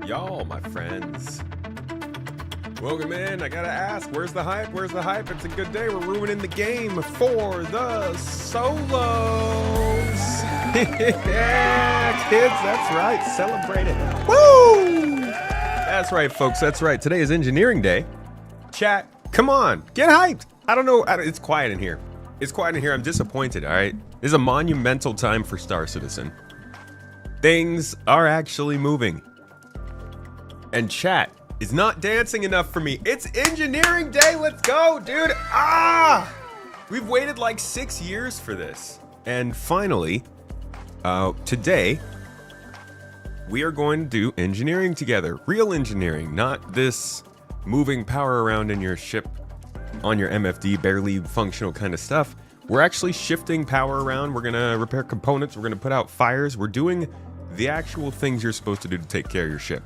Y'all, my friends. Welcome in. I gotta ask, where's the hype? Where's the hype? It's a good day. We're ruining the game for the solos. Yeah, kids, that's right. Celebrate it. Woo! That's right, folks. That's right. Today is engineering day. Chat, come on. Get hyped. I don't know. It's quiet in here. It's quiet in here. I'm disappointed, all right? This is a monumental time for Star Citizen. Things are actually moving. And chat is not dancing enough for me. It's engineering day. Let's go, dude. We've waited like 6 years for this. And finally, today, we are going to do engineering together. Real engineering, not this moving power around in your ship on your MFD, barely functional kind of stuff. We're actually shifting power around. We're gonna repair components. We're gonna put out fires. We're doing the actual things you're supposed to do to take care of your ship.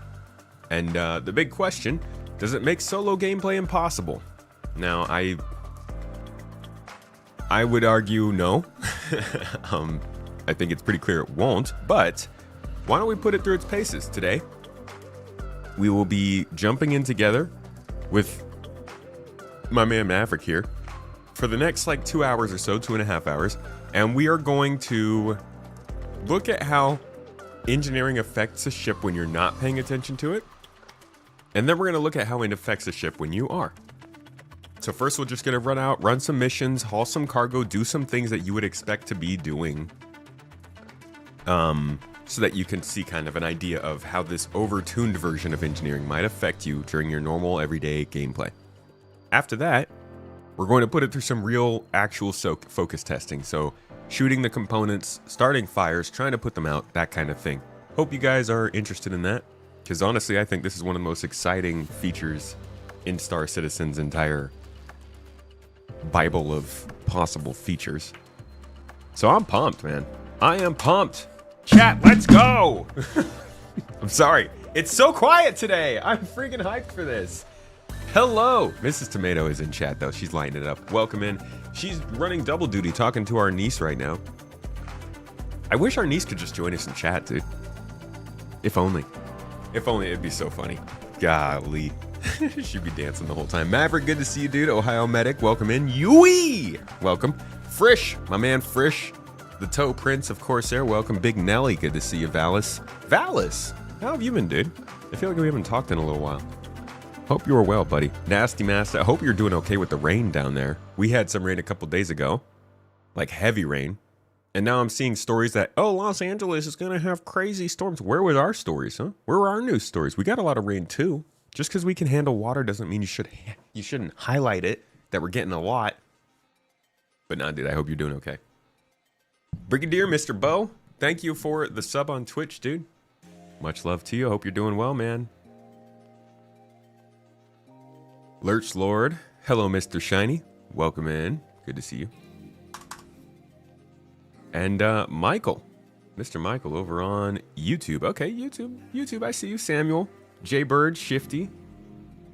And the big question, does it make solo gameplay impossible? Now, I would argue no. I think it's pretty clear it won't, but why don't we put it through its paces today? We will be jumping in together with my man Maverick here for the next like 2 hours or so, 2.5 hours, and we are going to look at how engineering affects a ship when you're not paying attention to it. And then we're going to look at how it affects a ship when you are. So first we're just going to run some missions, haul some cargo, do some things that you would expect to be doing. So that you can see kind of an idea of how this over-tuned version of engineering might affect you during your normal everyday gameplay. After that, we're going to put it through some real actual focus testing. So shooting the components, starting fires, trying to put them out, that kind of thing. Hope you guys are interested in that. Because honestly, I think this is one of the most exciting features in Star Citizen's entire Bible of possible features. So I'm pumped, man. I am pumped. Chat, let's go! I'm sorry. It's so quiet today. I'm freaking hyped for this. Hello. Mrs. Tomato is in chat, though. She's lighting it up. Welcome in. She's running double duty talking to our niece right now. I wish our niece could just join us in chat, dude. If only. If only, it'd be so funny. Golly. She'd be dancing the whole time. Maverick, good to see you, dude. Ohio Medic, welcome in. Yui! Welcome. Frisch, my man Frisch. The Toe Prince of Corsair, welcome. Big Nelly, good to see you. Valis. Valis! How have you been, dude? I feel like we haven't talked in a little while. Hope you are well, buddy. Nasty Master, I hope you're doing okay with the rain down there. We had some rain a couple days ago. Like heavy rain. And now I'm seeing stories that, oh, Los Angeles is going to have crazy storms. Where were our stories, huh? Where were our news stories? We got a lot of rain, too. Just because we can handle water doesn't mean you shouldn't highlight it, that we're getting a lot. But nah, dude, I hope you're doing okay. Brigadier Mr. Bo, thank you for the sub on Twitch, dude. Much love to you. I hope you're doing well, man. Lurch Lord, hello, Mr. Shiny. Welcome in. Good to see you. And Michael, Mr. Michael over on YouTube. Okay, YouTube, I see you. Samuel, J Bird, Shifty.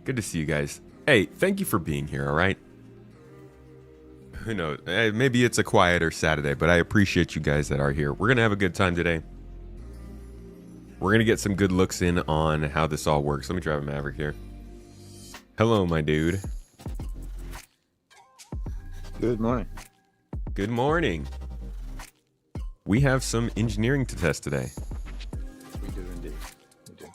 Good to see you guys. Hey, thank you for being here, all right? Who knows? Maybe it's a quieter Saturday, but I appreciate you guys that are here. We're going to have a good time today. We're going to get some good looks in on how this all works. Let me drive a Maverick here. Hello, my dude. Good morning. Good morning. We have some engineering to test today. We do indeed. We do.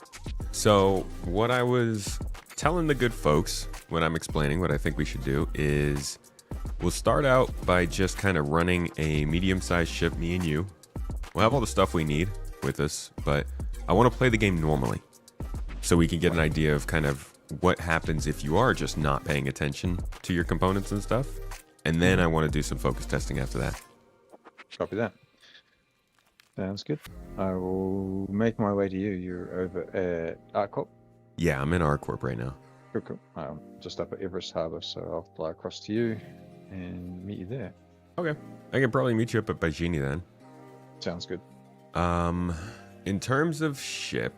So what I was telling the good folks when I'm explaining what I think we should do is we'll start out by just kind of running a medium-sized ship, me and you. We'll have all the stuff we need with us, but I want to play the game normally so we can get an idea of kind of what happens if you are just not paying attention to your components and stuff. And then I want to do some focus testing after that. Copy that. Sounds good. I will make my way to you. You're over at ArcCorp? Yeah, I'm in ArcCorp right now. Cool. I'm just up at Everest Harbour, so I'll fly across to you and meet you there. Okay. I can probably meet you up at Baijini then. Sounds good. In terms of ship,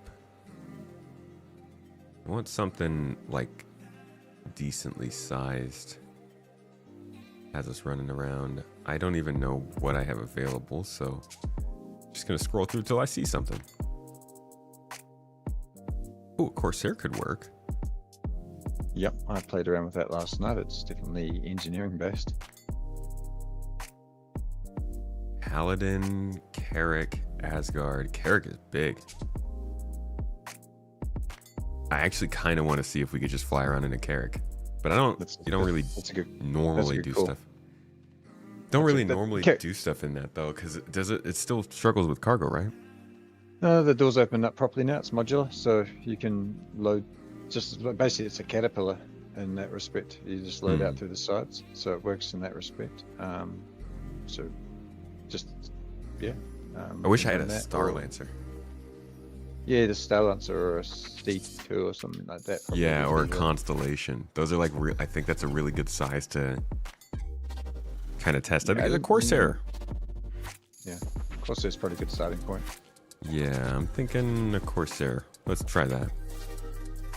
I want something like decently sized. Has us running around. I don't even know what I have available, so just gonna scroll through till I see something. Oh, Corsair could work. Yep, I played around with that last night. It's definitely engineering based. Paladin, Carrick, Asgard. Carrick is big. I actually kind of want to see if we could just fly around in a Carrick, but I don't. You don't really normally do stuff. Don't really normally do stuff in that though, because it still struggles with cargo, right? No, the doors open up properly now. It's modular, so you can load. Just basically, it's a caterpillar in that respect. You just load out through the sides, so it works in that respect. So, just yeah. I wish I had a Star Lancer. Yeah, the Star Lancer or a C2 or something like that. Yeah, or a Constellation. Those are like I think that's a really good size to kind of test. I think the Corsair. Yeah, Corsair's probably a good starting point. Yeah, I'm thinking a Corsair. Let's try that.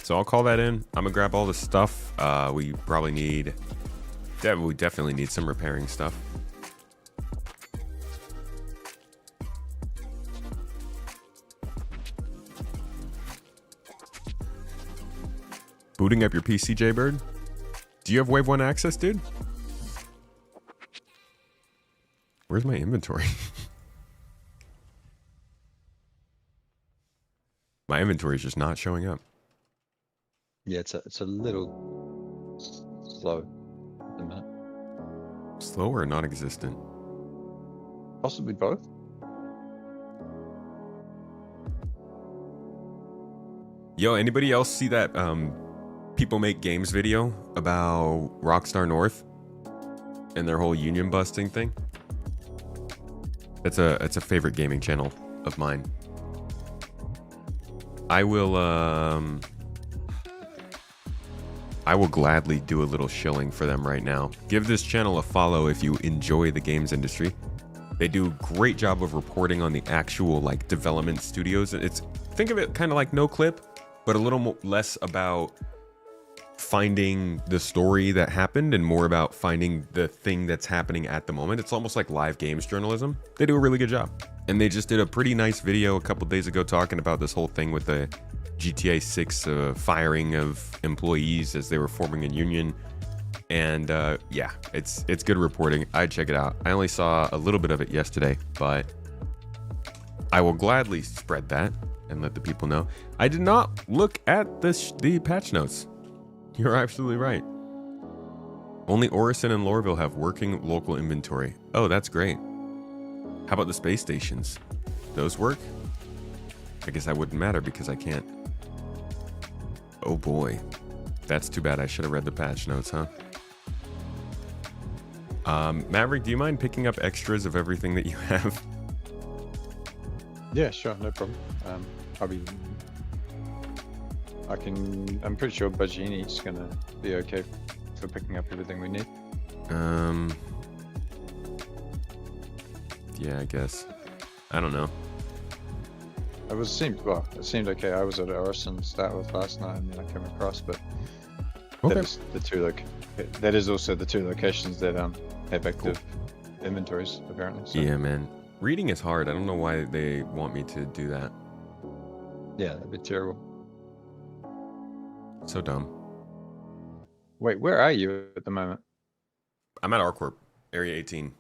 So I'll call that in. I'm gonna grab all the stuff. We probably need. We definitely need some repairing stuff. Booting up your PC, Jaybird. Do you have Wave 1 access, dude? Where's my inventory? My inventory is just not showing up. Yeah, it's a little slow at the minute. Slow or non-existent? Possibly both. Yo, anybody else see that People Make Games video about Rockstar North and their whole union busting thing? It's a favorite gaming channel of mine. I will gladly do a little shilling for them right now. Give this channel a follow if you enjoy the games industry. They do a great job of reporting on the actual like development studios. Think of it kind of like NoClip, but a little less about finding the story that happened and more about finding the thing that's happening at the moment. It's almost like live games journalism. They do a really good job. And they just did a pretty nice video a couple days ago talking about this whole thing with the GTA 6 firing of employees as they were forming a union. And yeah, it's good reporting. I'd check it out. I only saw a little bit of it yesterday, but I will gladly spread that and let the people know. I did not look at the patch notes. You're absolutely right. Only Orison and Lorville have working local inventory. Oh, that's great. How about the space stations? Those work? I guess that wouldn't matter because I can't. Oh boy. That's too bad. I should have read the patch notes, huh? Maverick, do you mind picking up extras of everything that you have? Yeah, sure, no problem. I'm pretty sure Bajini's gonna be okay for picking up everything we need. Yeah, I guess. I don't know. It seemed okay. I was at Orison to start with last night, and then I came across, but okay. That is also the two locations that have active inventories apparently. So. Yeah, man. Reading is hard. I don't know why they want me to do that. Yeah, that'd be terrible. So dumb. Wait, where are you at the moment? I'm at ArcCorp, Area 18.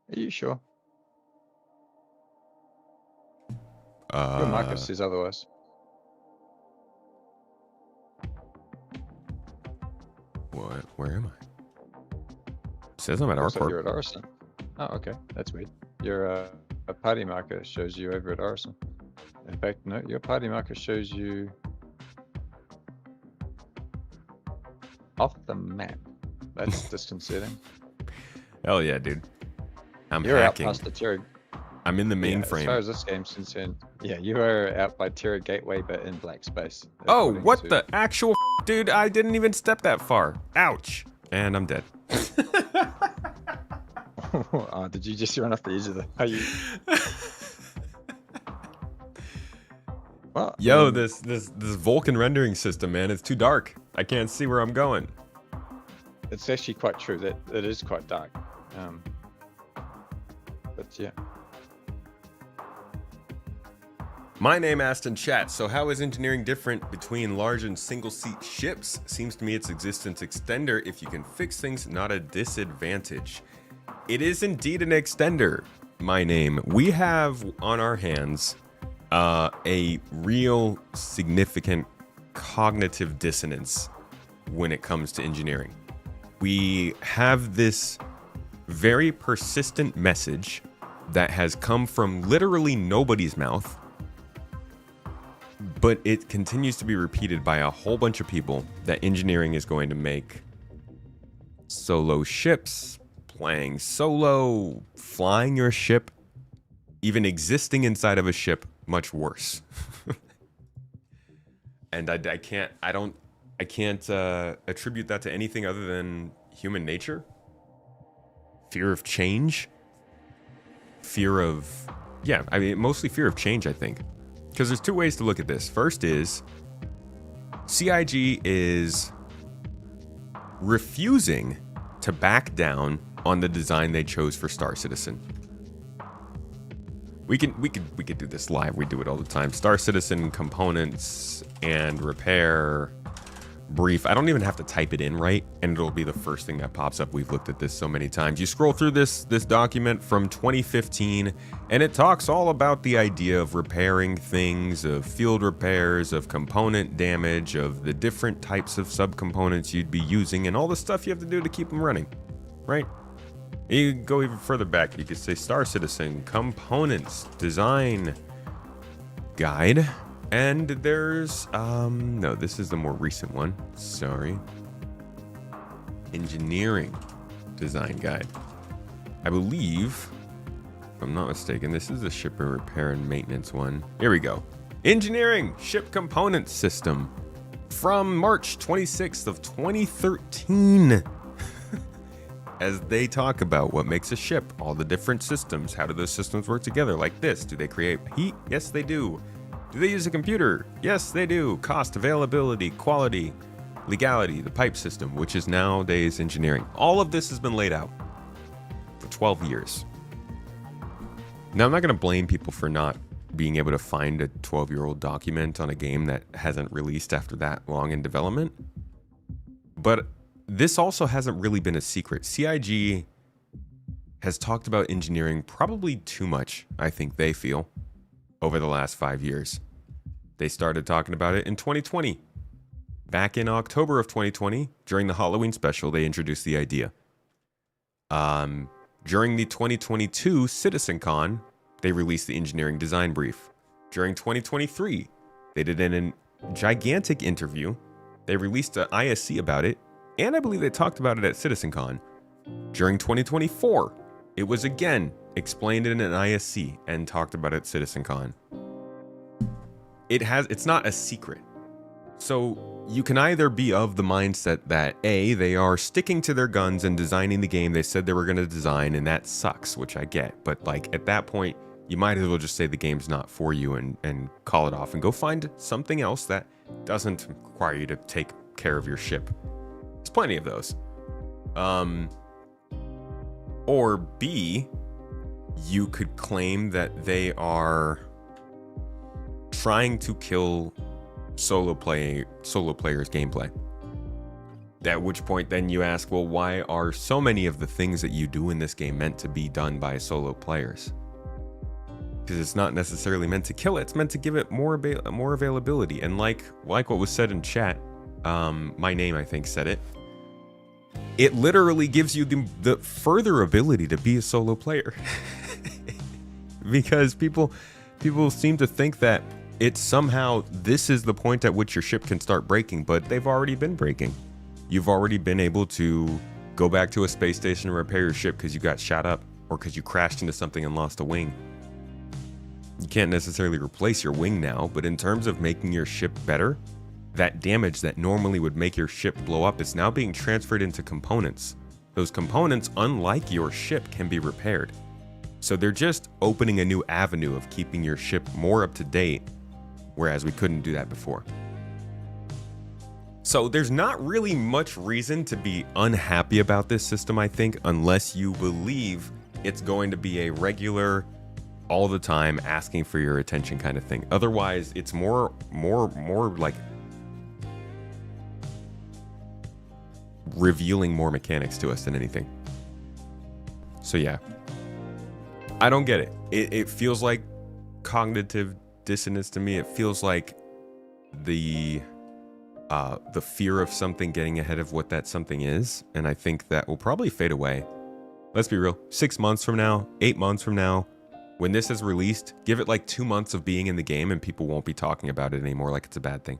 Are you sure? Your market says otherwise. What? Where am I? It says I'm at Looks like ArcCorp. you're at Orison. Oh, okay. That's weird. Your a party marker shows you over at Orison. In fact, no, your party marker shows you off the map. That's disconcerting. Hell yeah, dude. You're hacking. out past the Terra. I'm in the mainframe. As far as this game's concerned, yeah, you are out by Terra Gateway, but in black space. Oh, what the actual dude? I didn't even step that far. Ouch. And I'm dead. Oh, did you just run off the edge of the... Are you... Well, Yo, this Vulkan rendering system, man, it's too dark. I can't see where I'm going. It's actually quite true. That it is quite dark. But yeah. My name asked in chat, so how is engineering different between large and single-seat ships? Seems to me its existence extender if you can fix things, not a disadvantage. It is indeed an extender, my name. We have on our hands a real significant cognitive dissonance when it comes to engineering. We have this very persistent message that has come from literally nobody's mouth, but it continues to be repeated by a whole bunch of people that engineering is going to make solo ships, playing solo, flying your ship, even existing inside of a ship, much worse. And I can't attribute that to anything other than human nature, fear of change, mostly fear of change, I think. Because there's two ways to look at this. First is CIG is refusing to back down on the design they chose for Star Citizen. We could do this live. We do it all the time. Star Citizen components and repair brief. I don't even have to type it in right, and it'll be the first thing that pops up. We've looked at this so many times. You scroll through this document from 2015, and it talks all about the idea of repairing things, of field repairs, of component damage, of the different types of subcomponents you'd be using, and all the stuff you have to do to keep them running, right? You go even further back. You could say Star Citizen components design guide. And there's, no, this is the more recent one. Sorry. Engineering design guide. I believe, if I'm not mistaken, this is the ship repair and maintenance one. Here we go. Engineering ship component system from March 26th of 2013. As they talk about what makes a ship, all the different systems, how do those systems work together like this? Do they create heat? Yes, they do. Do they use a computer? Yes, they do. Cost, availability, quality, legality, the pipe system, which is nowadays engineering. All of this has been laid out for 12 years. Now, I'm not going to blame people for not being able to find a 12-year-old document on a game that hasn't released after that long in development. But this also hasn't really been a secret. CIG has talked about engineering probably too much, I think they feel, over the last 5 years. They started talking about it in 2020. Back in October of 2020, during the Halloween special, they introduced the idea. During the 2022 CitizenCon, they released the engineering design brief. During 2023, they did a gigantic interview. They released an ISC about it, and I believe they talked about it at CitizenCon. During 2024, it was again explained in an ISC and talked about it at CitizenCon. It's not a secret. So you can either be of the mindset that A, they are sticking to their guns and designing the game they said they were going to design, and that sucks, which I get. But like at that point, you might as well just say the game's not for you and call it off and go find something else that doesn't require you to take care of your ship. There's plenty of those. Or B, you could claim that they are trying to kill solo players' gameplay. At which point then you ask, well, why are so many of the things that you do in this game meant to be done by solo players? Because it's not necessarily meant to kill it, it's meant to give it more availability. And like what was said in chat, my name I think said it, it literally gives you the further ability to be a solo player. Because people seem to think that it's somehow this is the point at which your ship can start breaking, but they've already been breaking. You've already been able to go back to a space station and repair your ship because you got shot up or because you crashed into something and lost a wing. You can't necessarily replace your wing now, but in terms of making your ship better, that damage that normally would make your ship blow up is now being transferred into components. Those components, unlike your ship, can be repaired. So they're just opening a new avenue of keeping your ship more up to date, whereas we couldn't do that before. So there's not really much reason to be unhappy about this system, I think, unless you believe it's going to be a regular all the time asking for your attention kind of thing. Otherwise, it's more like revealing more mechanics to us than anything. So yeah, I don't get it. It feels like cognitive dissonance to me. It feels like the fear of something getting ahead of what that something is, and I think that will probably fade away. Let's be real. 6 months from now, 8 months from now, when this is released, give it like 2 months of being in the game and people won't be talking about it anymore like it's a bad thing.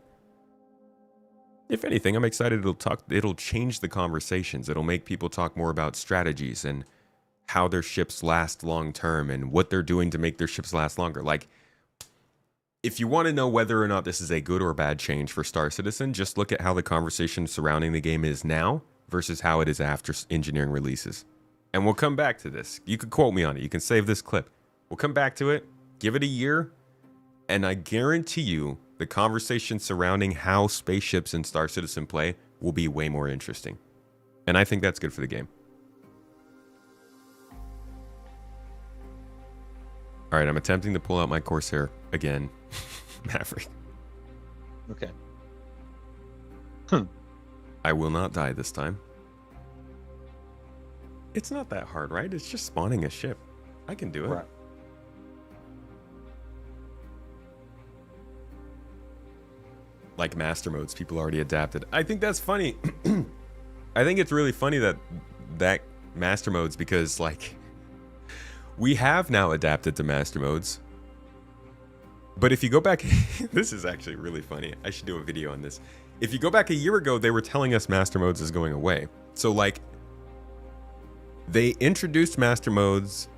If anything, I'm excited it'll change the conversations. It'll make people talk more about strategies and how their ships last long term and what they're doing to make their ships last longer. Like, if you want to know whether or not this is a good or bad change for Star Citizen, just look at how the conversation surrounding the game is now versus how it is after engineering releases. And we'll come back to this. You can quote me on it. You can save this clip. We'll come back to it, give it a year, and I guarantee you the conversation surrounding how spaceships in Star Citizen play will be way more interesting. And I think that's good for the game. All right, I'm attempting to pull out my Corsair again. Maverick. Okay. I will not die this time. It's not that hard, right? It's just spawning a ship. I can do it. Right. Like master modes, people already adapted. I think that's funny. I think it's really funny that master modes, because like we have now adapted to master modes. But if you go back, this is actually really funny. I should do a video on this. If you go back a year ago, they were telling us master modes is going away. So like they introduced master modes.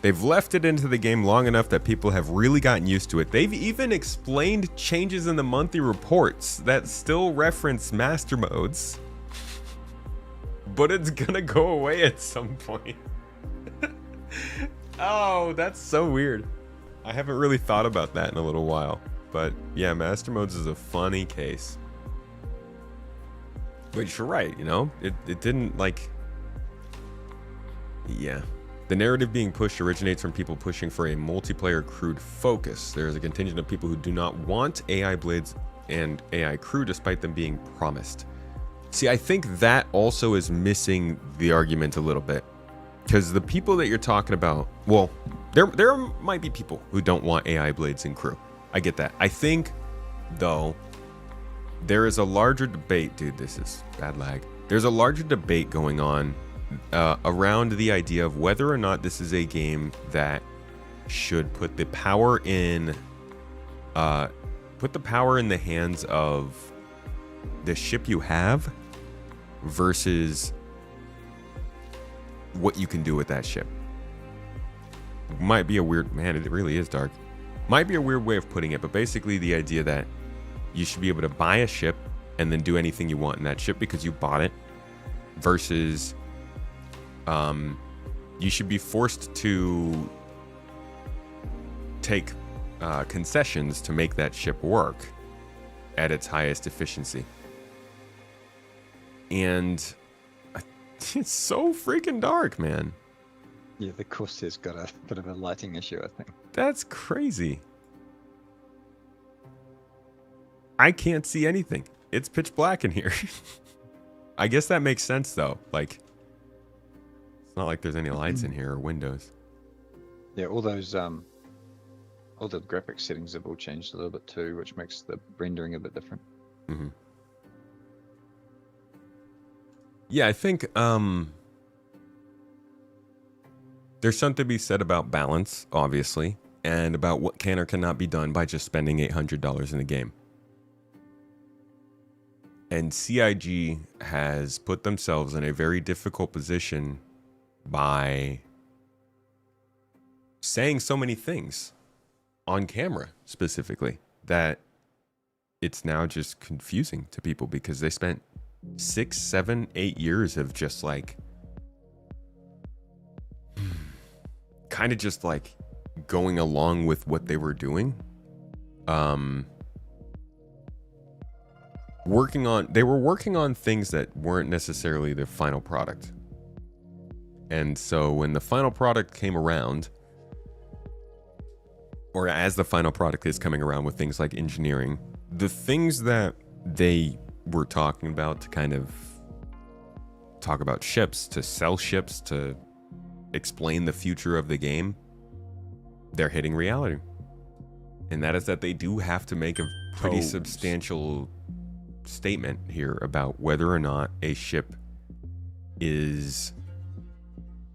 They've left it into the game long enough that people have really gotten used to it. They've even explained changes in the monthly reports that still reference master modes. But it's gonna go away at some point. Oh, that's so weird. I haven't really thought about that in a little while. But yeah, master modes is a funny case. But you're right, you know? It didn't like... Yeah. The narrative being pushed originates from people pushing for a multiplayer crewed focus. There is a contingent of people who do not want AI blades and AI crew despite them being promised. See, I think that also is missing the argument a little bit. Because the people that you're talking about, well, there might be people who don't want AI blades and crew. I get that. I think, though, there is a larger debate. Dude, this is bad lag. There's a larger debate going on around the idea of whether or not this is a game that should put the power in the hands of the ship you have versus what you can do with that ship. Might be a weird, man, it really is dark. Might be a weird way of putting it, but basically the idea that you should be able to buy a ship and then do anything you want in that ship because you bought it versus you should be forced to take concessions to make that ship work at its highest efficiency. And it's so freaking dark, man. Yeah, the Corsair's got a bit of a lighting issue, I think. That's crazy. I can't see anything. It's pitch black in here. I guess that makes sense, though. Like, it's not like there's any lights in here or windows. Yeah, all those all the graphics settings have all changed a little bit too, which makes the rendering a bit different. Mm-hmm. Yeah, I think there's something to be said about balance, obviously, and about what can or cannot be done by just spending $800 in a game. And CIG has put themselves in a very difficult position by saying so many things on camera, specifically, that it's now just confusing to people because they spent 6, 7, 8 years of just like kind of just like going along with what they were doing. They were working on things that weren't necessarily the final product. And so when the final product came around, or as the final product is coming around with things like engineering, the things that they were talking about to kind of talk about ships, to sell ships, to explain the future of the game, they're hitting reality. And that is that they do have to make a pretty substantial statement here about whether or not a ship is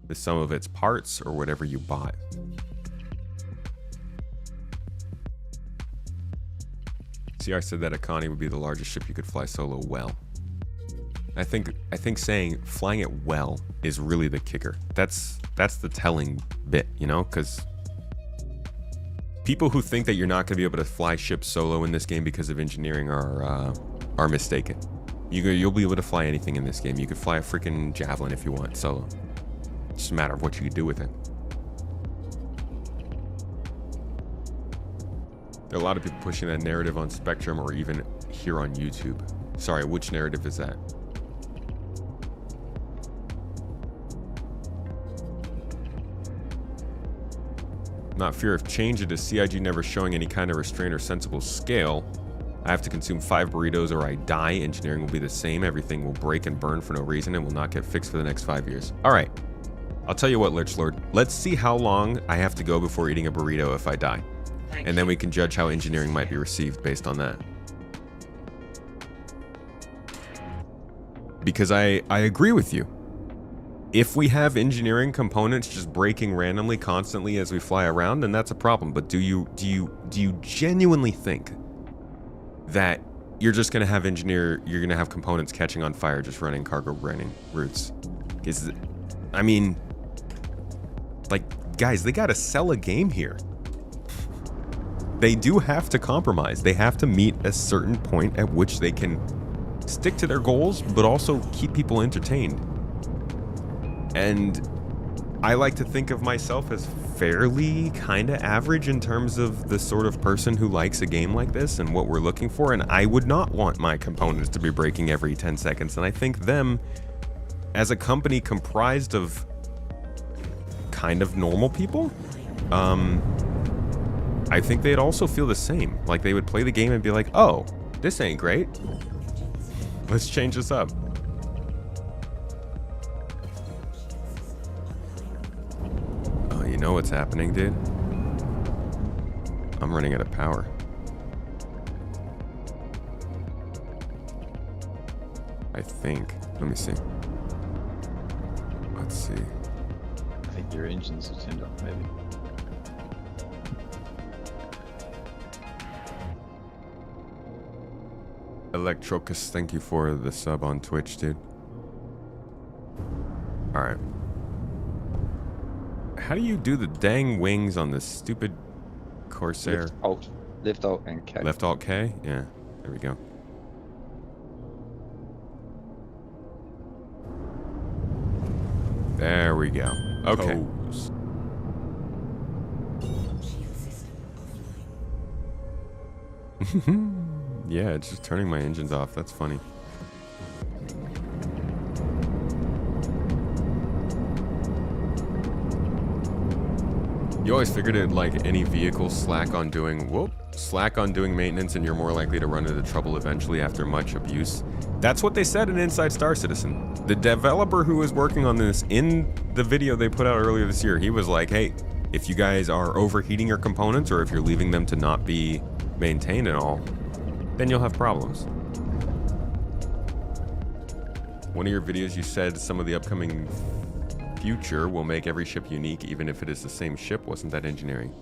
the sum of its parts or whatever you bought. CR said that a Connie would be the largest ship you could fly solo well. I think saying flying it well is really the kicker. That's the telling bit, you know, because people who think that you're not going to be able to fly ships solo in this game because of engineering are mistaken. You'll be able to fly anything in this game. You could fly a freaking javelin if you want solo. It's just a matter of what you can do with it. There are a lot of people pushing that narrative on Spectrum or even here on YouTube. Sorry, which narrative is that? Not fear of change, it is CIG never showing any kind of restraint or sensible scale. I have to consume 5 burritos or I die. Engineering will be the same. Everything will break and burn for no reason and will not get fixed for the next 5 years. All right. I'll tell you what, Lich Lord. Let's see how long I have to go before eating a burrito if I die. And then we can judge how engineering might be received based on that. Because I agree with you. If we have engineering components just breaking randomly constantly as we fly around, then that's a problem. But do you genuinely think that you're just gonna have you're gonna have components catching on fire just running cargo running routes? I mean, like, guys, they gotta sell a game here. They do have to compromise. They have to meet a certain point at which they can stick to their goals, but also keep people entertained. And I like to think of myself as fairly kind of average in terms of the sort of person who likes a game like this and what we're looking for. And I would not want my components to be breaking every 10 seconds. And I think them, as a company comprised of kind of normal people, I think they'd also feel the same. Like they would play the game and be like, oh, this ain't great. Let's change this up. Oh, you know what's happening, dude? I'm running out of power. I think. Let me see. Let's see. I think your engines are turned off, maybe. Electrocus, thank you for the sub on Twitch, dude. Alright. How do you do the dang wings on this stupid Corsair? Left Alt and K. Left Alt K? Yeah, there we go. There we go. Okay. Pose. Yeah, it's just turning my engines off. That's funny. You always figured it like any vehicle slack on doing maintenance and you're more likely to run into trouble eventually after much abuse. That's what they said in Inside Star Citizen. The developer who was working on this in the video they put out earlier this year, he was like, hey, if you guys are overheating your components or if you're leaving them to not be maintained and all, then you'll have problems. One of your videos you said some of the upcoming future will make every ship unique even if it is the same ship. Wasn't that engineering?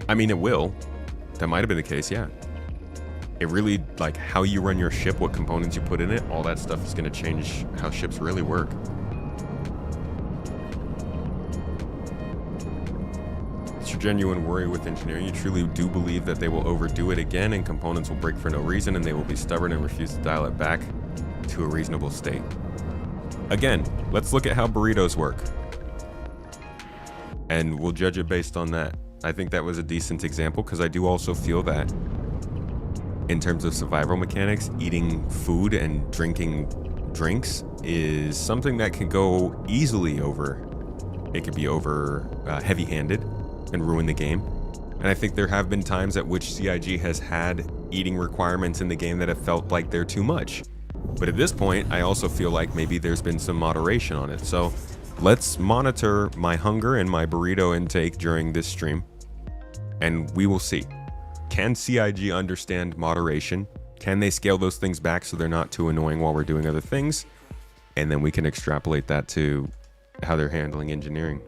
I mean, it will. That might have been the case, yeah. It really, like, how you run your ship, what components you put in it, all that stuff is going to change how ships really work. It's your genuine worry with engineering. You truly do believe that they will overdo it again and components will break for no reason and they will be stubborn and refuse to dial it back to a reasonable state. Again, let's look at how burritos work. And we'll judge it based on that. I think that was a decent example because I do also feel that in terms of survival mechanics, eating food and drinking drinks is something that can go easily over it could be over heavy-handed and ruin the game. And I think there have been times at which CIG has had eating requirements in the game that have felt like they're too much. But at this point, I also feel like maybe there's been some moderation on it. So let's monitor my hunger and my burrito intake during this stream, and we will see. Can CIG understand moderation? Can they scale those things back so they're not too annoying while we're doing other things? And then we can extrapolate that to how they're handling engineering.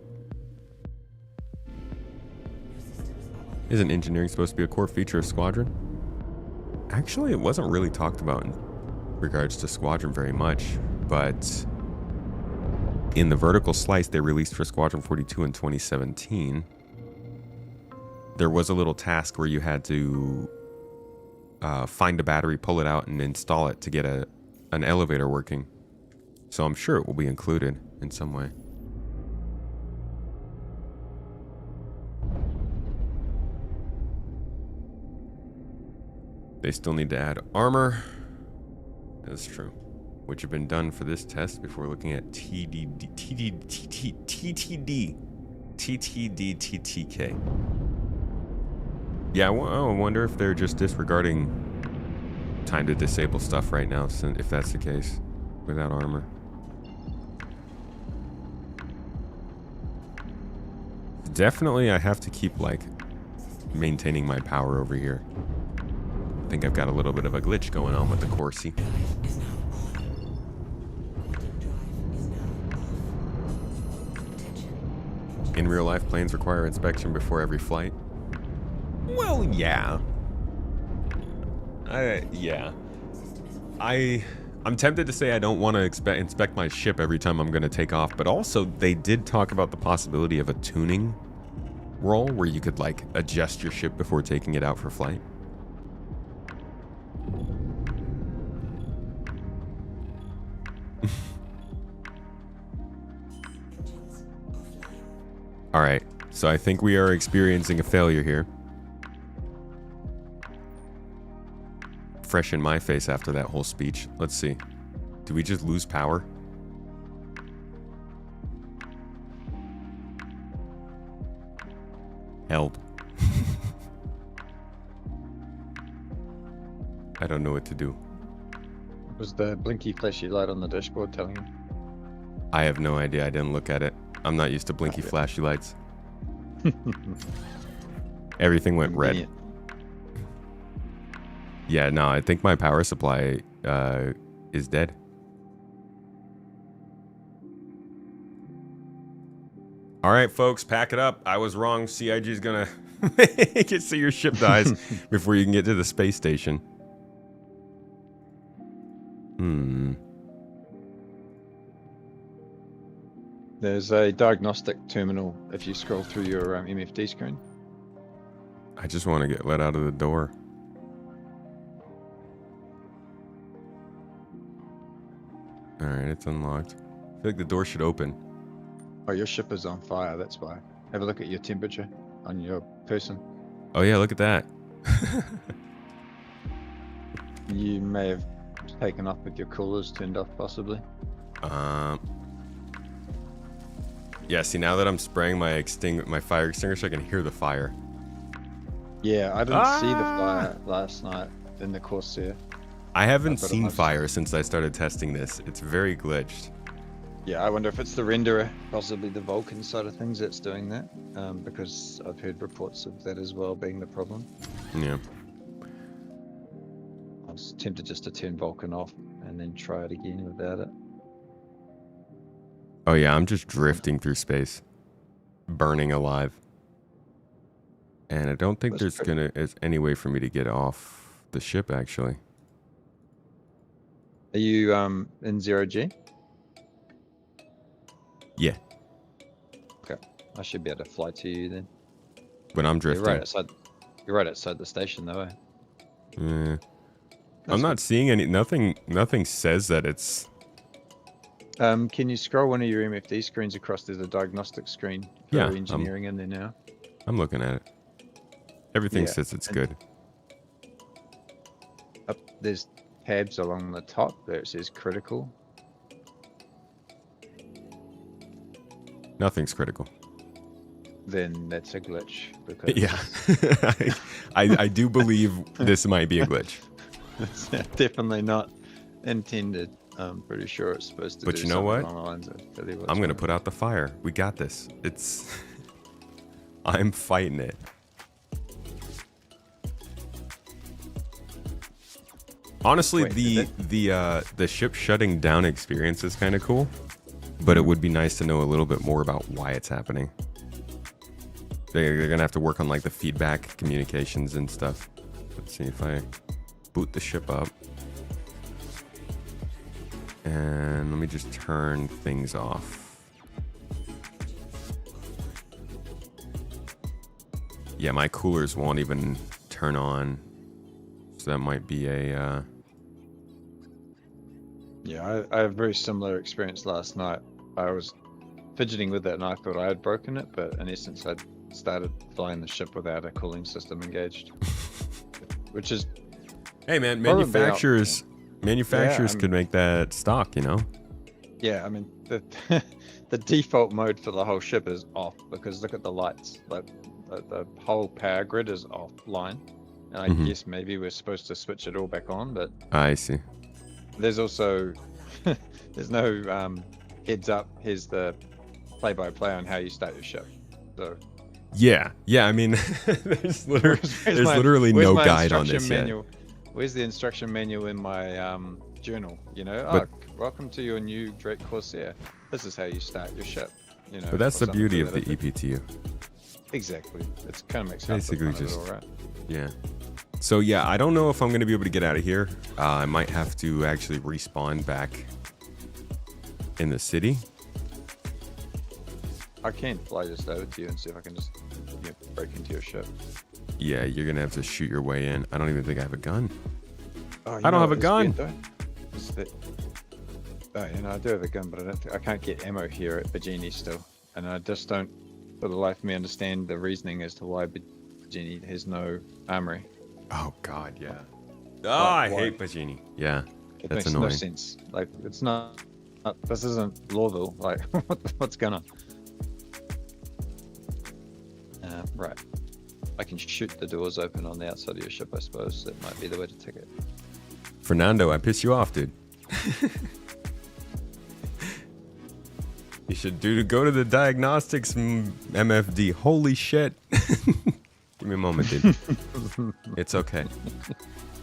Isn't engineering supposed to be a core feature of Squadron? Actually, it wasn't really talked about in regards to Squadron very much, but in the vertical slice they released for Squadron 42 in 2017, there was a little task where you had to find a battery, pull it out, and install it to get an elevator working. So I'm sure it will be included in some way. They still need to add armor. That's true. Which have been done for this test before looking at TTK. Yeah, I wonder if they're just disregarding time to disable stuff right now, if that's the case, without armor. Definitely, I have to keep, like, maintaining my power over here. I think I've got a little bit of a glitch going on with the Corsi. In real life, planes require inspection before every flight. Well, yeah. I'm tempted to say I don't want to inspect my ship every time I'm going to take off, but also they did talk about the possibility of a tuning roll where you could, like, adjust your ship before taking it out for flight. All right, so I think we are experiencing a failure here. Fresh in my face after that whole speech. Let's see. Did we just lose power? Help. I don't know what to do. Was the blinky flashy light on the dashboard telling you? I have no idea. I didn't look at it. I'm not used to blinky flashy lights. Everything went red. Yeah, no, I think my power supply is dead. All right, folks, pack it up. I was wrong. CIG's gonna make it so your ship dies before you can get to the space station. There's a diagnostic terminal if you scroll through your MFD screen. I just want to get let out of the door. All right, it's unlocked. I feel like the door should open. Oh, your ship is on fire, that's why. Have a look at your temperature on your person. Oh yeah, look at that. You may have taken off with your coolers turned off, possibly. Yeah, see, now that I'm spraying my fire extinguisher, I can hear the fire. Yeah, I didn't see the fire last night in the Corsair. I haven't seen fire since I started testing this. It's very glitched. Yeah, I wonder if it's the renderer, possibly the Vulkan side of things that's doing that, because I've heard reports of that as well being the problem. Yeah. I was tempted just to turn Vulkan off and then try it again without it. Oh yeah, I'm just drifting through space, burning alive. And I don't think there's any way for me to get off the ship, actually. Are you in 0G? Yeah. Okay, I should be able to fly to you then. But I'm drifting. You're right outside the station, though. Yeah. I'm not seeing any. Nothing says that it's. Can you scroll one of your MFD screens across? There's a diagnostic screen for engineering in there now. I'm looking at it. Everything says it's good. Up there's tabs along the top there. It says critical. Nothing's critical. Then that's a glitch. Because Yeah. I do believe this might be a glitch. it's definitely not intended. I'm pretty sure it's supposed to But do you know what? along the lines of tell you what's I'm going to wrong. put out the fire. We got this. It's... I'm fighting it. Honestly, Wait, the ship shutting down experience is kind of cool, but it would be nice to know a little bit more about why it's happening. They're gonna have to work on like the feedback communications and stuff. Let's see if I boot the ship up, and let me just turn things off. Yeah, my coolers won't even turn on, so that might be a. Yeah, I had a very similar experience last night. I was fidgeting with it and I thought I had broken it, but in essence I'd started flying the ship without a cooling system engaged. Which is... Hey man, probably manufacturers could make that stock, you know? Yeah, I mean, the default mode for the whole ship is off because look at the lights. Like the whole power grid is offline. And I guess maybe we're supposed to switch it all back on, but I see. there's also there's no heads up. Here's the play-by-play on how you start your ship. So Yeah. I mean, there's literally where's no my guide on instruction this manual? Where's the instruction manual in my journal? You know, But- welcome to your new Drake Corsair. This is how you start your ship. You know, But that's or the something beauty to of that the effect. EPTU. Exactly. It's kind of makes half the Basically fun of it just- all, right? Yeah. So yeah, I don't know if I'm going to be able to get out of here. I might have to actually respawn back in the city. I can fly just over to you and see if I can just break into your ship. Yeah, you're going to have to shoot your way in. I don't even think I have a gun. Oh, I don't have a gun. Oh, you know, I do have a gun, but I can't get ammo here at Virginie still, and I just don't, for the life of me, understand the reasoning as to why Virginie has no armory. Oh God, yeah. Oh, I why? hate Pagini. Yeah, It that's makes annoying. no sense. Like, it's not. This isn't Lawville. Like, what's going on? Right. I can shoot the doors open on the outside of your ship, I suppose. That might be the way to take it. Fernando, I pissed you off, dude. You should go to the diagnostics MFD. Holy shit. Give me a moment, dude. It's okay.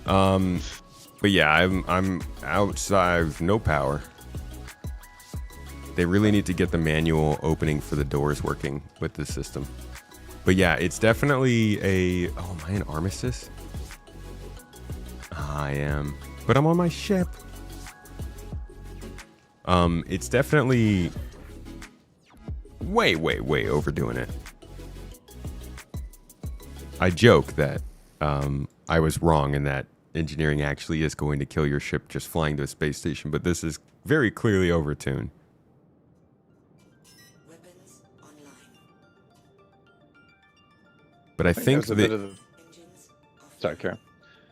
But yeah, I'm outside, no power. They really need to get the manual opening for the doors working with this system. But yeah, it's definitely a... Oh, am I an armistice? I am. But I'm on my ship. It's definitely way overdoing it. I joke that I was wrong in that engineering actually is going to kill your ship just flying to a space station, but this is very clearly overtuned. Weapons online. But I think that was a bit of Engines off. Sorry, Karen.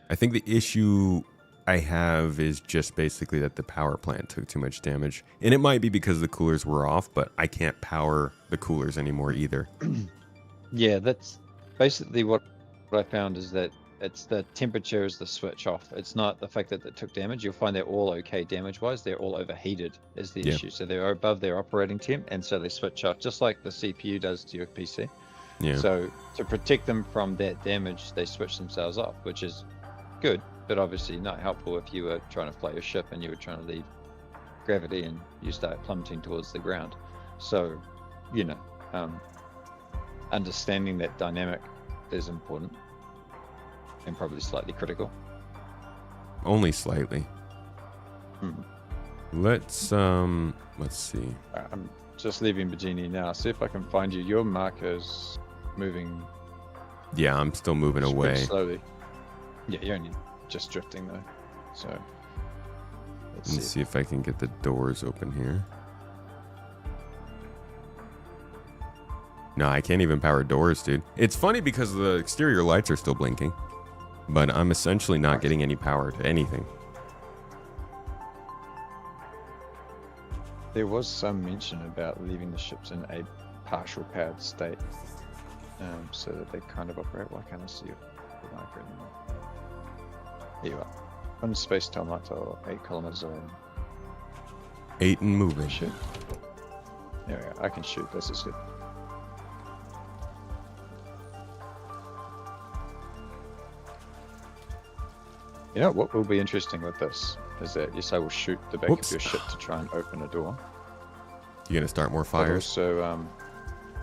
I think the issue I have is just basically that the power plant took too much damage. And it might be because the coolers were off, but I can't power the coolers anymore either. Yeah, that's basically what I found is that it's the temperature is the switch off. It's not the fact that it took damage. You'll find they're all okay damage-wise. They're all overheated is the Yeah. issue. So they're above their operating temp, and so they switch off, just like the CPU does to your PC. Yeah. So to protect them from that damage, they switch themselves off, which is good, but obviously not helpful if you were trying to fly your ship and you were trying to leave gravity and you start plummeting towards the ground. So, you know, understanding that dynamic is important and probably slightly critical. Only slightly. Hmm. Let's see. I'm just leaving Virginia now. See if I can find you. Your marker's moving Yeah, I'm still moving pretty away. slowly. Yeah, you're only just drifting though. So let's Let's see if I can get the doors open here. No, I can't even power doors, dude. It's funny because the exterior lights are still blinking, but I'm essentially not getting any power to anything. There was some mention about leaving the ships in a partial powered state, so that they kind of operate. Why can't I see the marker anymore? Here you are. On space time lights are 8 kilometers away. 8 and moving. Shoot. There we go. I can shoot. This is good. You know what will be interesting with this is that yes, I will shoot the back Whoops. of your ship to try and open a door. You gonna start more But fires? also,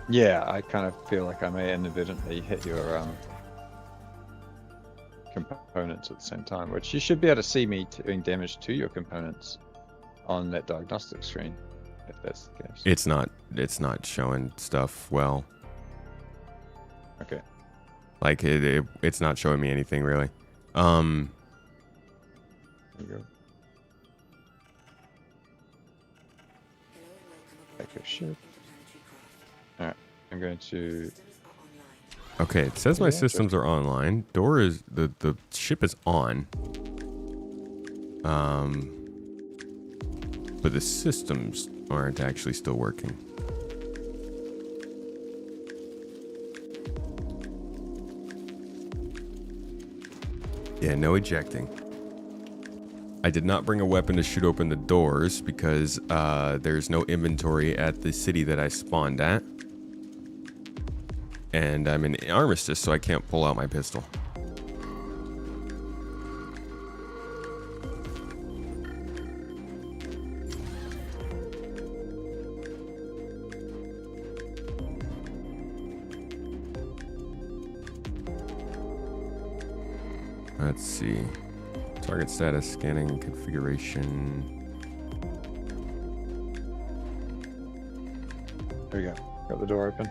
yeah, I kind of feel like I may inadvertently hit your components at the same time, which you should be able to see me doing damage to your components on that diagnostic screen, if that's the case. It's not showing stuff well. Okay. Like it's not showing me anything really. There you go. Back your ship. Alright, I'm going to... Okay, it says my Yeah, systems are online. Door is the ship is on. But the systems aren't actually still working. Yeah, no ejecting. I did not bring a weapon to shoot open the doors because there's no inventory at the city that I spawned at. And I'm in Armistice, so I can't pull out my pistol. Let's see. Target status, scanning, configuration. There we go. Got the door open.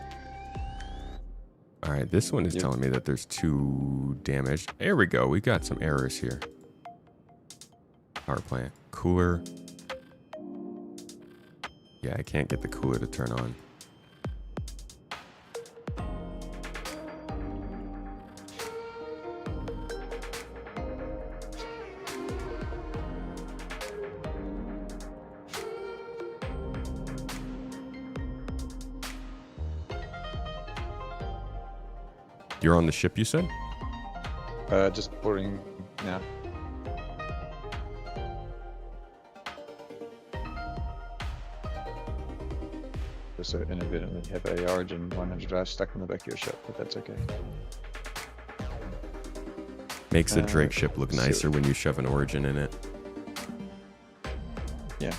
All right, this one is Yep. telling me that there's 2 damaged. There we go. We got some errors here. Power plant. Cooler. Yeah, I can't get the cooler to turn on. You're on the ship, you said? Just boarding now. So inadvertently have a Origin 100 drive stuck in the back of your ship, but that's okay. Makes the Drake ship look see nicer what- when you shove an Origin in it. Yeah.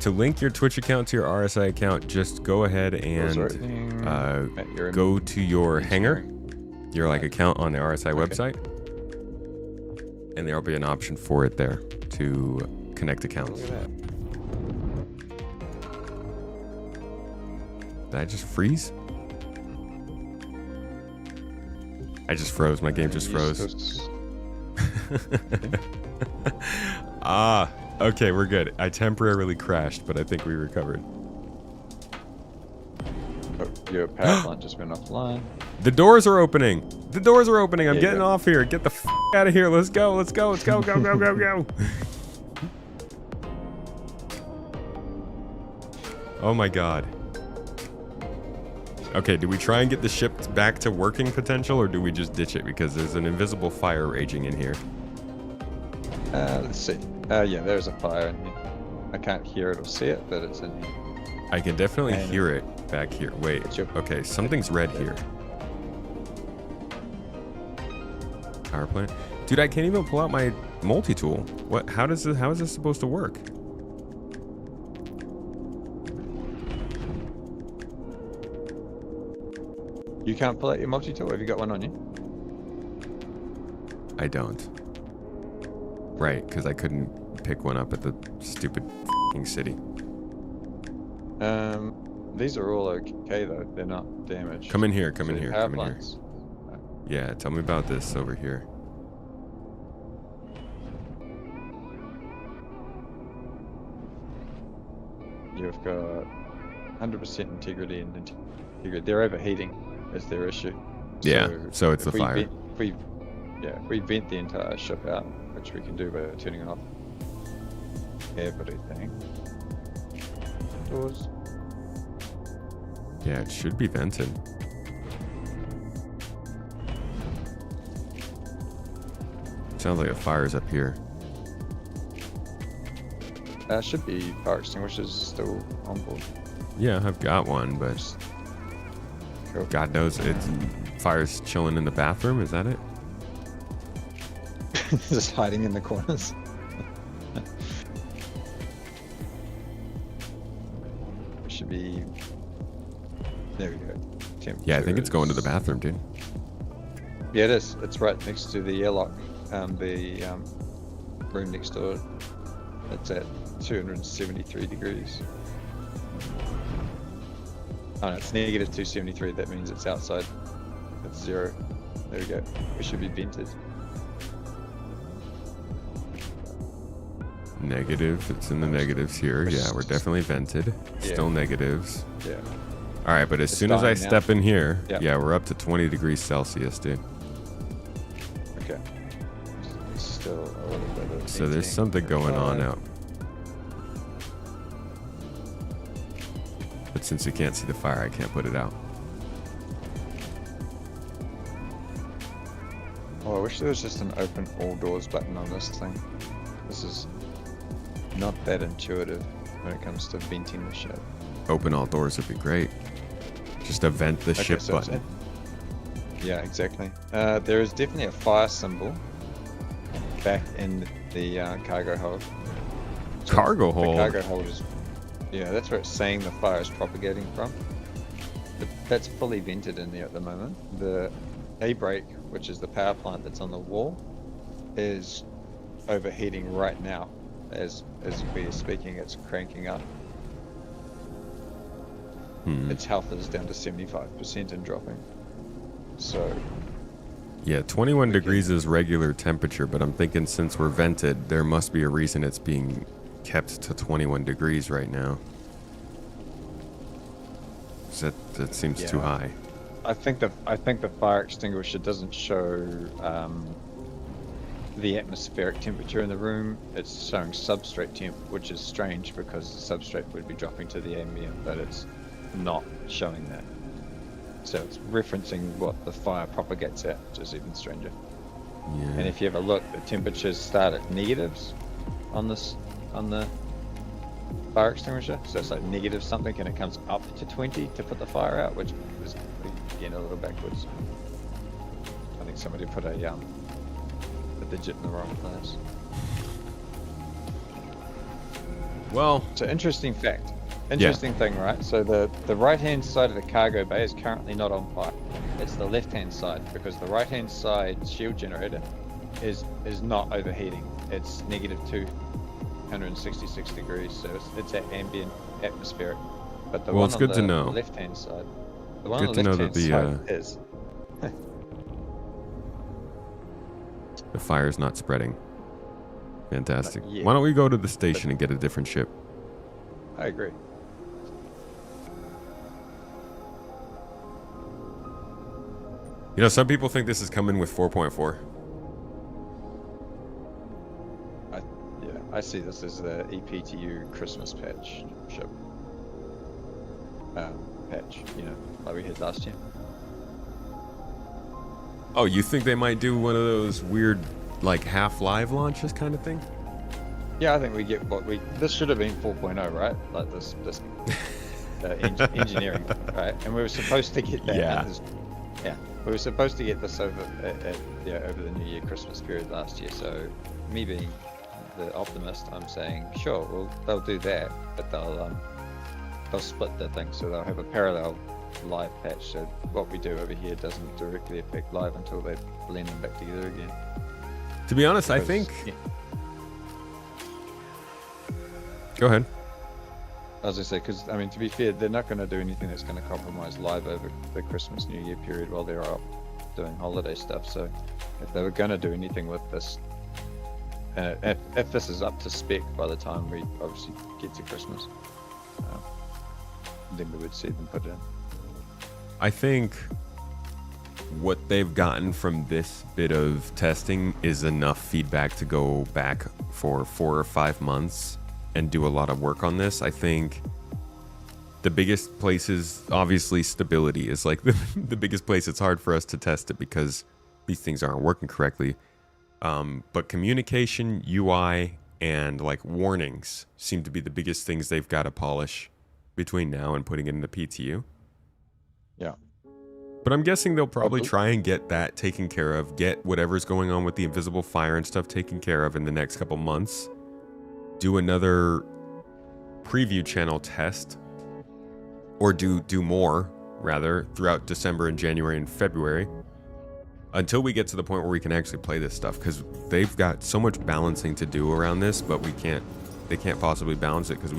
To link your Twitch account to your RSI account, just go ahead Doors are and opening. uh, Matt, you're in go to your hangar, engineering. your like account on the RSI Okay. website, and there'll be an option for it there to connect accounts. Look at that. Did I just freeze? I just froze. My game just You're froze. supposed to- Ah, okay, we're good. I temporarily crashed, but I think we recovered. Oh, your power plant just went offline. The doors are opening. The doors are opening. I'm There you getting go. off here. Get the f out of here. Let's go. Let's go. Let's go. Go, go, go, go. Oh my god. Okay, do we try and get the ship back to working potential, or do we just ditch it because there's an invisible fire raging in here? Let's see. Yeah, there's a fire in here. I can't hear it or see it, but it's in here. I can definitely And- hear it back here. Wait. It's your- Okay, something's red here. Power plant. Dude, I can't even pull out my multi-tool. What? How is this supposed to work? You can't pull out your multi-tool? Have you got one on you? I don't. Right, because I couldn't pick one up at the stupid f***ing city. These are all okay though. They're not damaged. Come in here, come in So here, power come in here. plants. Yeah, tell me about this over here. You've got 100% integrity and integrity. They're overheating is their issue. Yeah, so it's if the we fire. if we vent the entire ship out, which we can do by turning off everything. doors. Yeah, it should be vented. Sounds like a fire's up here. Should be fire extinguishers still on board. Yeah, I've got one, but Cool. God knows it's fire's chilling in the bathroom. Is that it? Just hiding in the corners. Should be. There we go. Yeah, I think it's going to the Temperatures. bathroom, dude. Yeah, it is. It's right next to the airlock. The room next door. It's at 273 degrees. Oh no, it's negative 273. That means it's outside. It's 0. There we go. We should be vented. Negative. It's in the negatives here. Yeah, we're definitely vented. Yeah. Still negatives. Yeah. All right, but as It's soon as I dying now. step in here, Yeah. yeah, we're up to 20 degrees Celsius, dude. Okay. It's still a little bit of So there's venting. something going on Fire. out. But since you can't see the fire, I can't put it out. Oh, I wish there was just an open all doors button on this thing. This is not that intuitive when it comes to venting the ship. Open all doors would be great. Just a vent the ship so it's button. yeah, exactly. There is definitely a fire symbol back in the cargo hold. So Cargo the hold? cargo hold is, yeah, that's where it's saying the fire is propagating from. But that's fully vented in there at the moment. The A brake, which is the power plant that's on the wall, is overheating right now. As we are speaking, it's cranking up. Its health is down to 75% and dropping. So Yeah, 21 degrees is regular temperature, but I'm thinking since we're vented, there must be a reason it's being kept to 21 degrees right now. 'Cause that seems too Yeah. high. I think the fire extinguisher doesn't show the atmospheric temperature in the room. It's showing substrate temp, which is strange because the substrate would be dropping to the ambient, but it's not showing that. So it's referencing what the fire propagates at, which is even stranger. Yeah. And if you have a look, the temperatures start at negatives on the fire extinguisher. So it's like negative something, and it comes up to 20 to put the fire out, which is again a little backwards. I think somebody put a digit in the wrong place. Well, So interesting fact. Interesting thing, right? So the right-hand side of the cargo bay is currently not on fire. It's the left-hand side, because the right-hand side shield generator is not overheating. It's negative 266 degrees, so it's at ambient atmospheric. But the Well, one it's on good the to know. left-hand side, the one Good on to the know left-hand that side is. the fire's not spreading. Fantastic. Not yet. Why don't we go to the station and get a different ship? I agree. You know, some people think this is coming with 4.4. I see this as the EPTU Christmas patch ship. Patch, like we had last year. Oh, you think they might do one of those weird, like, half-live launches kind of thing? Yeah, I think we get this should have been 4.0, right? Like this engineering, right? And we were supposed to get that. Yeah. We were supposed to get this over over the New Year Christmas period last year. So me being the optimist, I'm saying sure, well they'll do that, but they'll split the thing, so they'll have a parallel live patch. So what we do over here doesn't directly affect live until they blend them back together again. To be honest, I Because- think... yeah. Go ahead. As I say, because I mean, to be fair, they're not going to do anything that's going to compromise live over the Christmas New Year period while they're up doing holiday stuff. So, if they were going to do anything with this, if this is up to spec by the time we obviously get to Christmas, then we would see them put it in. I think what they've gotten from this bit of testing is enough feedback to go back for 4 or 5 months and do a lot of work on this. I think The biggest place is obviously stability is like the biggest place. It's hard for us to test it because these things aren't working correctly. But communication, UI, and like warnings seem to be the biggest things they've got to polish between now and putting it into PTU. Yeah. But I'm guessing they'll probably try and get that taken care of, get whatever's going on with the invisible fire and stuff taken care of in the next couple months. Do another preview channel test, or do more, rather, throughout December and January and February, until we get to the point where we can actually play this stuff, because they've got so much balancing to do around this, but they can't possibly balance it because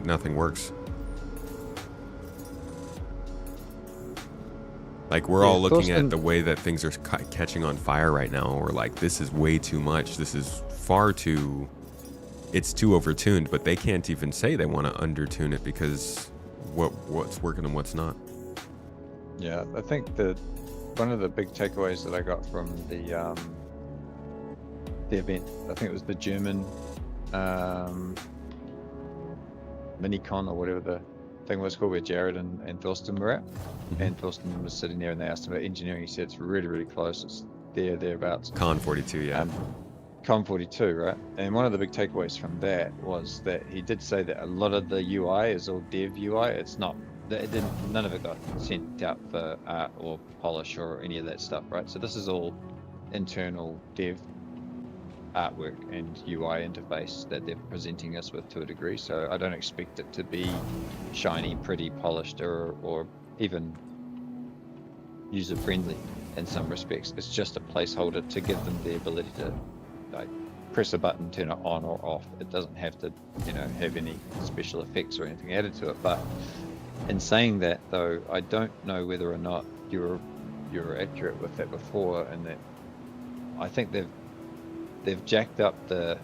nothing works. Like, we're all looking at the way that things are catching on fire right now. We're like, this is way too much. This is it's too overtuned, but they can't even say they want to undertune it because what's working and what's not. Yeah, I think that one of the big takeaways that I got from the event, I think it was the German Minicon or whatever the thing was called, where Jared and Thorsten were at. And Thorsten was sitting there and they asked him about engineering. He said it's really, really close. It's thereabouts. Con 42, yeah. Con 42, right? And one of the big takeaways from that was that he did say that a lot of the UI is all dev UI. It's not, none of it got sent out for art or polish or any of that stuff, right? So this is all internal dev artwork and UI interface that they're presenting us with to a degree. So I don't expect it to be shiny, pretty, polished, or even user friendly in some respects. It's just a placeholder to give them the ability to like press a button, turn it on or off. It doesn't have to, have any special effects or anything added to it. But in saying that, though, I don't know whether or not you're accurate with that before, and that I think they've jacked up the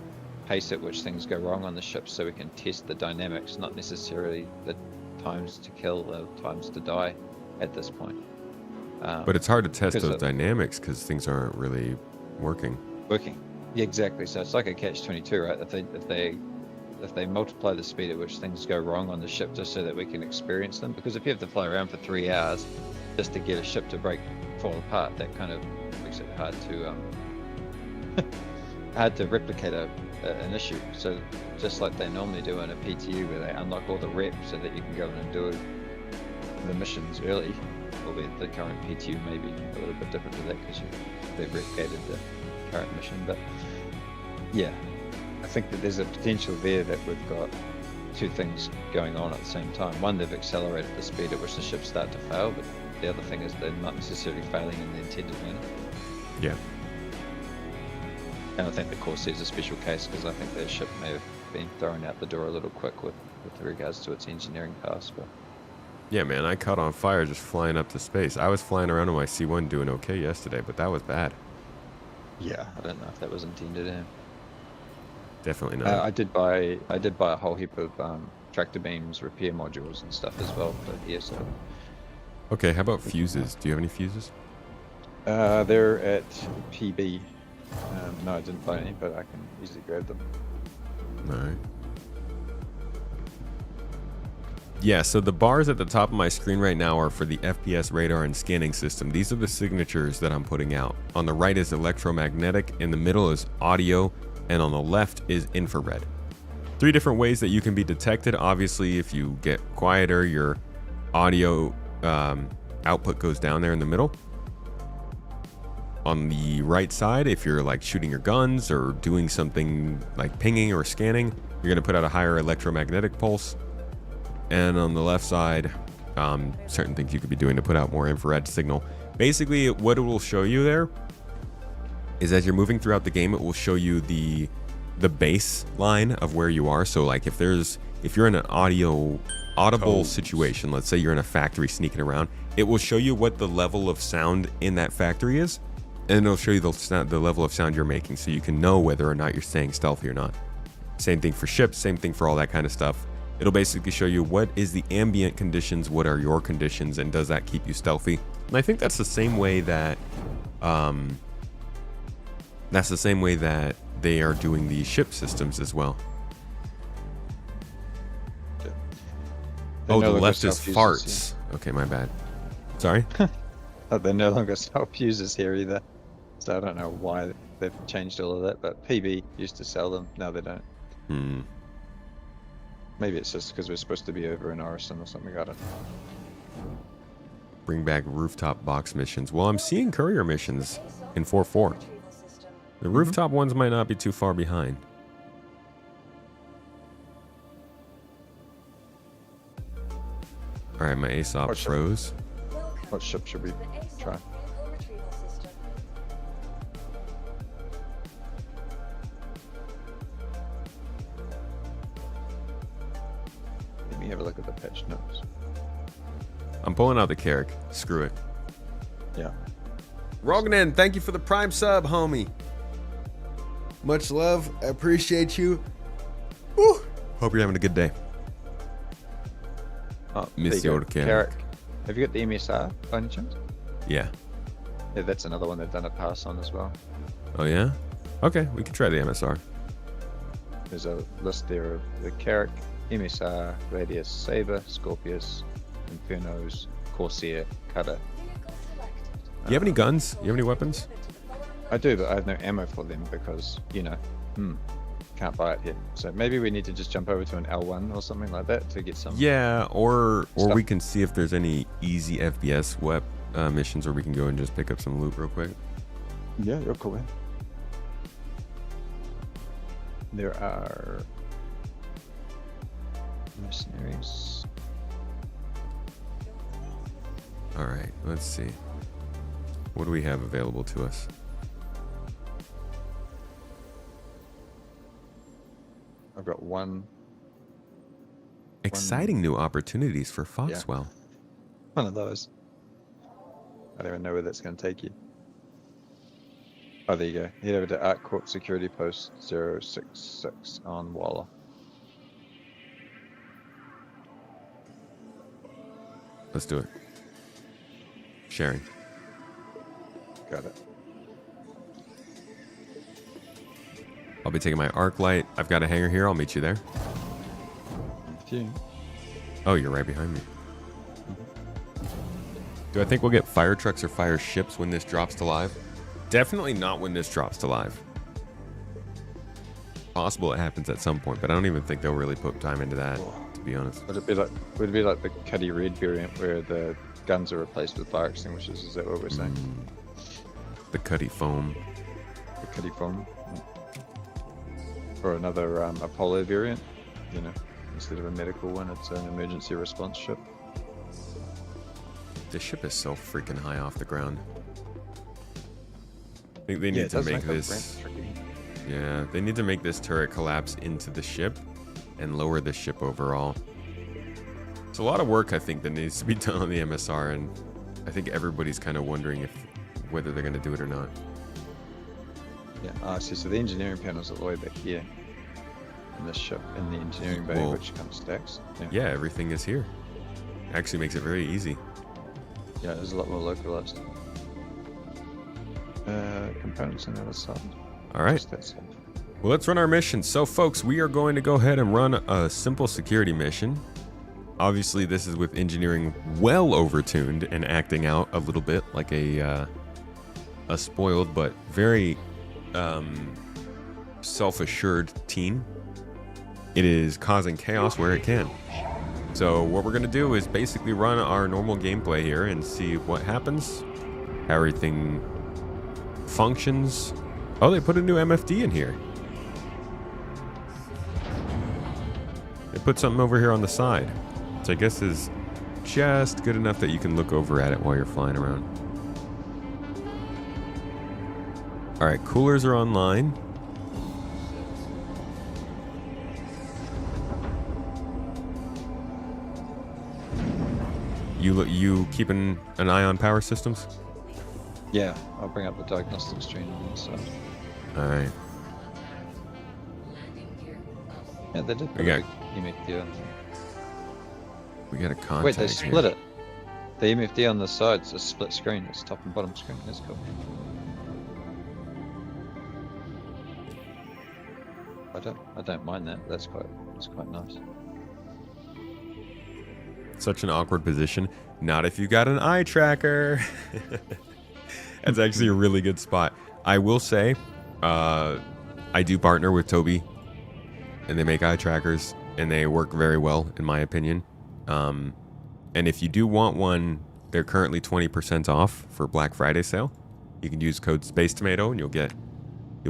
pace at which things go wrong on the ship so we can test the dynamics, not necessarily the times to kill, the times to die at this point. But it's hard to test those dynamics because things aren't really working. Yeah, exactly. So it's like a catch-22, right? If they multiply the speed at which things go wrong on the ship just so that we can experience them, because if you have to fly around for 3 hours just to get a ship to fall apart, that kind of makes it hard to replicate an issue. So just like they normally do in a PTU, where they unlock all the reps so that you can go in and do the missions early, albeit the current PTU may be a little bit different to that because they've replicated the current mission. But yeah, I think that there's a potential there that we've got two things going on at the same time. One, they've accelerated the speed at which the ships start to fail, but the other thing is they're not necessarily failing in the intended manner. Yeah. And I think the Corsair's a special case because I think their ship may have been thrown out the door a little quick with regards to its engineering past. But yeah, man, I caught on fire just flying up to space. I was flying around on my C1 doing okay yesterday, but that was bad. Yeah, I don't know if that was intended. Definitely not. I did buy a whole heap of tractor beams, repair modules, and stuff as well. But yeah, so. Okay, how about fuses? Do you have any fuses? They're at PB. No, I didn't buy any, but I can easily grab them. All right. Yeah, so the bars at the top of my screen right now are for the FPS radar and scanning system. These are the signatures that I'm putting out. On the right is electromagnetic, in the middle is audio, and on the left is infrared. 3 different ways that you can be detected. Obviously, if you get quieter, your audio output goes down there in the middle. On the right side, if you're like shooting your guns or doing something like pinging or scanning, you're going to put out a higher electromagnetic pulse. And on the left side, certain things you could be doing to put out more infrared signal. Basically, what it will show you there is as you're moving throughout the game, it will show you the baseline of where you are. So like if you're in an audible situation, let's say you're in a factory sneaking around, it will show you what the level of sound in that factory is, and it'll show you the level of sound you're making, so you can know whether or not you're staying stealthy or not. Same thing for ships, same thing for all that kind of stuff. It'll basically show you what is the ambient conditions, what are your conditions, and does that keep you stealthy? And I think that's the same way that they are doing the ship systems as well. They Oh, no the longer left is self-users, farts. Okay, my bad. Sorry. Oh, they're no longer self-users here either. So I don't know why they've changed all of that, but PB used to sell them. Now they don't. Hmm. Maybe it's just because we're supposed to be over in Orison or something. I don't know. Bring back rooftop box missions. Well, I'm seeing courier missions in 4.4. The rooftop ones might not be too far behind. All right, my ASOP What ship? froze. What ship should we try? Let me have a look at the patch notes. I'm pulling out the Carrick. Screw it. Yeah. Rognan, thank you for the Prime sub, homie. Much love. I appreciate you. Woo. Hope you're having a good day. Oh, Miss there you the go. old Carrick. Have you got the MSR by any chance? Yeah. Yeah, that's another one they've done a pass on as well. Oh, yeah? Okay, we can try the MSR. There's a list there of the Carrick, MSR, Radius, Saber, Scorpius, Infernos, Corsair, Cutter. Do you have any guns? You have any weapons? I do, but I have no ammo for them because, you know, can't buy it here. So maybe we need to just jump over to an L1 or something like that to get some. Yeah, or Stuff. we can see if there's any easy FPS missions where we can go and just pick up some loot real quick. Yeah, you're cool, man. There are mercenaries. All right, let's see. What do we have available to us? I've got one Exciting new opportunities for Foxwell. of those. I don't even know where that's going to take you. Oh, there you go. Head over to ArcCorp Security Post 066 on Walla. Let's do it. Sharing. Got it. I'll be taking my arc light. I've got a hangar here. I'll meet you there. Thank you. Oh, you're right behind me. Do I think we'll get fire trucks or fire ships when this drops to live? Definitely not when this drops to live. Possible it happens at some point, but I don't even think they'll really put time into that, to be honest. Would it be like the Cuddy Red variant where the guns are replaced with fire extinguishers? Is that what we're saying? The Cuddy foam. The Cuddy foam? Or another Apollo variant, you know, instead of a medical one, it's an emergency response ship. This ship is so freaking high off the ground. I think they Yeah, need it to does make make a this. ramp tricky. Yeah, they need to make this turret collapse into the ship and lower the ship overall. It's a lot of work, I think, that needs to be done on the MSR, and I think everybody's kind of wondering whether they're going to do it or not. Yeah, I see. So the engineering panels are all the way back here in this ship, in the engineering bay, Whoa. which kind of stacks. Yeah, everything is here. Actually makes it very easy. Yeah, there's a lot more localized. Components on the other side. All right. Just that side. Well, let's run our mission. So, folks, we are going to go ahead and run a simple security mission. Obviously, this is with engineering well overtuned and acting out a little bit like a spoiled but very self-assured teen. It is causing chaos where it can. So what we're going to do is basically run our normal gameplay here and see what happens, how everything functions. Oh, they put a new MFD in here. They put something over here on the side, which I guess is just good enough that you can look over at it while you're flying around. All right, coolers are online. You keeping an eye on power systems? Yeah, I'll bring up the diagnostic screen on the side. All right. Yeah, they did put We got- a big MFD on there. We got a contact Wait, they split here. it. The MFD on the side's a split screen. It's top and bottom screen. That's cool. I don't mind that. That's quite nice. Such an awkward position. Not if you got an eye tracker. That's actually a really good spot. I will say, I do partner with Toby, and they make eye trackers, and they work very well, in my opinion. And if you do want one, they're currently 20% off for Black Friday sale. You can use code SpaceTomato, and you'll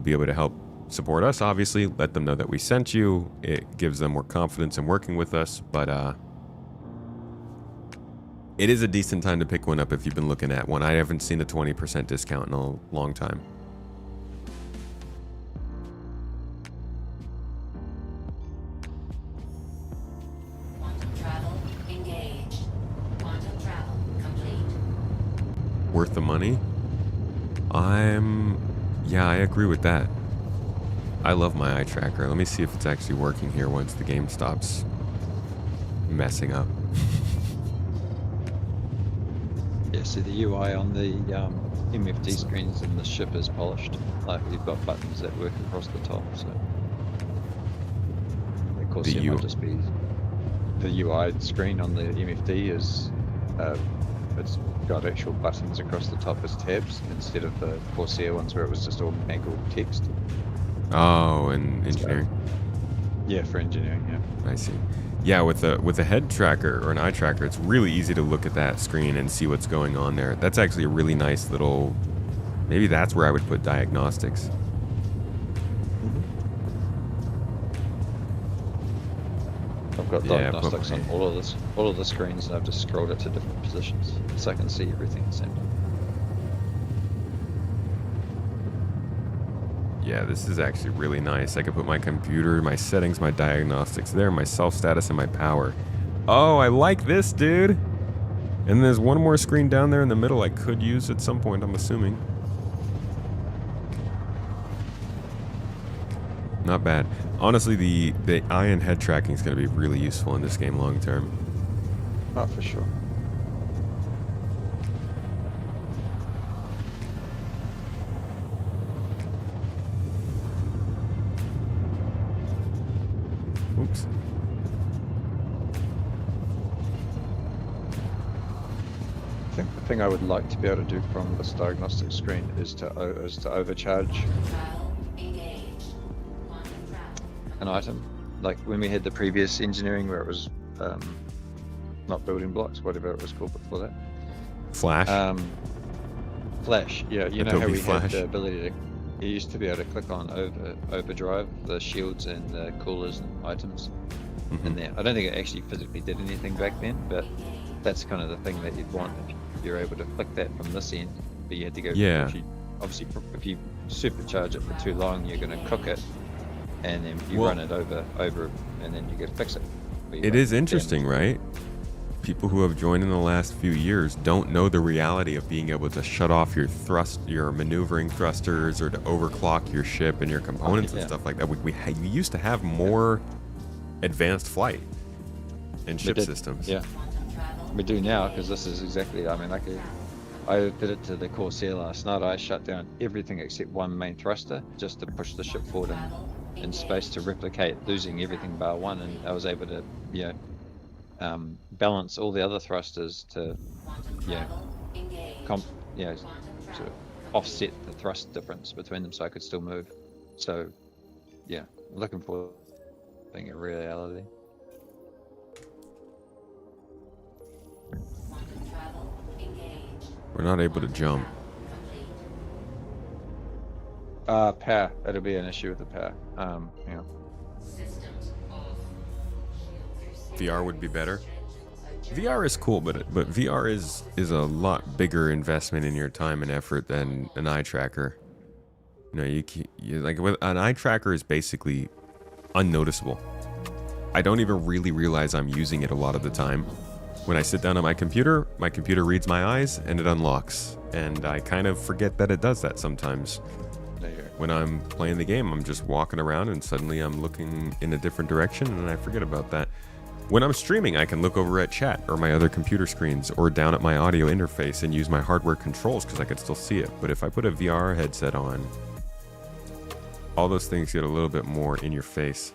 be able to help support us, obviously. Let them know that we sent you. It gives them more confidence in working with us, but it is a decent time to pick one up if you've been looking at one. I haven't seen a 20% discount in a long time. Quantum travel engaged. Quantum travel complete. Worth the money? Yeah, I agree with that. I love my eye tracker. Let me see if it's actually working here once the game stops messing up. Yeah, see the UI on the MFD screens in the ship is polished. Like you've got buttons that work across the top. So of course The it U- might just be the UI screen on the MFD is it's got actual buttons across the top as tabs instead of the Corsair ones where it was just all mangled text. Oh, and engineering. Yeah, for engineering. Yeah. I see. Yeah, with a head tracker or an eye tracker, it's really easy to look at that screen and see what's going on there. That's actually a really nice little. Maybe that's where I would put diagnostics. I've got Yeah, diagnostics on probably. all of the screens, and I've just scrolled it to different positions so I can see everything at the same time. Yeah, this is actually really nice. I could put my computer, my settings, my diagnostics there, my self status, and my power. Oh, I like this, dude. And there's one more screen down there in the middle I could use at some point, I'm assuming. Not bad. Honestly, the eye and head tracking is going to be really useful in this game long term. Oh, for sure. Oops. I think the thing I would like to be able to do from this diagnostic screen is to overcharge Travel engaged. Quantum travel an item. Like when we had the previous engineering where it was not building blocks, whatever it was called before that. Flash. Flash, yeah, you know how Adobe we Flash. had the ability to. You used to be able to click on overdrive the shields and the coolers and items in there. I don't think it actually physically did anything back then, but that's kind of the thing that you'd want if you're able to flick that from this end. But you had to go. Yeah. Obviously, if you supercharge it for too long, you're going to cook it, and then you Well- run it over, and then you get to fix it. But you It won't is damage interesting, it. right? People who have joined in the last few years don't know the reality of being able to shut off your maneuvering thrusters, or to overclock your ship and your components and yeah. stuff like that. We used to have more advanced flight and We ship did, systems. Yeah, we do now because this is exactly. I mean, I did it to the Corsair last night. I shut down everything except one main thruster just to push the ship forward in space to replicate losing everything bar one, and I was able to, balance all the other thrusters to, sort of offset the thrust difference between them, so I could still move. So, yeah, looking forward to being a reality. We're not able to jump. Power. It'll be an issue with the power. VR would be better. VR is cool, but VR is a lot bigger investment in your time and effort than an eye tracker. You know, you like with an eye tracker is basically unnoticeable. I don't even really realize I'm using it a lot of the time. When I sit down at my computer reads my eyes and it unlocks, and I kind of forget that it does that sometimes. When I'm playing the game, I'm just walking around and suddenly I'm looking in a different direction and I forget about that. When I'm streaming, I can look over at chat or my other computer screens or down at my audio interface and use my hardware controls because I could still see it. But if I put a VR headset on, all those things get a little bit more in your face.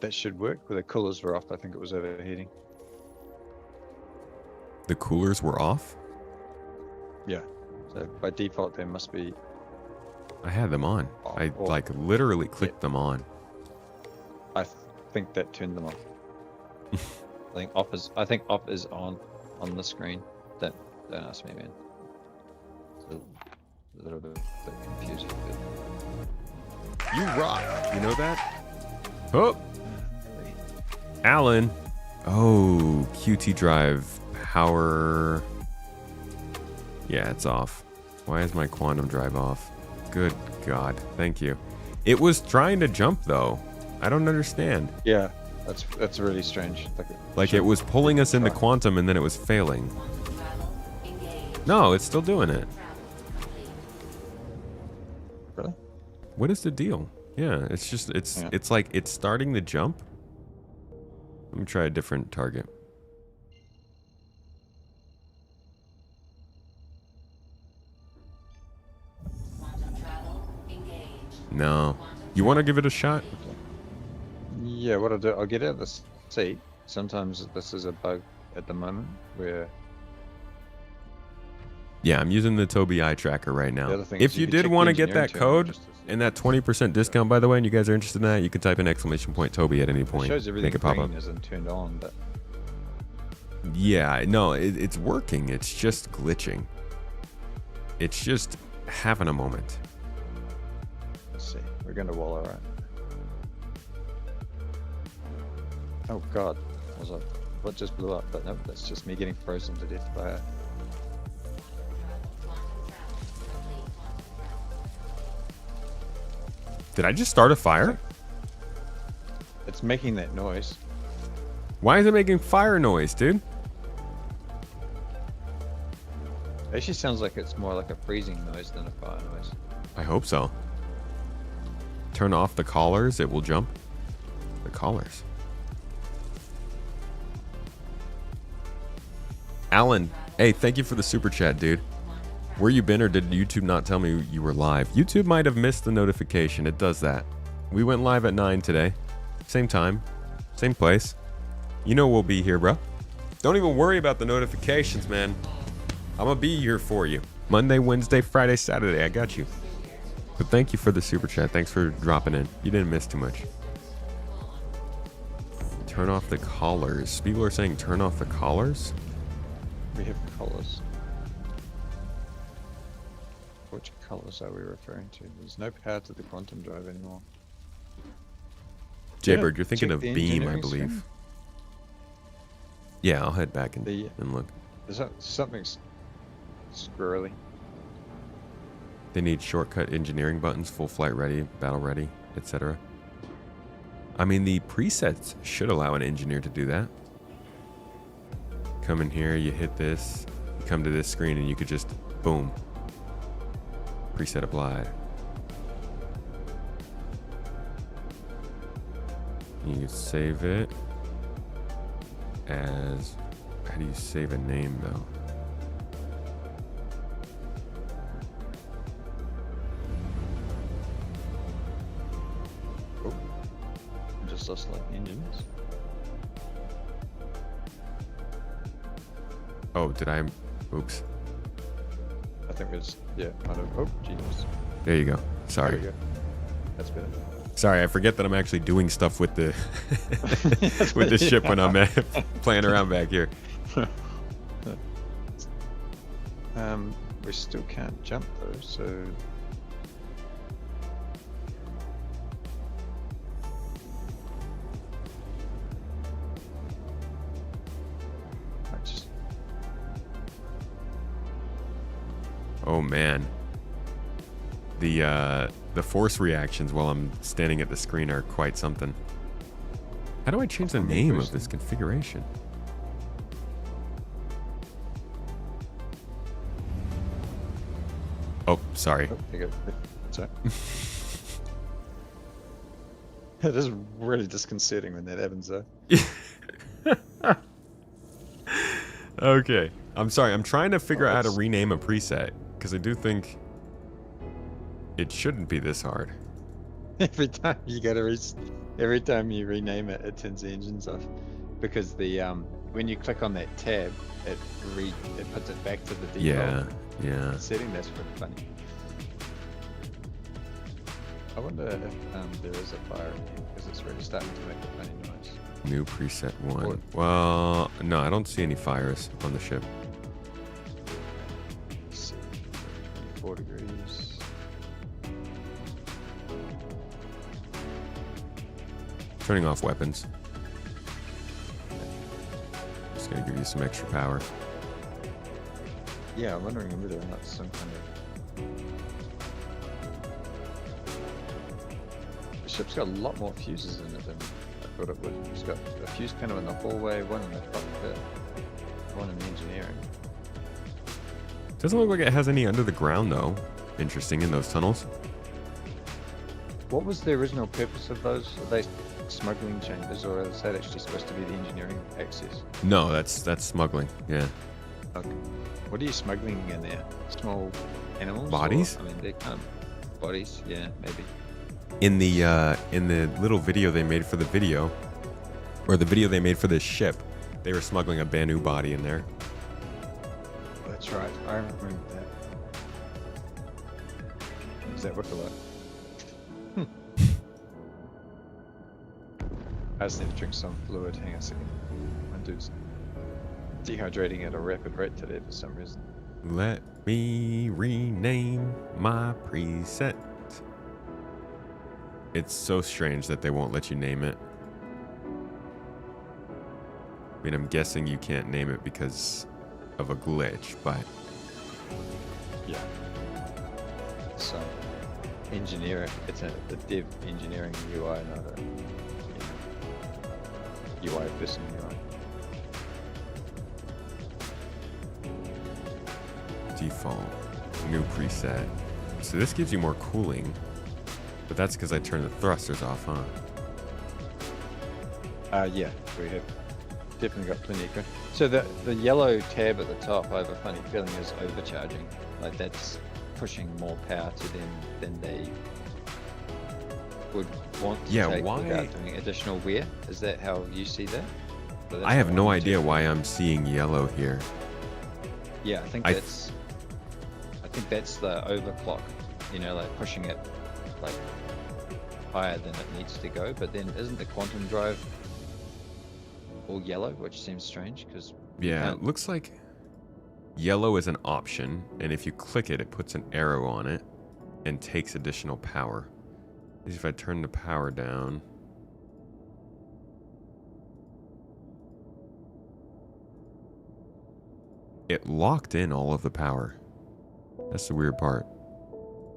That should work. Well, the coolers were off. I think it was overheating. The coolers were off? Yeah. So by default, there must be. I had them on. I like literally clicked them on. I think that turned them off. I think off is on the screen. Don't ask me, man. It's a little bit confusing. You rock. You know that? Oh, Alan. Oh, QT drive power. Yeah, it's off. Why is my quantum drive off? Good God. Thank you. It was trying to jump though. I don't understand. Yeah, that's really strange. Like it was pulling us into quantum and then it was failing. No, it's still doing it. Really? What is the deal? Yeah, it's just it's like it's starting to jump. Let me try a different target. No. You want to give it a shot? Yeah, what I'll do, I'll get out of the seat. Sometimes this is a bug at the moment where. Yeah, I'm using the Tobii eye tracker right now. The other thing If is you can did check want the to get that engineering term code just to see. and that 20% discount, by the way, and you guys are interested in that, you can type in !Tobii at any It point. shows everything Make it pop up. green isn't turned on, but Yeah, no, it's working. It's just glitching. It's just having a moment. let's see. We're going to wallow, right? Oh God! I was like, what just blew up? But no, that's just me getting frozen to death by a. Did I just start a fire? It's making that noise. Why is it making fire noise, dude? It actually sounds like it's more like a freezing noise than a fire noise. I hope so. Turn off the collars, it will jump. The collars. Alan, hey, thank you for the super chat, dude. Where you been, or did YouTube not tell me you were live? YouTube might have missed the notification. It does that. We went live at 9 today. Same time. Same place. You know we'll be here, bro. Don't even worry about the notifications, man. I'm gonna be here for you. Monday, Wednesday, Friday, Saturday. I got you. But thank you for the super chat. Thanks for dropping in. You didn't miss too much. Turn off the collars. People are saying turn off the collars? We have colors. Which colors are we referring to? There's no power to the quantum drive anymore. Jaybird, you're thinking check of the Beam, I engineering believe. screen? Yeah, I'll head back and look. There's something's squirrely. They need shortcut engineering buttons, full flight ready, battle ready, etc. I mean, the presets should allow an engineer to do that. Come in here, you hit this, you come to this screen, and you could just, boom. Preset applied. You can save it as, how do you save a name though? Oh, just lost like engines. Oh, did I, oops. I think it's might have. Oh, genius. There you go. There Sorry. we go. That's better. Sorry, I forget that I'm actually doing stuff with the with the ship when I'm playing around back here. We still can't jump though, so. Oh man. The force reactions while I'm standing at the screen are quite something. How do I change the name of this configuration? Oh, sorry. Oh, there you go. That's right. It is really disconcerting when that happens though. Okay. I'm sorry. I'm trying to figure out how to rename a preset because I do think it shouldn't be this hard. Every time you go to every time you rename it, it turns the engines off because the when you click on that tab, it puts it back to the default Yeah. setting. That's pretty funny. I wonder if there is a fire in here because it's really starting to make a funny noise. New preset one. Or- Well, no, I don't see any fires on the ship. Let's see, 24 degrees. Turning off weapons. Just gonna give you some extra power. Yeah, I'm wondering whether or not it's some kind of. The ship's got a lot more fuses in it than I thought it would. It's got a fuse panel in the hallway, one in the cockpit, one in the engineering. Doesn't look like it has any under the ground though. Interesting in those tunnels. What was the original purpose of those? Are they smuggling chambers, or is that actually supposed to be the engineering access? No, that's smuggling. Yeah. Okay. What are you smuggling in there? Small animals? Bodies? I mean, they can't. Bodies? Yeah, maybe. In the little video they made for the video, or the video they made for this ship, they were smuggling a Banu body in there. That's right. I remember that. Does that look alike? I just need to drink some fluid. Hang on a second. My dude's dehydrating at a rapid rate today for some reason. Let me rename my preset. It's so strange that they won't let you name it. I mean, I'm guessing you can't name it because of a glitch, but Yeah. So, engineering. It's the dev engineering UI, not a UI person UI. default, new preset. So this gives you more cooling, but that's because I turned the thrusters off, huh? Yeah, we have definitely got plenty of cooling. So the yellow tab at the top, I have a funny feeling, is overcharging. Like that's pushing more power to them than they would want to take why? without doing additional wear. Is that how you see that? So that's I have what no I'm idea interpreting. why I'm seeing yellow here. Yeah, I think I that's the overclock. You know, like pushing it like higher than it needs to go. But then isn't the quantum drive all yellow, which seems strange because Yeah, it looks like yellow is an option, and if you click it, it puts an arrow on it and takes additional power. If I turn the power down, it locked in all of the power. That's the weird part.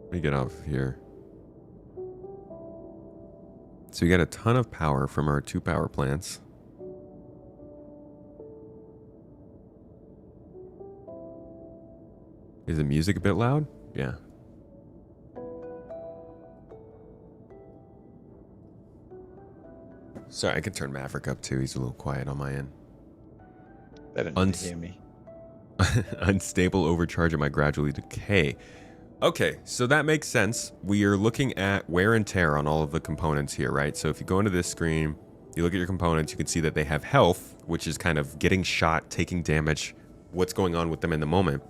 Let me get off of here. So we got a ton of power from our 2 power plants. Is the music a bit loud? Yeah. Sorry, I can turn Maverick up too. He's a little quiet on my end. they don't need to hear me. Unstable overcharge at my gradually decay. Okay, so that makes sense. We are looking at wear and tear on all of the components here, right? So if you go into this screen, you look at your components, you can see that they have health, which is kind of getting shot, taking damage, what's going on with them in the moment.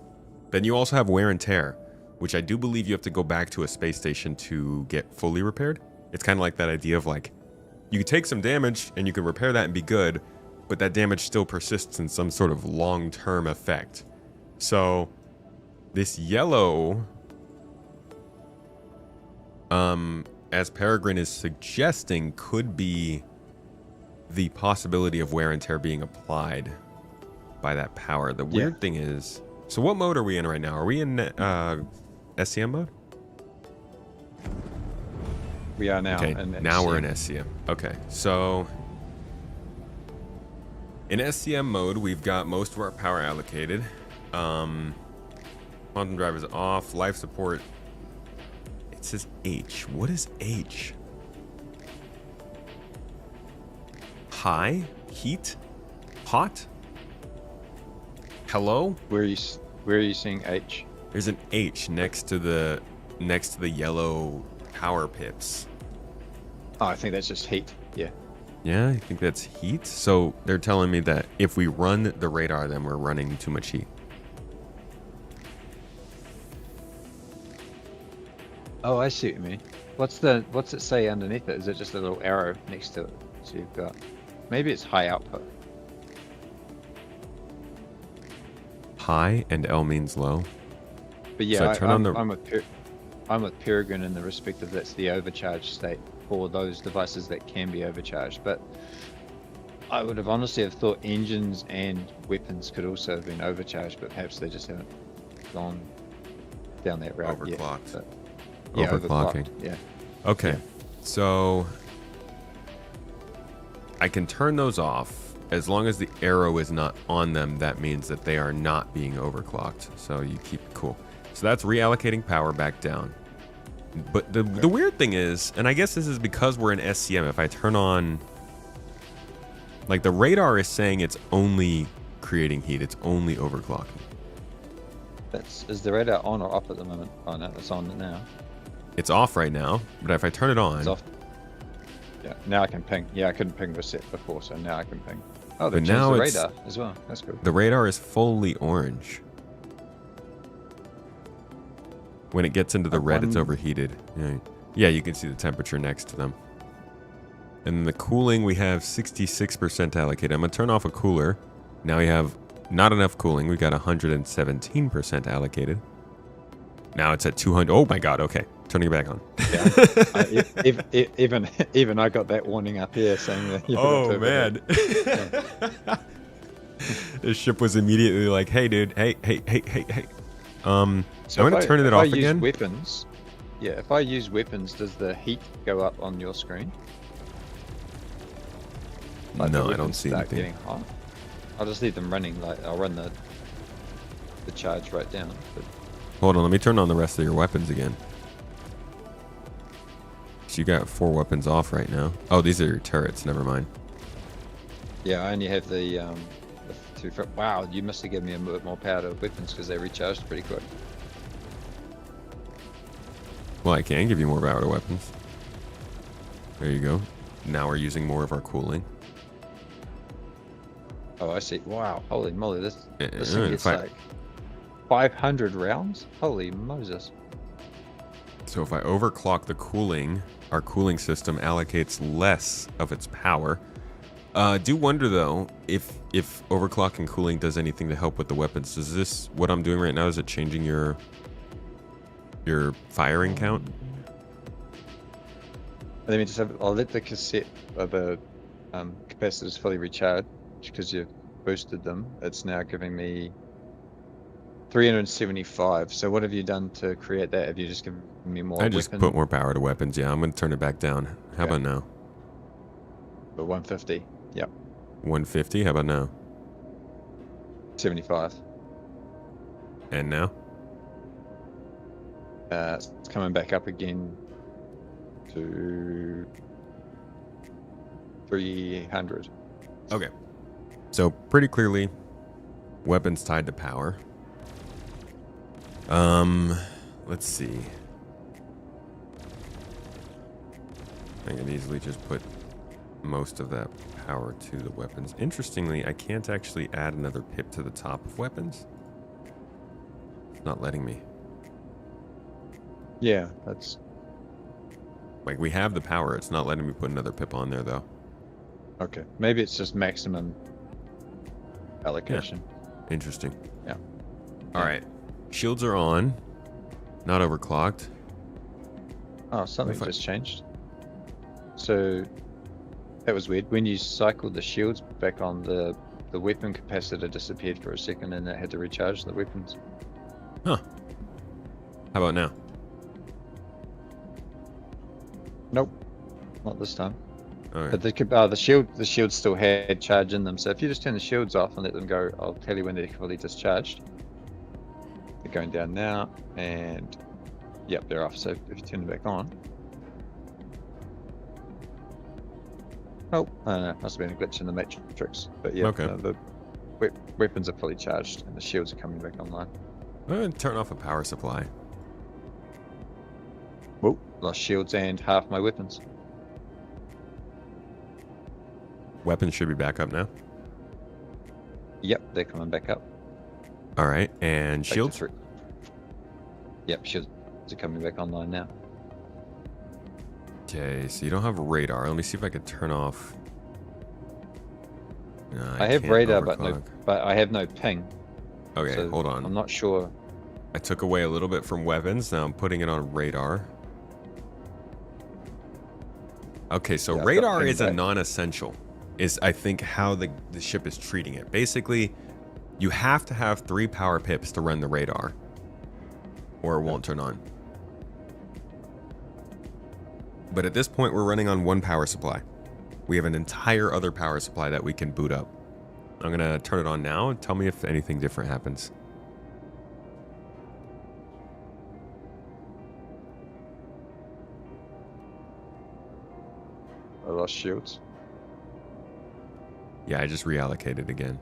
Then you also have wear and tear, which I do believe you have to go back to a space station to get fully repaired. It's kind of like that idea of like, you can take some damage and you can repair that and be good, but that damage still persists in some sort of long-term effect. So this yellow, as Peregrine is suggesting, could be the possibility of wear and tear being applied by that power. The weird thing is, so what mode are we in right now? Are we in SCM mode? We are now. Okay, in now we're in SCM. SCM. Okay, so in SCM mode, we've got most of our power allocated. Quantum drive is off. Life support, it says H. What is H? High? Heat? Hot? Hello? Where are you seeing H? There's an H next to the yellow power pips. Oh, I think that's just heat. Yeah. Yeah, I think that's heat. So they're telling me that if we run the radar, then we're running too much heat. Oh, I see what you mean. What's it say underneath it? Is it just a little arrow next to it? So you've got, maybe it's high output. High and L means low. But yeah, So I turn on the- I'm with Peregrine in the respect of that's the overcharge state for those devices that can be overcharged. But I would have honestly have thought engines and weapons could also have been overcharged, but perhaps they just haven't gone down that route yet. Overclocked. But, yeah, Overclocking. Yeah. Okay, Yeah. so I can turn those off as long as the arrow is not on them. That means that they are not being overclocked. So you keep it cool. So that's reallocating power back down. But the weird thing is, and I guess this is because we're in SCM, if I turn on, like the radar is saying it's only creating heat, it's only overclocking. Is the radar on or off at the moment? Oh no, it's on now. It's off right now, but if I turn it on, It's off. Yeah, now I can ping. Yeah, I couldn't ping reset before, so now I can ping. Oh, they But changed now the it's- radar as well. That's cool. the radar is fully orange. When it gets into the red, it's overheated. Yeah, you can see the temperature next to them. And the cooling, we have 66% allocated. I'm going to turn off a cooler. Now we have not enough cooling. We got 117% allocated. Now it's at 200. Oh my god, okay. Turning it back on. Yeah, even I got that warning up here saying that. Oh man. The ship was immediately like, hey dude, hey. So I'm going to turn it off if I again. use weapons, yeah, if I use weapons, does the heat go up on your screen? Like the No, I don't weapons see start anything. getting hot? I'll just leave them running. Like I'll run the charge right down. But Hold on, let me turn on the rest of your weapons again. So you got 4 weapons off right now. Oh, these are your turrets. Never mind. yeah, I only have the 2 front. Wow, you must have given me a bit more power to weapons because they recharged pretty quick. Well, I can give you more power to weapons. There you go. Now we're using more of our cooling. Oh, I see. Wow, holy moly, this thing if gets I- like 500 rounds. Holy Moses! So if I overclock the cooling, our cooling system allocates less of its power. Do wonder though if overclocking cooling does anything to help with the weapons. Does this, what I'm doing right now, is it changing your firing count? Let me just have. I'll let the cassette of the capacitors fully recharge because you've boosted them. It's now giving me 375. So what have you done to create that? Have you just given me more? I just put more power to weapons. Yeah, I'm going to turn it back down. How Okay. about now? But 150. Yep. 150? How about now? 75. And now? It's coming back up again to 300. Okay. So pretty clearly, weapons tied to power. Let's see. I can easily just put most of that power to the weapons. Interestingly, I can't actually add another pip to the top of weapons. It's not letting me. Yeah, that's Like, we have the power. It's not letting me put another pip on there, though. okay. Maybe it's just maximum allocation. Interesting. Yeah. All right. Shields are on. Not overclocked. Oh, something If I- just changed. So that was weird. When you cycled the shields back on, the weapon capacitor disappeared for a second, and it had to recharge the weapons. Huh. How about now? Nope, not this time. Okay. But the shields still had charge in them. So if you just turn the shields off and let them go, I'll tell you when they're fully discharged. They're going down now, and yep, they're off. So if you turn them back on, oh, I don't know, must have been a glitch in the matrix. But yeah, Okay. the weapons are fully charged, and the shields are coming back online. I'm going to turn off a power supply. Whoa, lost shields and half my weapons. Weapons should be back up now. Yep, they're coming back up. All right, and Back to shields. 3. Yep, shields are coming back online now. Okay, so you don't have radar. Let me see if I can turn off. No, I have can't radar, overclock. but I have no ping. Okay, so hold on. I'm not sure. I took away a little bit from weapons. Now I'm putting it on radar. Okay, so Yeah, I've got radar ping is a back. non-essential. Is I think how the ship is treating it. Basically, you have to have 3 power pips to run the radar, or it won't turn on. But at this point, we're running on 1 power supply. We have an entire other power supply that we can boot up. I'm gonna turn it on now and tell me if anything different happens. I lost shields. Yeah, I just reallocated again.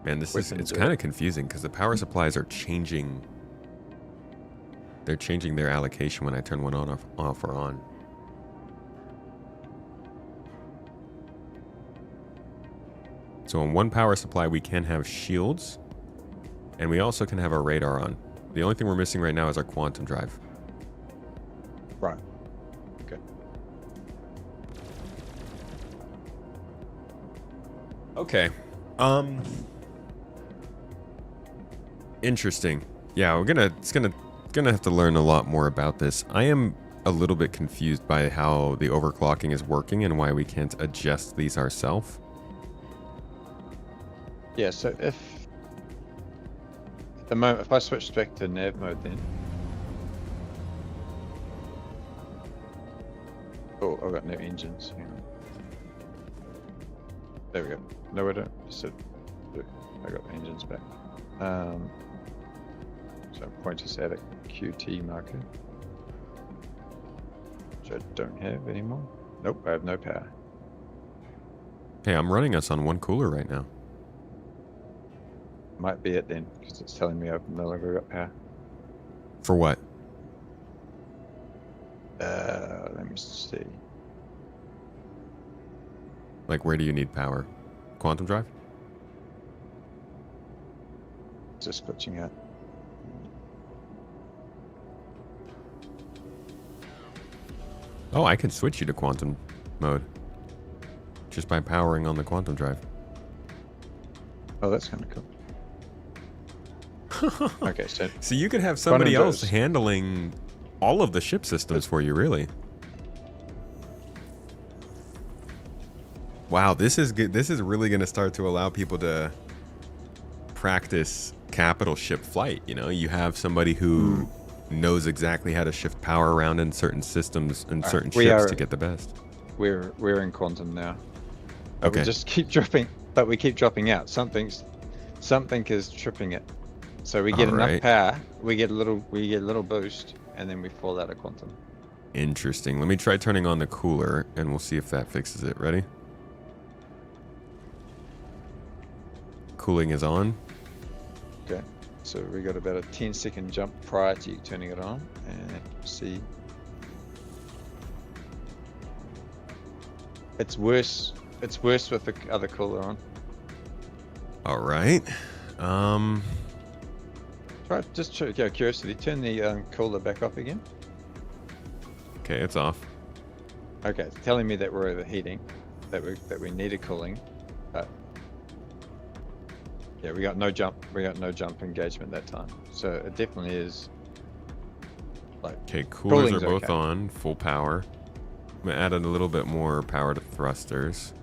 Man, it's Weapons kind of confusing because the power supplies are changing. They're changing their allocation when I turn one on, off or on. So on 1 power supply, we can have shields, and we also can have our radar on. The only thing we're missing right now is our quantum drive. Right. Okay. Okay. Interesting. Yeah, it's gonna have to learn a lot more about this. I am a little bit confused by how the overclocking is working and why we can't adjust these ourselves. Yeah, so if at the moment, if I switch back to nav mode, then oh, I've got no engines. Hang on. There we go. No, I don't. I got the engines back. So point to set a QT marker, which I don't have anymore. Nope, I have no power. Hey, I'm running us on 1 cooler right now. Might be it then, because it's telling me I've no longer got power. For what? Let me see. Like, where do you need power? Quantum drive? It's just glitching out. Oh, I can switch you to quantum mode just by powering on the quantum drive. Oh, that's kind of cool. Okay, so So you could have somebody Quantum else drives. handling all of the ship systems for you, really. Wow, this is good. This is really going to start to allow people to practice capital ship flight. You know, you have somebody who knows exactly how to shift power around in certain systems and certain we ships are- to get the best. we're in quantum now. But Okay. we just keep dropping, but we keep dropping out. Something is tripping it. So we get enough Alright. power, we get a little boost, and then we fall out of quantum. Interesting. Let me try turning on the cooler and we'll see if that fixes it. Ready? Cooling is on. Okay. So we got about a 10-second jump prior to you turning it on, and see. It's worse. It's worse with the other cooler on. All right. Try just out of curiosity. Turn the cooler back off again. Okay, it's off. Okay, it's telling me that we're overheating, that we needed cooling, but yeah, we got no jump. We got no jump engagement that time. So it definitely is. Like, Okay, coolers are cooling's both okay. on, full power. I'm gonna add a little bit more power to thrusters.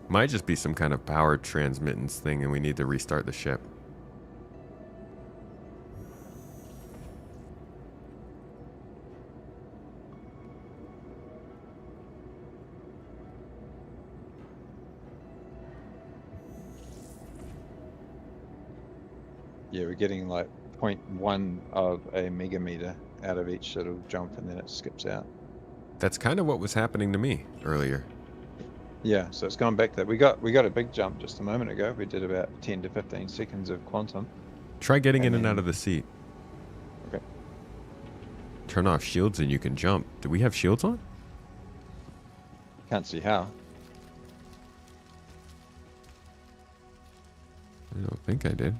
Might just be some kind of power transmittance thing and we need to restart the ship. Yeah, we're getting like 0.1 of a megameter out of each little jump, and then it skips out. That's kind of what was happening to me earlier. Yeah, so it's gone back to that. We got a big jump just a moment ago. We did about 10 to 15 seconds of quantum. Try getting in And and out then- of the seat. Okay. Turn off shields and you can jump. Do we have shields on? Can't see how. I don't think I did.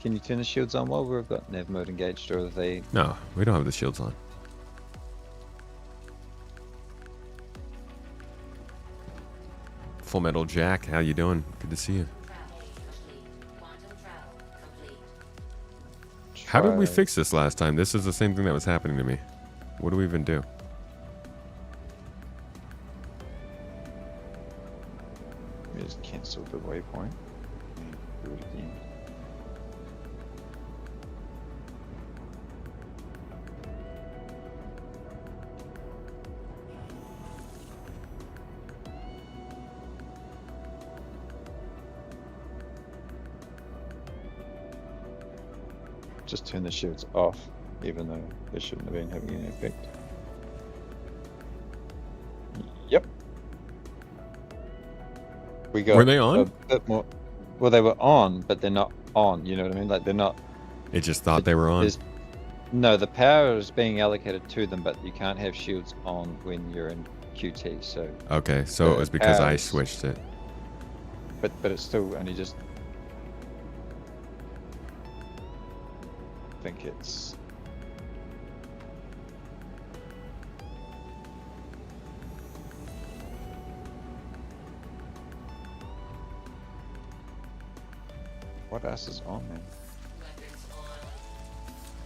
Can you turn the shields on while we've got nav mode engaged, or are they? No, we don't have the shields on. Full Metal Jack, how you doing? Good to see you. Travel complete. Quantum travel complete. How did we try- fix this last time? This is the same thing that was happening to me. What do we even do? We just cancel the waypoint. And do it again. Just turn the shields off, even though they shouldn't have been having any effect. Yep. We got Were they on? a bit more. Well, they were on, but they're not on. You know what I mean? Like they're not. It just thought they were on. there's- No, the power is being allocated to them, but you can't have shields on when you're in QT. So, Okay, so it was because I powers- switched it. but it's still only just. I think it's. What else is on then? Weapons on.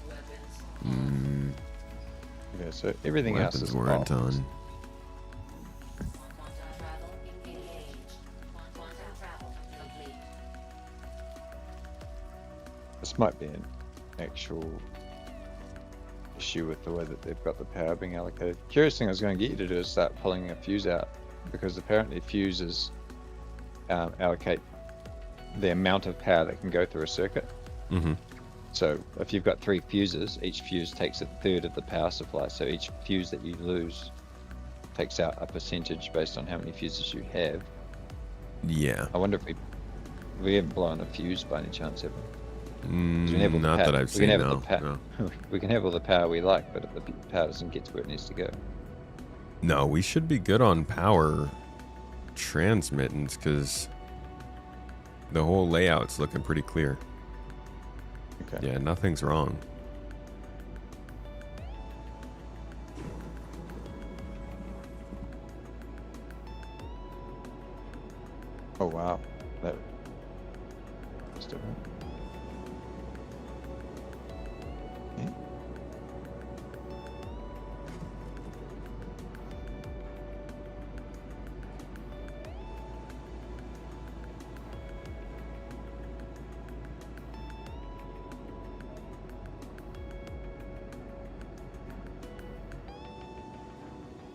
Weapons on. Okay, so everything else Weapons is weren't off. on. Quantum travel engaged. Quantum travel complete. This might be an actual issue with the way that they've got the power being allocated. Curious thing I was going to get you to do is start pulling a fuse out, because apparently fuses allocate the amount of power that can go through a circuit. Mm-hmm. So if you've got 3 fuses, each fuse takes a third of the power supply. So each fuse that you lose takes out a percentage based on how many fuses you have. Yeah. I wonder if we haven't blown a fuse by any chance, have we? 'Cause we can have all the Not power- that I've we seen, can have all no. the power- No. We can have all the power we like, but if the power doesn't get to where it needs to go. No, we should be good on power transmittance, because the whole layout's looking pretty clear. Okay. Yeah, nothing's wrong. Oh wow, that's different. Yeah.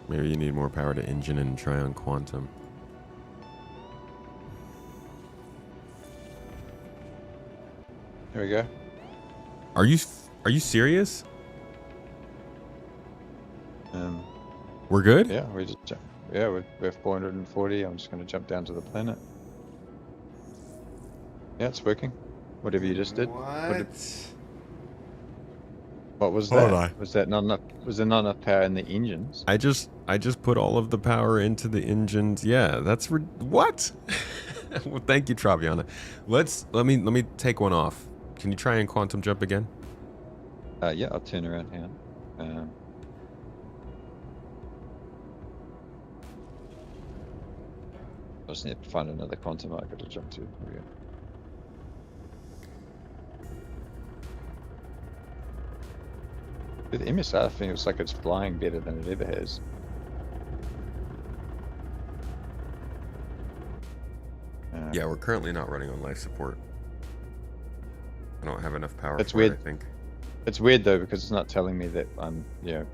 Maybe you need more power to engine and try on quantum. Here we go. Are you serious? We're good? Yeah, we just jump. Yeah, we're 440. I'm just going to jump down to the planet. Yeah, it's working. Whatever you just did. What was Hold that? on. Was that not enough? Was there not enough power in the engines? I just put all of the power into the engines. Yeah, that's what? Well, thank you, Traviana. Let me take one off. Can you try and quantum jump again? Yeah, I'll turn around here. I just need to find another quantum marker to jump to. Here we go. The MSR feels like it's flying better than it ever has. Yeah, we're currently not running on life support. I don't have enough power That's for weird. it, I think. It's weird though, because it's not telling me that I'm, in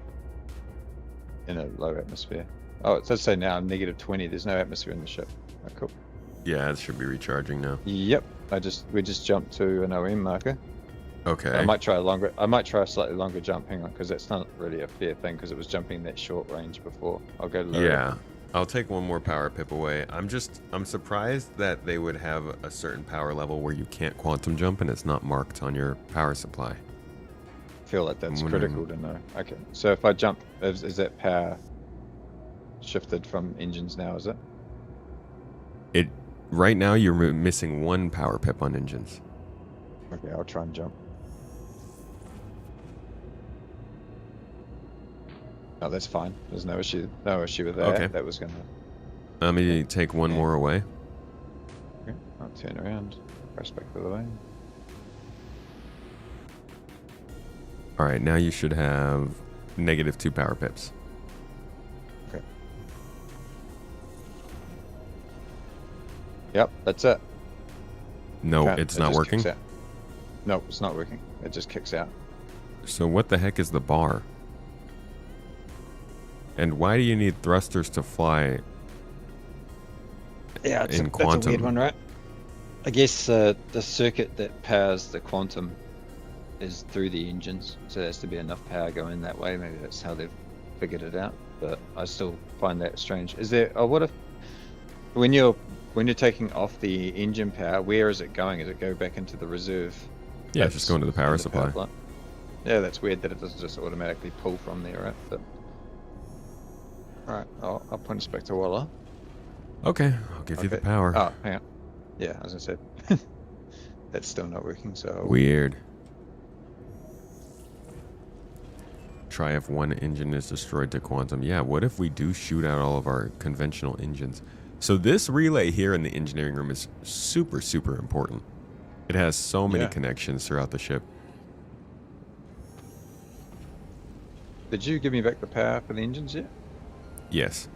a low atmosphere. Oh, it does say now I'm -20. There's no atmosphere in the ship. Oh, cool. Yeah, it should be recharging now. Yep. We just jumped to an OM marker. Okay. I might try a slightly longer jump. Hang on, because that's not really a fair thing, because it was jumping that short range before. I'll go lower. Yeah. I'll take one more power pip away. I'm surprised that they would have a certain power level where you can't quantum jump and it's not marked on your power supply. I feel like that's I'm wondering- critical to know. Okay, so if I jump, is that power shifted from engines now, is it? It right now you're missing one power pip on engines. Okay, I'll try and jump. No, that's fine. There's no issue. No issue with that. Okay. That was gonna. Let me take one Yeah. more away. Okay, I'll turn around. Press back to the lane. All right, now you should have -2 power pips. Okay. Yep, that's it. No, Okay, it's it not just working. kicks out. No, it's not working. It just kicks out. So what the heck is the bar? And why do you need thrusters to fly? Yeah, it's In that's a quantum. weird one, right? I guess the circuit that powers the quantum is through the engines, so there has to be enough power going that way. Maybe that's how they've figured it out. But I still find that strange. Is there? Oh, what if when you're taking off the engine power, where is it going? Does it go back into the reserve? Yeah, it's just going to the power in the supply. plant? Yeah, that's weird that it doesn't just automatically pull from there, right? But, all right, I'll point us back to Walla. Okay, I'll give you the Okay. power. Oh, hang on. Yeah, as I said, that's still not working. So Weird. Try if one engine is destroyed to quantum. Yeah, what if we do shoot out all of our conventional engines? So this relay here in the engineering room is super, super important. It has so many Yeah. connections throughout the ship. did you give me back the power for the engines yet? Yes.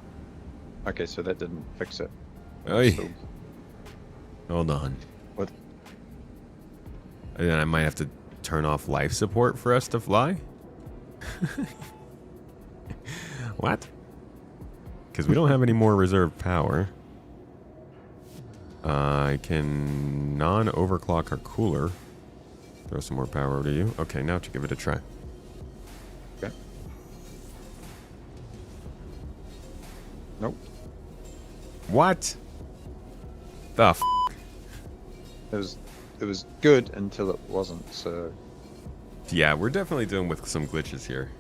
Okay, so that didn't fix it. Oy. Still- Hold on. What? And then I might have to turn off life support for us to fly? What? Because we don't have any more reserve power. I can non-overclock our cooler. Throw some more power over to you. Okay, now to give it a try. Okay. Nope. What? The f? It was good until it wasn't. So Yeah, we're definitely dealing with some glitches here.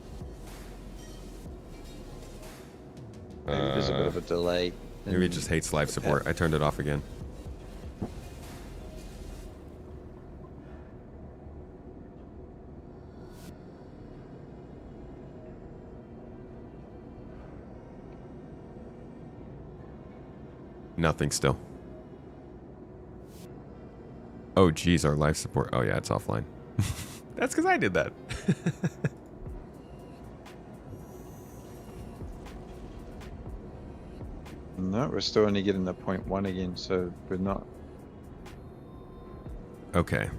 maybe there's a bit of a delay. Maybe it in just hates life the support. I turned it off again. Nothing still. Oh, geez, our life support. Oh, yeah, it's offline. That's because I did that. No, we're still only getting the 0.1 again, so we're not. Okay.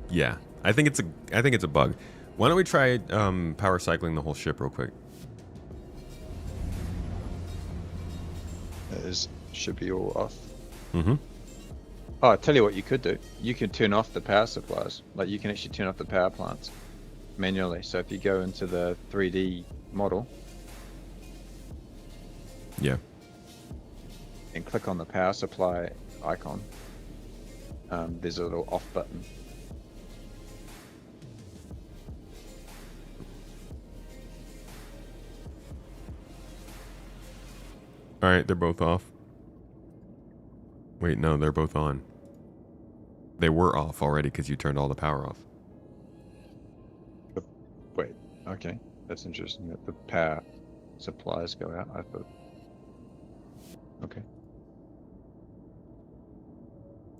Yeah, I think it's a bug. Why don't we try power cycling the whole ship real quick? It should be all off. Mm-hmm. Oh, I tell you what you could do. You could turn off the power supplies. Like you can actually turn off the power plants manually. So if you go into the 3D model Yeah. and click on the power supply icon, there's a little off button. All right, they're both off. Wait, no, they're both on. They were off already because you turned all the power off. Wait, okay. That's interesting that the power supplies go out. I thought. Okay.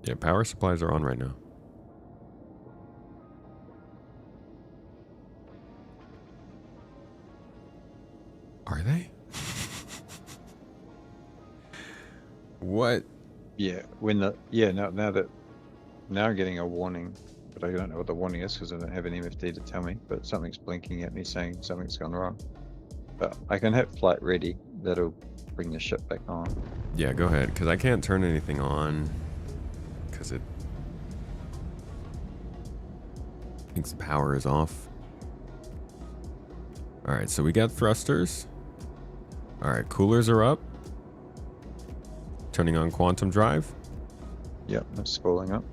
Yeah, power supplies are on right now. Are they? What? Yeah, now I'm getting a warning, but I don't know what the warning is because I don't have an MFD to tell me. But something's blinking at me saying something's gone wrong. But I can hit flight ready. That'll bring the ship back on. Yeah, go ahead, because I can't turn anything on because it thinks power is off. All right, so we got thrusters. All right, coolers are up. Turning on quantum drive. Yep, that's scrolling up.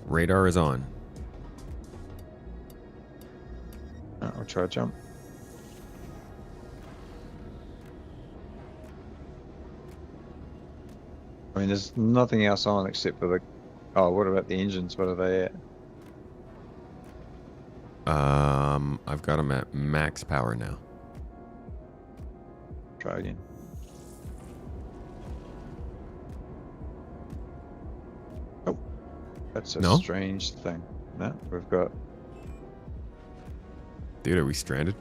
Radar is on. I'll try a jump. I mean, there's nothing else on except for the. Oh, what about the engines? What are they at? I've got them at max power now. Try again. Oh, that's a No? strange thing. No, we've got. Dude, are we stranded?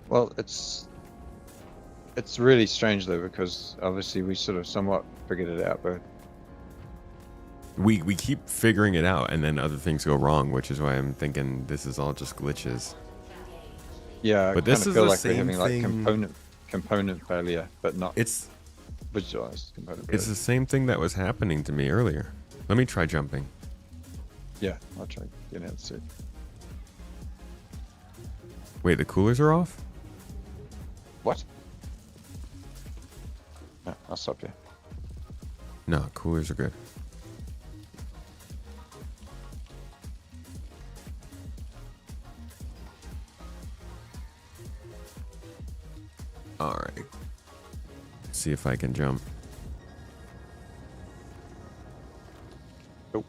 Well, it's really strange though, because obviously we sort of somewhat figured it out, but We keep figuring it out, and then other things go wrong, which is why I'm thinking this is all just glitches. yeah, But I this kind of is feel the like we're same having like thing- component failure, but not It's visualized component it's failure. the same thing that was happening to me earlier. Let me try jumping. Yeah, I'll try getting out soon. Wait, the coolers are off? What? No, I'll stop you. No, coolers are good. All right. See if I can jump. Nope.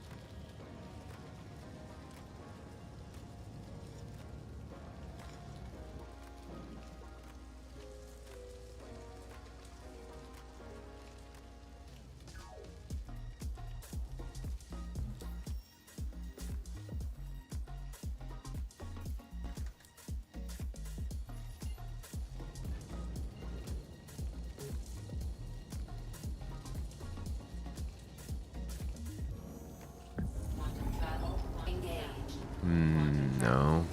Travel engaged. No.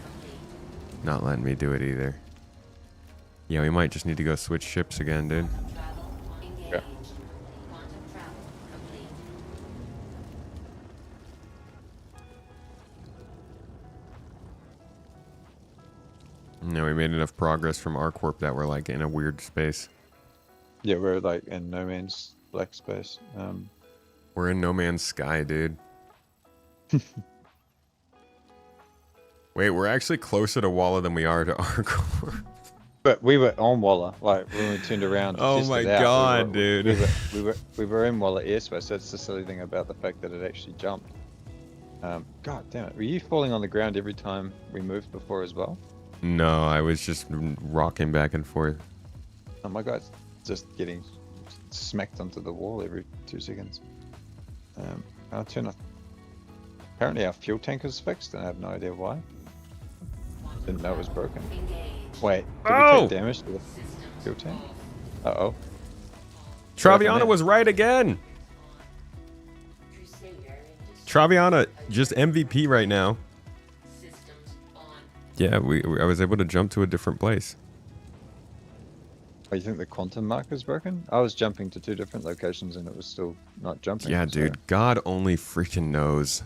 Not letting me do it either. Yeah, we might just need to go switch ships again, dude. Travel engaged. Yeah. Quantum travel complete. No, we made enough progress from ArcWarp that we're like in a weird space. Yeah, we're like in no man's black space. We're in no man's sky, dude. Wait, we're actually closer to Walla than we are to ArcWarp. But we were on Walla, like when we turned around to Oh test my it out. God, dude. We were in Walla airspace. That's the silly thing about the fact that it actually jumped. God damn it! Were you falling on the ground every time we moved before as well? No, I was just rocking back and forth. Oh my God, just getting smacked onto the wall every 2 seconds. I'll turn off. Apparently our fuel tank is fixed, and I have no idea why. Didn't know it was broken. Engaged. Wait, did we Oh! take damage to the fuel tank? Uh-oh. Traviana was right again. Crusader industry Traviana, just MVP right now. systems on. Yeah, I was able to jump to a different place. Oh, you think the quantum marker's broken? I was jumping to 2 different locations and it was still not jumping. Yeah, so- dude, God only freaking knows.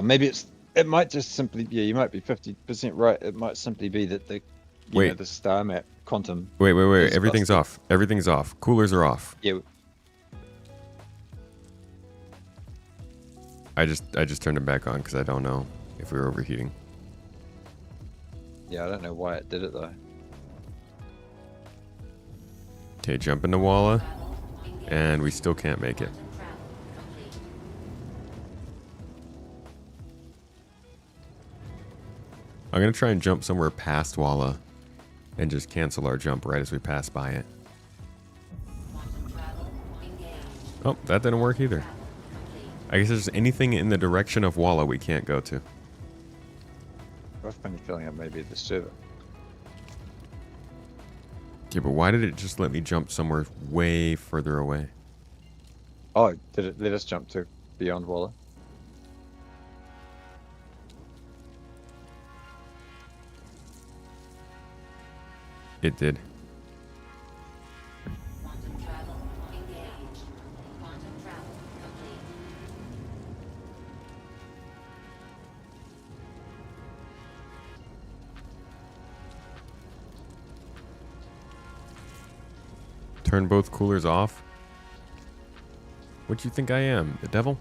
Maybe it might just simply, yeah, you might be 50% right. It might simply be that the, you know, the star map quantum. Wait. It's Everything's busted. off. Everything's off. Coolers are off. Yeah, I just turned it back on because I don't know if we were overheating. yeah, I don't know why it did it though. Okay, jump into Walla, Travel engaged. and we still can't make it. Travel complete. I'm gonna try and jump somewhere past Walla, and just cancel our jump right as we pass by it. Quantum travel engaged. Oh, that didn't work either. Complete. I guess there's anything in the direction of Walla we can't go to. I have a funny feeling it may be the server. Yeah, but why did it just let me jump somewhere way further away? Oh, did it let us jump to beyond Walla? It did. Quantum travel engaged. Quantum travel complete. Turn both coolers off. What do you think I am, the devil?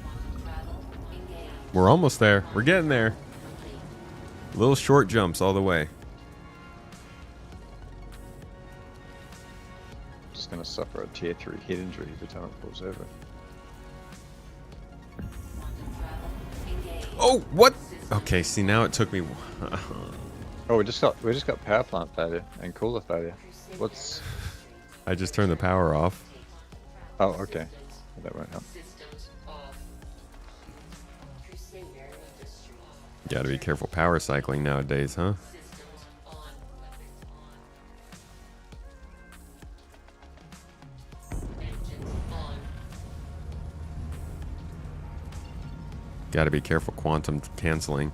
Quantum travel engaged. We're almost there. We're getting there. Complete. Little short jumps all the way. it's going to suffer a tier 3 head injury every time it falls over. Oh, what? Okay, see, now it took me. Oh, we just got power plant failure and cooler failure. What's? I just turned the power off. Oh, okay. That won't help. Gotta be careful power cycling nowadays, huh? Gotta be careful quantum canceling.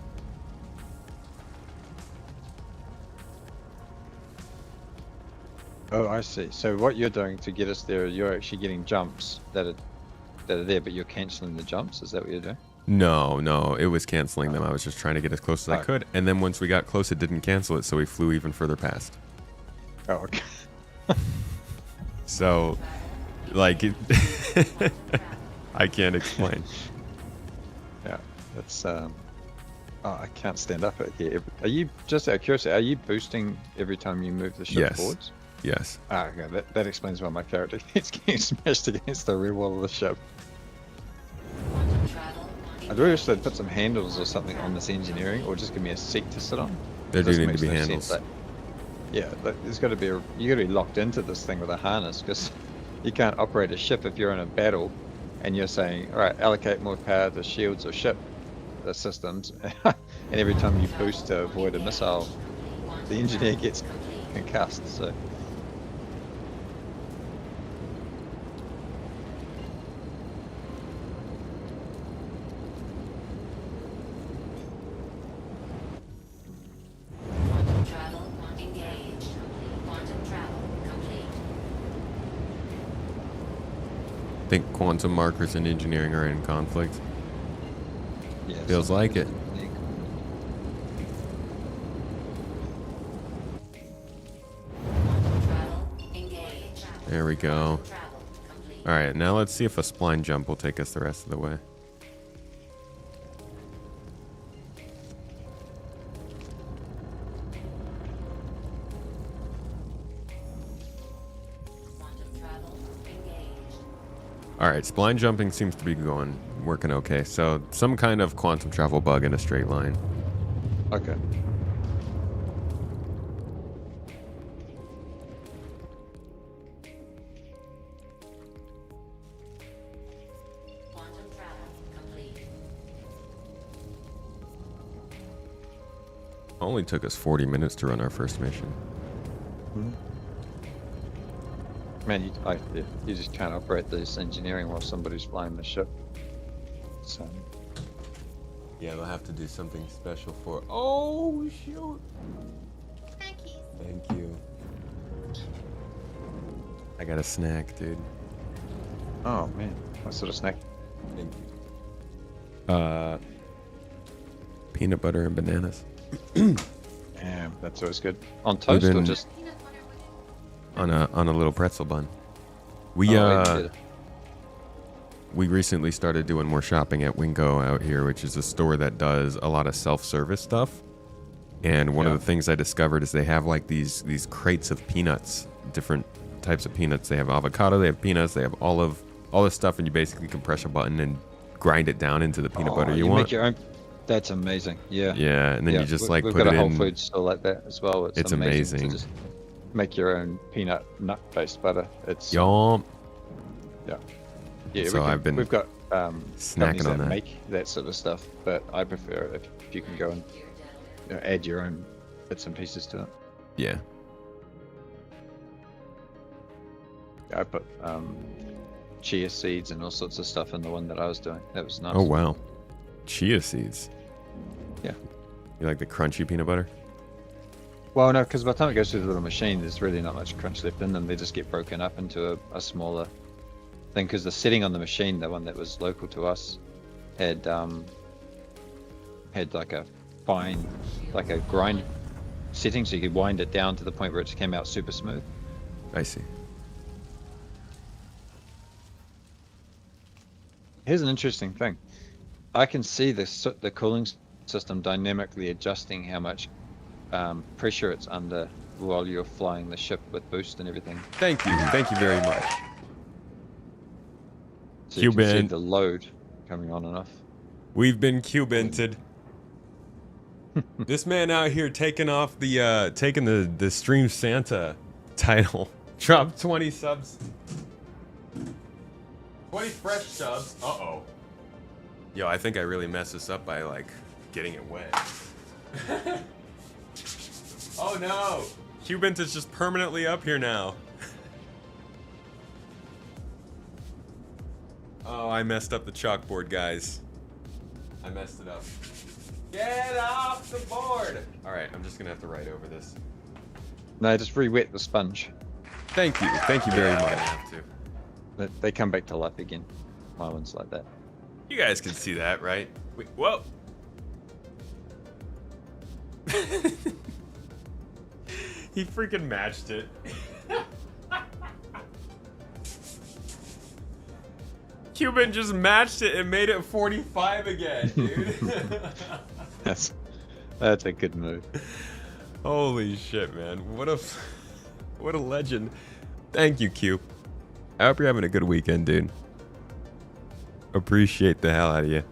Oh, I see. So what you're doing to get us there, you're actually getting jumps that are there, but you're canceling the jumps. Is that what you're doing? No, it was canceling them. I was just trying to get as close as I Oh. could, and then once we got close, it didn't cancel it, so we flew even further past. Oh, okay. So, like, it I can't explain. Yeah, that's Oh, I can't stand up here. Are you just out of curiosity? Are you boosting every time you move the ship Yes. forwards? Yes. Ah, okay. That explains why my character keeps getting smashed against the rear wall of the ship. I do wish they'd put some handles or something on this engineering, or just give me a seat to sit on. There This do need to makes be no handles. sense, yeah, there's got to be you got to be locked into this thing with a harness, because you can't operate a ship if you're in a battle, and you're saying, all right, allocate more power to shields or ship systems, and every time you boost to avoid a missile, the engineer gets concussed. So. Quantum travel engaged. Quantum travel complete. I think quantum markers and engineering are in conflict. Yeah, Feels like it. Quantum travel engaged. There we go. Travel complete. All right, now let's see if a spline jump will take us the rest of the way. Quantum travel engaged. All right, spline jumping seems to be working okay. So some kind of quantum travel bug in a straight line. Okay. Quantum travel complete. Only took us 40 minutes to run our first mission. Man, you just can't operate this engineering while somebody's flying the ship. So. Yeah, they'll have to do something special for. Oh shoot! Thank you. I got a snack, dude. Oh man, what sort of snack? Thank you. Peanut butter and bananas Yeah, that's always good. On toast or been- just? on a little pretzel bun. We yeah. we recently started doing more shopping at Wingo out here, which is a store that does a lot of self-service stuff. And one of Yeah. the things I discovered is they have like these crates of peanuts, different types of peanuts. They have avocado, they have peanuts, they have olive, all this stuff, and you basically can press a button and grind it down into the peanut butter you want. Make your own. That's amazing. Yeah. Yeah, and then Yeah, you just we- like we've put got it a Whole in. Foods store like that as well. It's amazing. amazing. To just make your own peanut nut-based butter. It's Yum. yeah. So I've been we've got snacking companies on that. make that sort of stuff, but I prefer it if you can go and add your own bits and pieces to it. Yeah. I put chia seeds and all sorts of stuff in the one that I was doing. That was nice. Oh wow. Chia seeds. Yeah. You like the crunchy peanut butter? Well, no, because by the time it goes through the little machine, there's really not much crunch left in them. They just get broken up into a smaller thing. Because the setting on the machine, the one that was local to us, had like a fine, like a grind setting, so you could wind it down to the point where it just came out super smooth. I see. Here's an interesting thing. I can see the cooling system dynamically adjusting how much pressure it's under while you're flying the ship with boost and everything. Thank you very much. So you can see Cuban. the load coming on and off. We've been Cubented. This man out here taking off the taking the Stream Santa title. Dropped 20 subs. 20 fresh subs. Uh-oh. Yo, I think I really messed this up by like getting it wet. Oh no! Cubent is just permanently up here now. Oh, I messed up the chalkboard, guys. I messed it up. Get off the board! Alright, I'm just gonna have to write over this. No, just re-wet the sponge. Thank you very Yeah, much. okay. I have to. They come back to life again. My one's like that. You guys can see that, right? Wait, whoa! He freaking matched it. Cuban just matched it and made it 45 again, dude. That's a good move. Holy shit, man. What a legend. Thank you, Q. I hope you're having a good weekend, dude. Appreciate the hell out of you.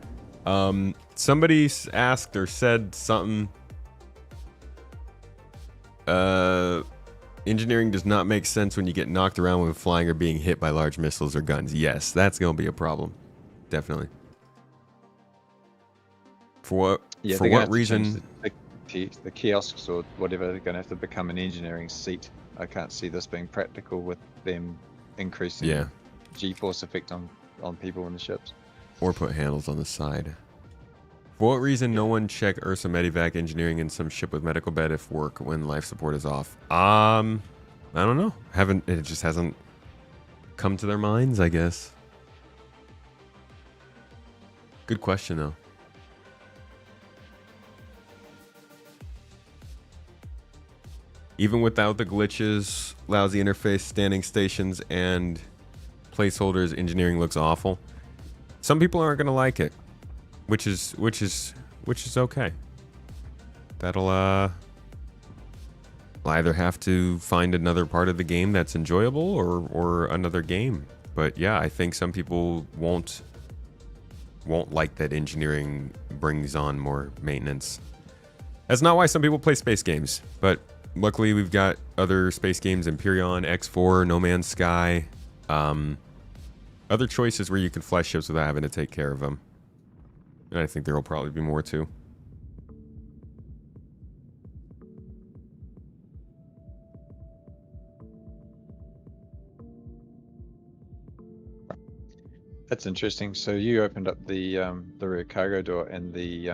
Somebody asked or said something. Engineering does not make sense when you get knocked around when flying or being hit by large missiles or guns. Yes, that's going to be a problem. Definitely. For what reason? The kiosks or whatever, they're going to have to become an engineering seat. I can't see this being practical with them increasing G-force effect on people in the ships. Or put handles on the side. For what reason no one check Ursa Medivac engineering in some ship with medical bed if work when life support is off? I don't know. It just hasn't come to their minds, I guess. Good question though. Even without the glitches, lousy interface, standing stations, and placeholders, engineering looks awful. Some people aren't gonna like it, which is okay. That'll I'll either have to find another part of the game that's enjoyable or another game. But yeah, I think some people won't like that engineering brings on more maintenance. That's not why some people play space games, but luckily we've got other space games, Empyrean, X4, No Man's Sky, other choices where you can fly ships without having to take care of them. And I think there will probably be more too. That's interesting. So you opened up the rear cargo door, and the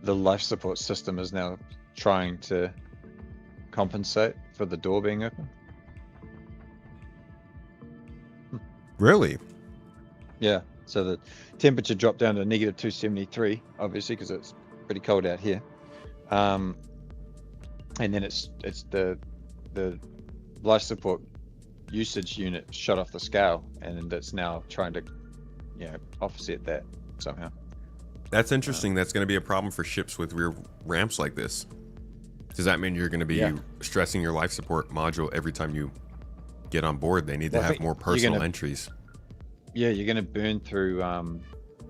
life support system is now trying to compensate for the door being open. Really? Yeah. So the temperature dropped down to negative 273, obviously, because it's pretty cold out here. And then it's the life support usage unit shut off the scale, and it's now trying to, offset that somehow. That's interesting. That's going to be a problem for ships with rear ramps like this. Does that mean you're going to be stressing your life support module every time you get on board? They need to have more personal entries. Yeah, you're going to burn through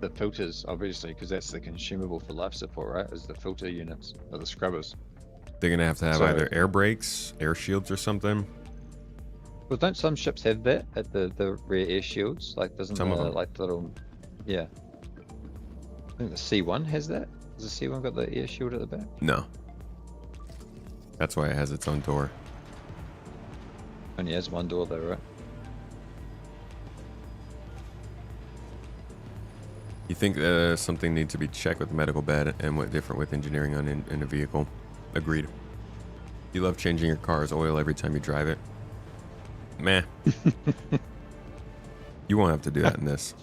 the filters, obviously, because that's the consumable for life support, right? Is the filter units or the scrubbers. They're going to have either air brakes, air shields, or something. Well, don't some ships have that at the rear air shields? Like, doesn't some of them. like little, I think the C1 has that. Has the C1 got the air shield at the back? No. That's why it has its own door. Only has one door though, right? You think something needs to be checked with medical bed and what different with engineering on in a vehicle? Agreed. You love changing your car's oil every time you drive it? Meh. You won't have to do that in this.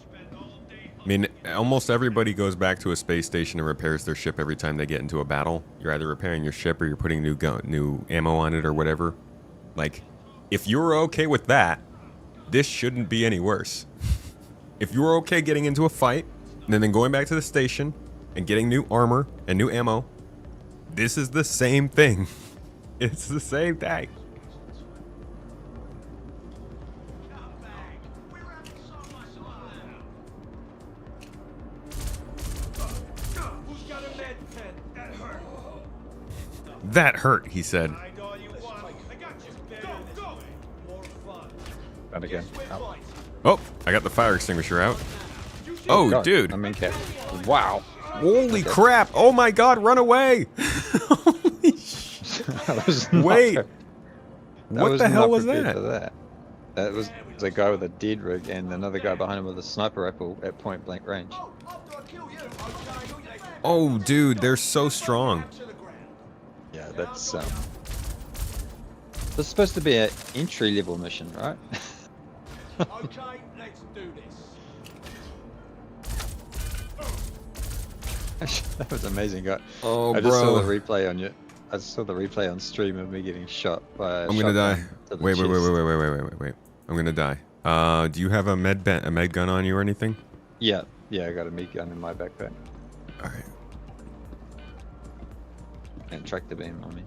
I mean, almost everybody goes back to a space station and repairs their ship every time they get into a battle. You're either repairing your ship or you're putting new ammo on it or whatever. Like, if you're okay with that, this shouldn't be any worse. If you're okay getting into a fight and then going back to the station and getting new armor and new ammo, this is the same thing. It's the same thing. That hurt, he said. And again. Oh, Oh, I got the fire extinguisher out. Oh, God, dude. I'm in cap. Wow. Holy crap. Oh my god, run away. Holy shit. I was not Wait. pre- I What the hell not was prepared that? for that? That was a guy with a dead rig and another guy behind him with a sniper rifle at point blank range. Oh, dude, they're so strong. Yeah, that's this is supposed to be an entry level mission, right? Okay, let's do this. That was amazing, guy. Oh, I just saw the bro. replay on you. I saw the replay on stream of me getting shot by. I'm gonna die. Wait. I'm gonna die. Do you have a med gun on you or anything? Yeah, I got a meat gun in my backpack All right. and tractor beam on me.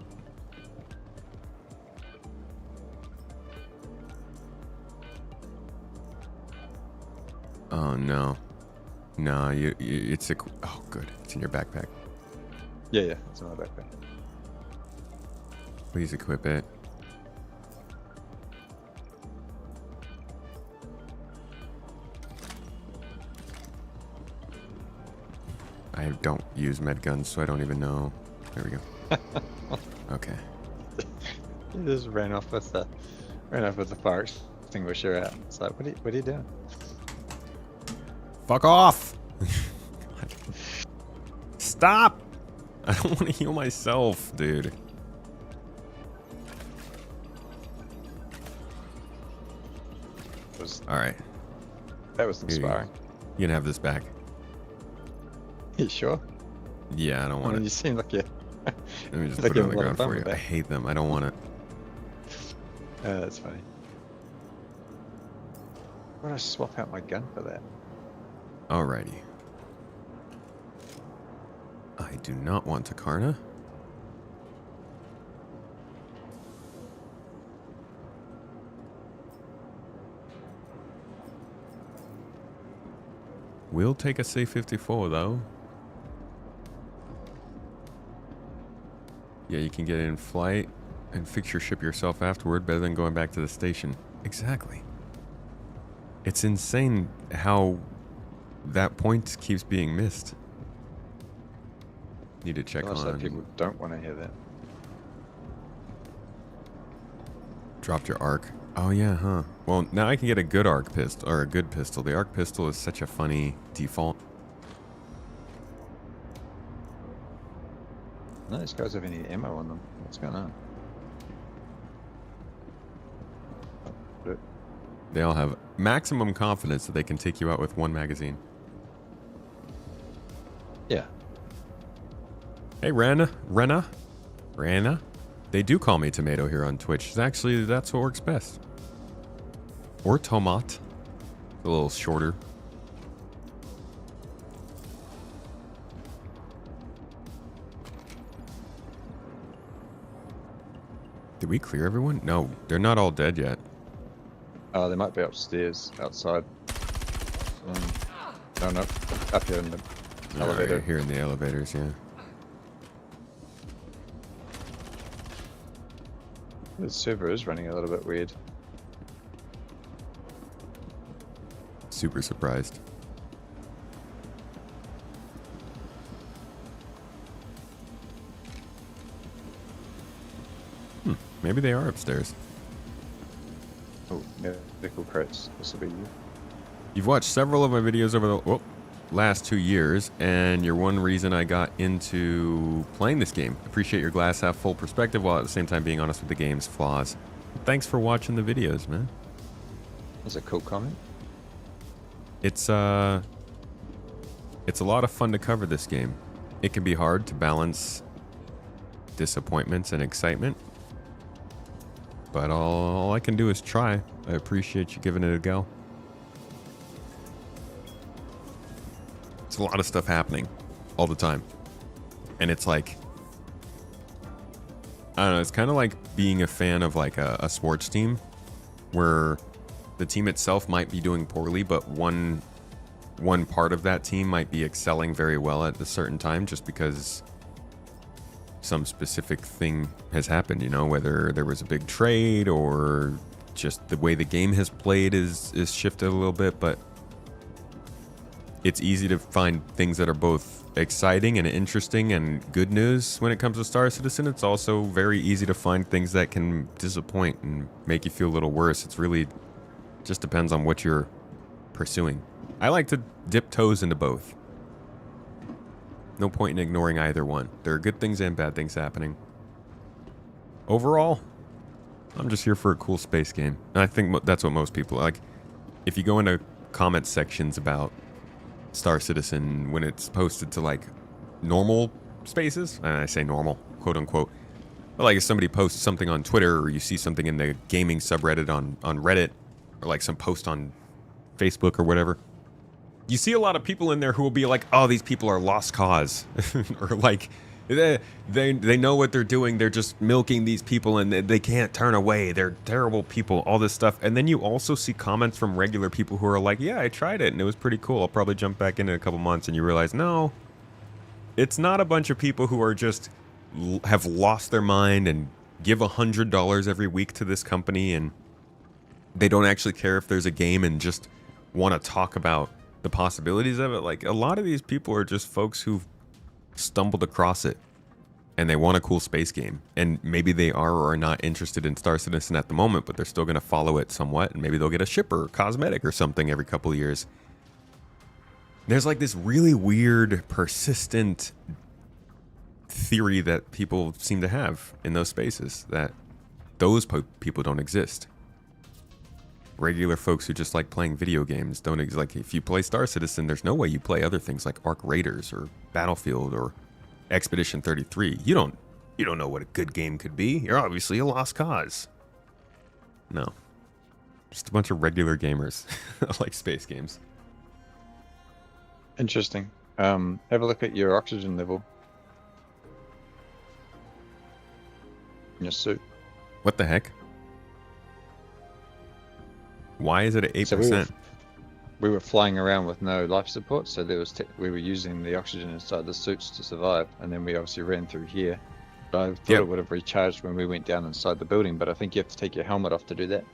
Oh no. No, it's a. Oh, good. It's in your backpack. Yeah, it's in my backpack. Please equip it. I don't use med guns, so I don't even know. There we go. Okay. He just ran off with the fire extinguisher out. It's like, what are you doing? Fuck off! Stop! I don't want to heal myself, dude. Alright. That was Here you go. inspiring. You can have this back. You sure? Yeah, I don't I want mean, it. you seem like you. Let me just like put it you on the have a lot of ground fun for you. with I that. hate them. I don't want it. That's funny. Why would I swap out my gun for that? Alrighty. I do not want Takarna. We'll take a C-54 though. Yeah, you can get in flight and fix your ship yourself afterward, better than going back to the station. Exactly. It's insane how that point keeps being missed. Need to check Unless that on... people don't want to hear that. Dropped your arc. Oh yeah, huh. Well, now I can get a good arc pistol, or a good pistol. The arc pistol is such a funny default. No, these guys have any ammo on them. What's going on? Good. They all have maximum confidence that they can take you out with one magazine. Yeah. Hey, Rena. They do call me Tomato here on Twitch. Actually, that's what works best. Or Tomat. A little shorter. Did we clear everyone? No, they're not all dead yet. Oh, they might be upstairs, outside. No, up here in the elevator. Right, here in the elevators, yeah. The server is running a little bit weird. Super surprised. Maybe they are upstairs. Oh, medical crates. This will be you. You've watched several of my videos over the last 2 years, and you're one reason I got into playing this game. Appreciate your glass half full perspective while at the same time being honest with the game's flaws. Thanks for watching the videos, man. That's a cool comment. It's a lot of fun to cover this game. It can be hard to balance disappointments and excitement, but all I can do is try. I appreciate you giving it a go. It's a lot of stuff happening all the time, and it's like I don't know. It's kind of like being a fan of like a sports team where the team itself might be doing poorly, but one part of that team might be excelling very well at a certain time just because some specific thing has happened, you know, whether there was a big trade or just the way the game has played is shifted a little bit. But it's easy to find things that are both exciting and interesting and good news when it comes to Star Citizen. It's also very easy to find things that can disappoint and make you feel a little worse. It's really just depends on what you're pursuing. I like to dip toes into both. No point in ignoring either one. There are good things and bad things happening. Overall, I'm just here for a cool space game. And I think that's what most people like. If you go into comment sections about Star Citizen when it's posted to like normal spaces, and I say normal, quote unquote, but like if somebody posts something on Twitter or you see something in the gaming subreddit on Reddit or like some post on Facebook or whatever, you see a lot of people in there who will be like, oh, these people are lost cause. Or like, they know what they're doing. They're just milking these people and they can't turn away. They're terrible people, all this stuff. And then you also see comments from regular people who are like, yeah, I tried it and it was pretty cool. I'll probably jump back in a couple months. And you realize, no, it's not a bunch of people who are just have lost their mind and give $100 every week to this company. And they don't actually care if there's a game and just want to talk about the possibilities of it. Like, a lot of these people are just folks who've stumbled across it and they want a cool space game, and maybe they are or are not interested in Star Citizen at the moment, but they're still going to follow it somewhat, and maybe they'll get a shipper or cosmetic or something every couple of years. There's like this really weird persistent theory that people seem to have in those spaces that those people don't exist. Regular folks who just like playing video games don't like, if you play Star Citizen, there's no way you play other things like Arc Raiders or Battlefield or Expedition 33. You don't know what a good game could be. You're obviously a lost cause. No. Just a bunch of regular gamers like space games. Interesting. Have a look at your oxygen level in your suit. What the heck? Why is it at 8%? So we were flying around with no life support, so there was we were using the oxygen inside the suits to survive, and then we obviously ran through here. But I thought it would have recharged when we went down inside the building, but I think you have to take your helmet off to do that.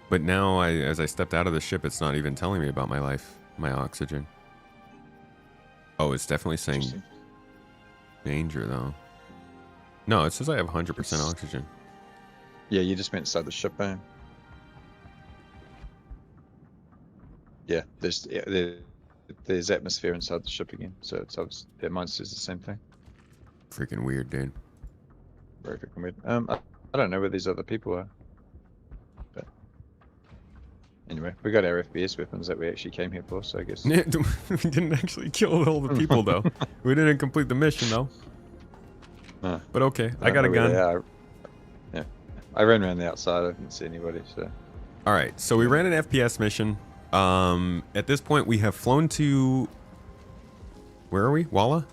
But now, as I stepped out of the ship, it's not even telling me about my life, my oxygen. Oh, it's definitely saying danger, though. No, it says I have 100% oxygen. Yeah, you just went inside the ship, man. Yeah, there's atmosphere inside the ship again, so it's obviously mine says the same thing. Freaking weird, dude. Very freaking weird. I don't know where these other people are, but anyway, we got our FPS weapons that we actually came here for, so I guess. We didn't actually kill all the people though. We didn't complete the mission though. But okay, I got a gun. Yeah, I ran around the outside. I didn't see anybody. So. All right, so we ran an FPS mission. At this point, we have flown to. Where are we? Walla?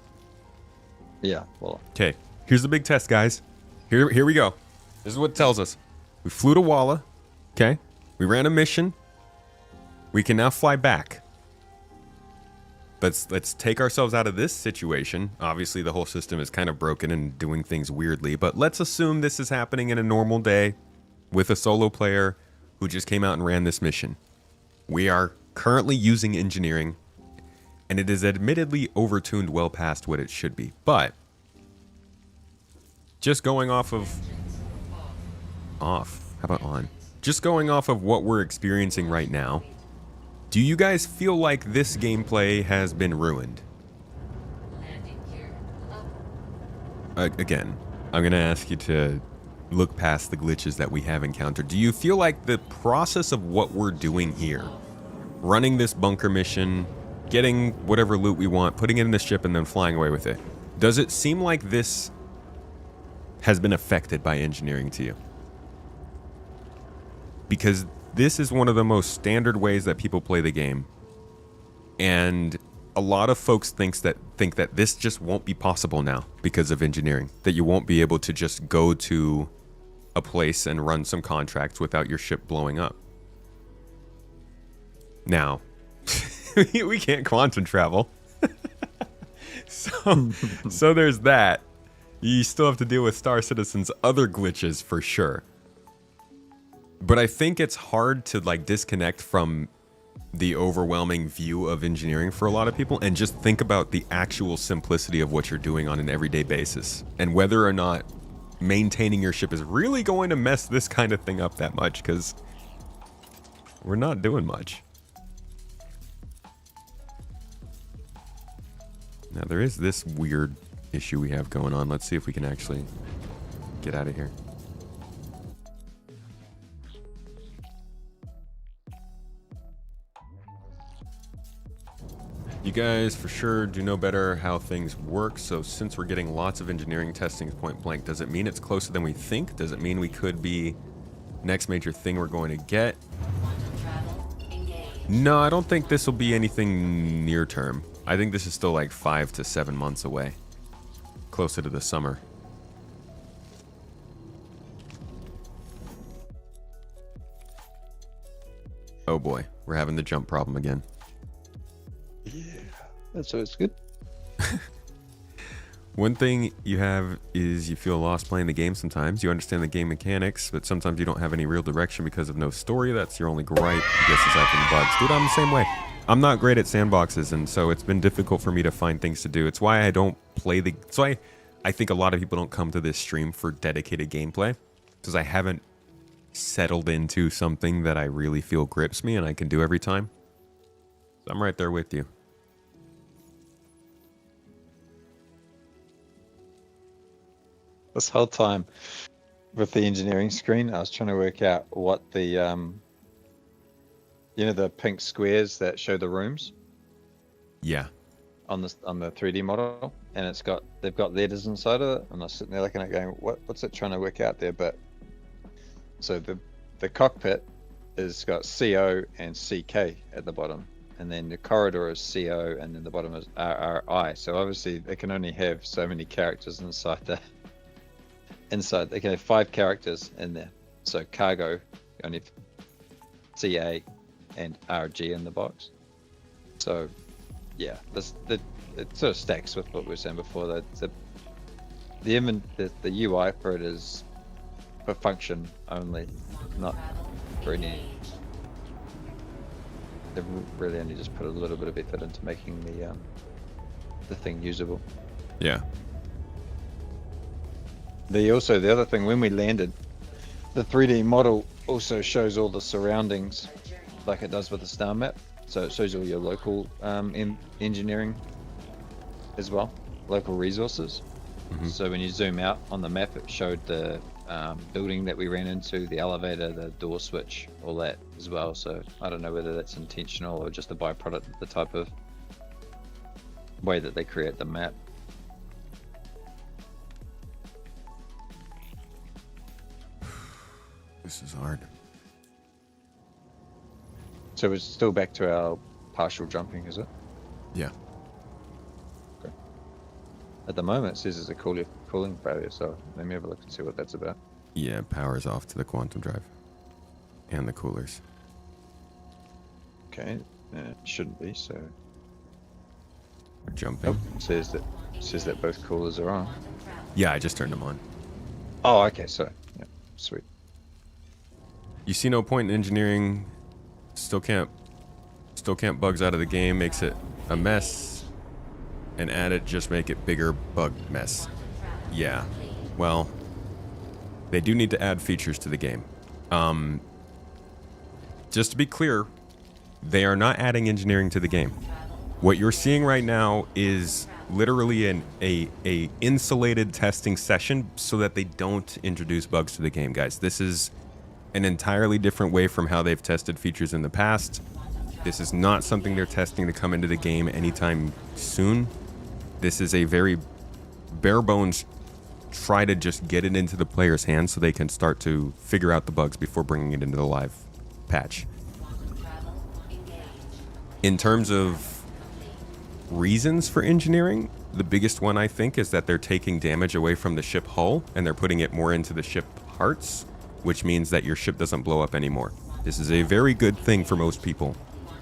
Yeah, Walla. Okay, here's the big test, guys. Here we go. This is what it tells us. We flew to Walla. Okay, we ran a mission. We can now fly back. Let's take ourselves out of this situation. Obviously, the whole system is kind of broken and doing things weirdly, but let's assume this is happening in a normal day with a solo player who just came out and ran this mission. We are currently using engineering, and it is admittedly overtuned well past what it should be. But just going off of how about on? Just going off of what we're experiencing right now, do you guys feel like this gameplay has been ruined? Again, I'm going to ask you to look past the glitches that we have encountered. Do you feel like the process of what we're doing here, running this bunker mission, getting whatever loot we want, putting it in the ship, and then flying away with it, does it seem like this has been affected by engineering to you? Because this is one of the most standard ways that people play the game, and a lot of folks think that this just won't be possible now because of engineering, that you won't be able to just go to a place and run some contracts without your ship blowing up. Now, we can't quantum travel. So there's that. You still have to deal with Star Citizen's other glitches for sure. But I think it's hard to like disconnect from the overwhelming view of engineering for a lot of people and just think about the actual simplicity of what you're doing on an everyday basis and whether or not maintaining your ship is really going to mess this kind of thing up that much, because we're not doing much. Now there is this weird issue we have going on. Let's see if we can actually get out of here. You guys for sure do know better how things work, so since we're getting lots of engineering testing point blank, does it mean it's closer than we think? Does it mean we could be next major thing we're going to get? No, I don't think this will be anything near term. I think this is still like 5 to 7 months away. Closer to the summer. Oh boy, we're having the jump problem again. Yeah, that's always good. One thing you have is you feel lost playing the game sometimes. You understand the game mechanics, but sometimes you don't have any real direction because of no story. That's your only gripe. I guess aside from the bugs. Dude, I'm the same way. I'm not great at sandboxes, and so it's been difficult for me to find things to do. It's why I don't play the... So I think a lot of people don't come to this stream for dedicated gameplay, because I haven't settled into something that I really feel grips me and I can do every time. So I'm right there with you. This whole time with the engineering screen, I was trying to work out what the, you know, the pink squares that show the rooms. Yeah. On the 3D model, and they've got letters inside of it, and I was sitting there looking at it going, what's it trying to work out there? But so the cockpit is got CO and CK at the bottom, and then the corridor is CO, and then the bottom is RRI. So obviously they can only have so many characters inside the. Inside they can have 5 characters in there. So cargo only have CA and RG in the box. So yeah, it sort of stacks with what we were saying before. That the UI for it is for function only, not for any. They've really only just put a little bit of effort into making the thing usable. Yeah. The other thing, when we landed, the 3D model also shows all the surroundings like it does with the star map. So it shows all your local engineering as well, local resources. Mm-hmm. So when you zoom out on the map, it showed the building that we ran into, the elevator, the door switch, all that as well. So I don't know whether that's intentional or just a byproduct of the type of way that they create the map. This is hard. So it's still back to our partial jumping, is it? Yeah. Okay. At the moment, it says it's a cooling failure, so let me have a look and see what that's about. Yeah, power's off to the quantum drive. And the coolers. Okay, it shouldn't be, so... We're jumping. Oh, it says that both coolers are on. Yeah, I just turned them on. Oh, okay, so, yeah, sweet. You see no point in engineering. Still can't bugs out of the game, makes it a mess, and add it, just make it bigger bug mess. Yeah, well, they do need to add features to the game. Just to be clear, they are not adding engineering to the game. What you're seeing right now is literally a insulated testing session so that they don't introduce bugs to the game, guys. This is an entirely different way from how they've tested features in the past. This is not something they're testing to come into the game anytime soon. This is a very bare bones try to just get it into the player's hands so they can start to figure out the bugs before bringing it into the live patch. In terms of reasons for engineering. The biggest one, I think, is that they're taking damage away from the ship hull and they're putting it more into the ship parts, which means that your ship doesn't blow up anymore. This is a very good thing for most people.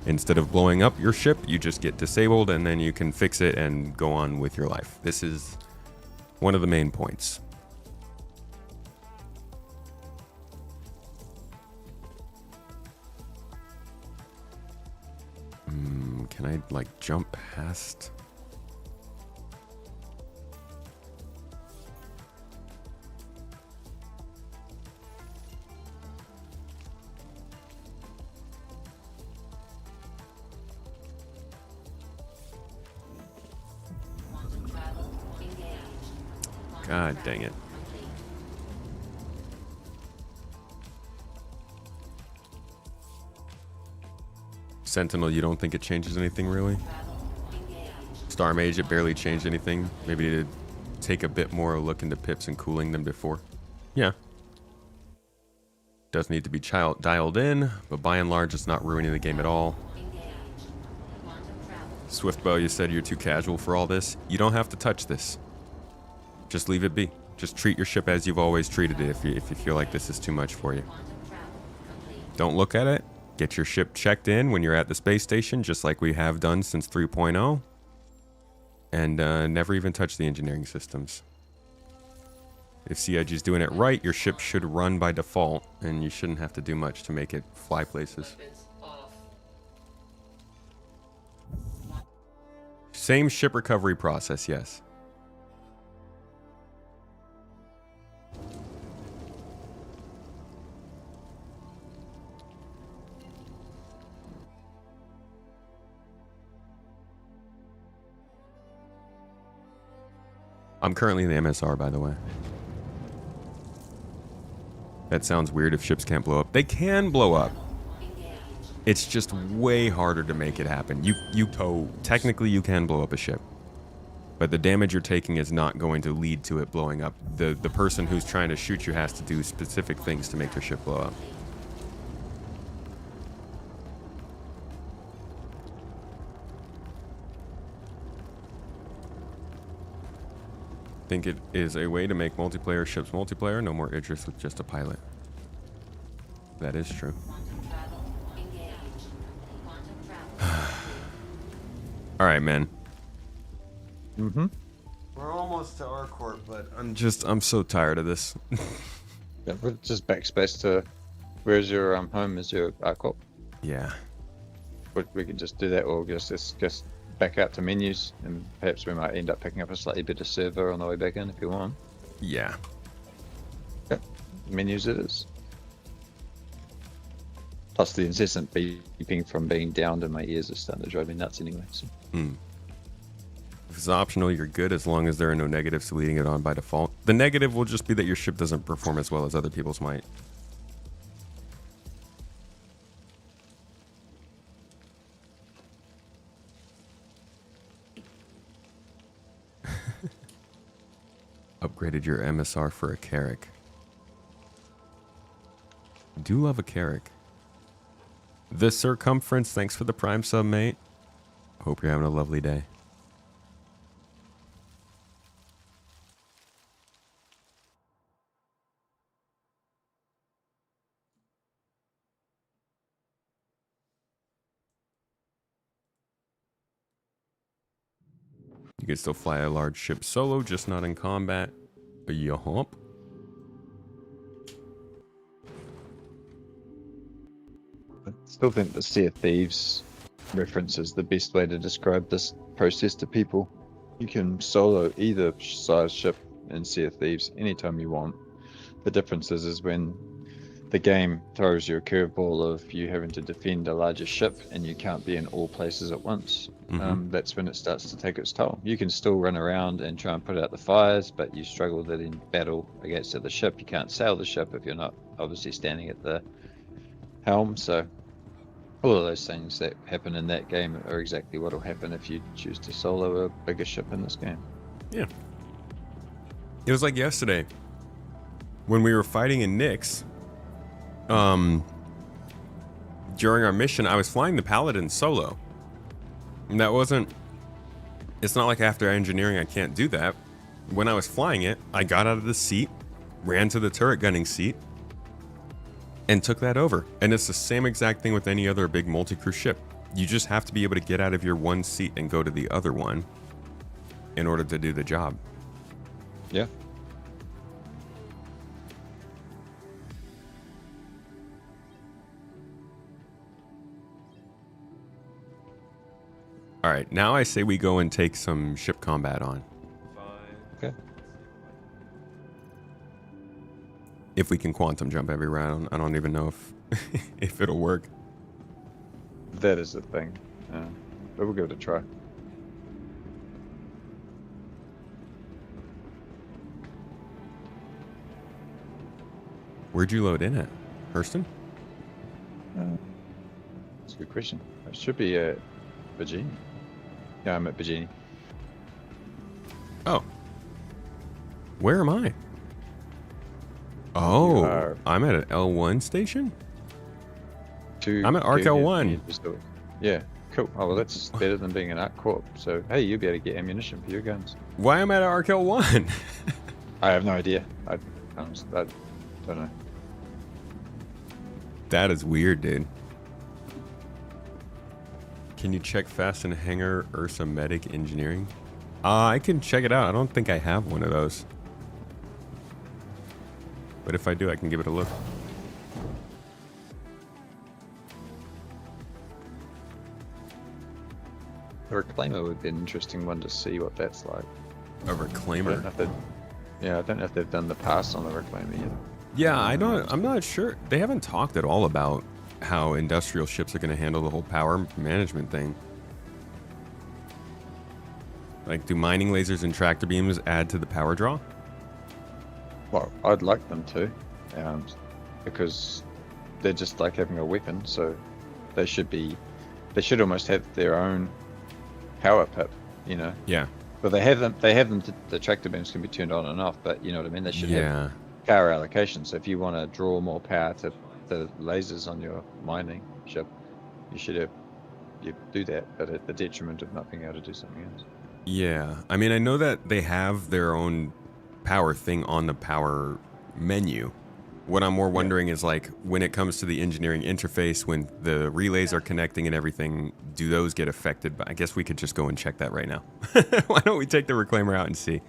Instead of blowing up your ship, you just get disabled and then you can fix it and go on with your life. This is one of the main points. Can I, like, jump past? Travel engaged. God dang it. Complete. Sentinel, you don't think it changes anything really? Travel engaged. Star Mage, it barely changed anything. Maybe to take a bit more look into pips and cooling than before. Yeah. Does need to be dialed in, but by and large, it's not ruining the game at all. Engaged. Quantum travel. Swiftbow, you said you're too casual for all this. You don't have to touch this. Just leave it be. Just treat your ship as you've always treated it if you feel like this is too much for you. Quantum travel complete. Don't look at it. Get your ship checked in when you're at the space station, just like we have done since 3.0. And never even touch the engineering systems. If CIG is doing it right, your ship should run by default, and you shouldn't have to do much to make it fly places. Same ship recovery process, yes. I'm currently in the MSR, by the way. That sounds weird if ships can't blow up. They can blow up. It's just way harder to make it happen. Technically you can blow up a ship, but the damage you're taking is not going to lead to it blowing up. The person who's trying to shoot you has to do specific things to make their ship blow up. Think it is a way to make multiplayer ships multiplayer. No more Idris with just a pilot. That is true. Quantum travel engaged. Quantum travel. All right, man. Mm-hmm. We're almost to our court, but I'm so tired of this. Yeah, we'll just backspace to where's your home? Is your arc? Yeah. But we can just do that, or just back out to menus, and perhaps we might end up picking up a slightly better server on the way back in if you want. Yeah. Yep. Menus it is. Plus the incessant beeping from being downed in my ears is starting to drive me nuts anyway. So. If it's optional, you're good as long as there are no negatives leading it on by default. The negative will just be that your ship doesn't perform as well as other people's might. Upgraded your MSR for a Carrack. Do love a Carrack. The Circumference, thanks for the Prime sub, mate. Hope you're having a lovely day. You can still fly a large ship solo, just not in combat. Yup. I still think the Sea of Thieves reference is the best way to describe this process to people. You can solo either size ship in Sea of Thieves anytime you want. The difference is when the game throws you a curveball of you having to defend a larger ship and you can't be in all places at once. That's when it starts to take its toll. You can still run around and try and put out the fires, but you struggle that in battle against the other ship. You can't sail the ship if you're not obviously standing at the helm. So all of those things that happen in that game are exactly what will happen if you choose to solo a bigger ship in this game. Yeah. It was like yesterday when we were fighting in Nyx. During our mission, I was flying the Paladin solo. And that wasn't It's not like after engineering I can't do that. When I was flying it, I got out of the seat, ran to the turret gunning seat, and took that over. And it's the same exact thing with any other big multi-crew ship. You just have to be able to get out of your one seat and go to the other one in order to do the job. Yeah. All right, now I say we go and take some ship combat on. Okay. If we can quantum jump every round, I don't even know if if it'll work. That is the thing. But we'll give it a try. Where'd you load in at? Hurston? That's a good question. It should be at Virginia. Yeah, I'm at Virginia. Oh. Where am I? Oh, are- I'm at an L1 station? Two I'm at Arc Guardian L1. Units. Yeah, cool. Oh, well, that's better than being an Arc Corp. So, hey, you'll be able to get ammunition for your guns. Why am I at Arc L1? I have no idea. I don't know. That is weird, dude. Can you check Fast and Hangar Ursa Medic Engineering? I can check it out. I don't think I have one of those. But if I do, I can give it a look. The Reclaimer would be an interesting one to see what that's like. A I don't Reclaimer. know if I don't know if they've done the pass on the Reclaimer yet. Yeah, I'm not sure. They haven't talked at all about how industrial ships are going to handle the whole power management thing. Like, do mining lasers and tractor beams add to the power draw? Well, I'd like them to, because they're just like having a weapon, so they should almost have their own power pip, you know. Yeah. But they have them. The tractor beams can be turned on and off, but you know what I mean. They should have Yeah. power allocation. So if you want to draw more power to the lasers on your mining ship, you do that, but at the detriment of not being able to do something else. Yeah. I mean, I know that they have their own power thing on the power menu. What I'm more wondering is, like, when it comes to the engineering interface, when the relays are connecting and everything, do those get affected? But I guess we could just go and check that right now. Why don't we take the Reclaimer out and see?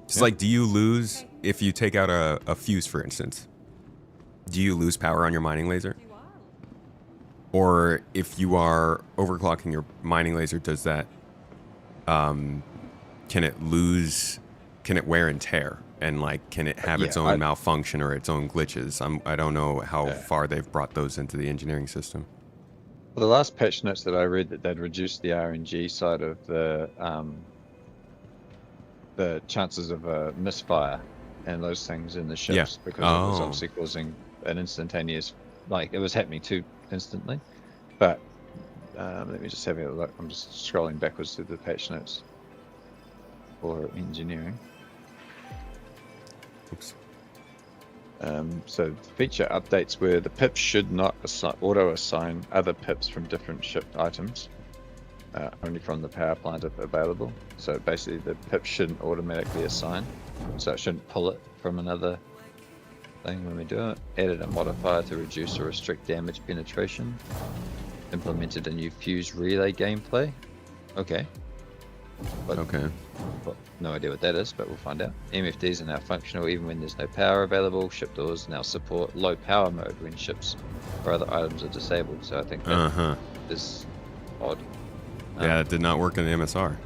Just like, do you lose if you take out a fuse, for instance? Do you lose power on your mining laser? Or if you are overclocking your mining laser, does that can it wear and tear, and like can it have its own malfunction or its own glitches? I don't know how far they've brought those into the engineering system. Well, the last patch notes that I read, that they'd reduced the RNG side of the chances of a misfire and those things in the ships, because it was obviously causing an instantaneous, like it was happening too instantly. But let me just have a look. I'm just scrolling backwards through the patch notes for engineering. Oops. So feature updates where the pips should not auto-assign other pips from different shipped items, only from the power plant if available. So basically the pip shouldn't automatically assign, so it shouldn't pull it from another thing when we do it. Added a modifier to reduce or restrict damage penetration. Implemented a new fuse relay gameplay. Okay. But, well, no idea what that is, but we'll find out. MFDs are now functional even when there's no power available. Ship doors now support low power mode when ships or other items are disabled. So I think that is odd. Yeah, it did not work in the MSR.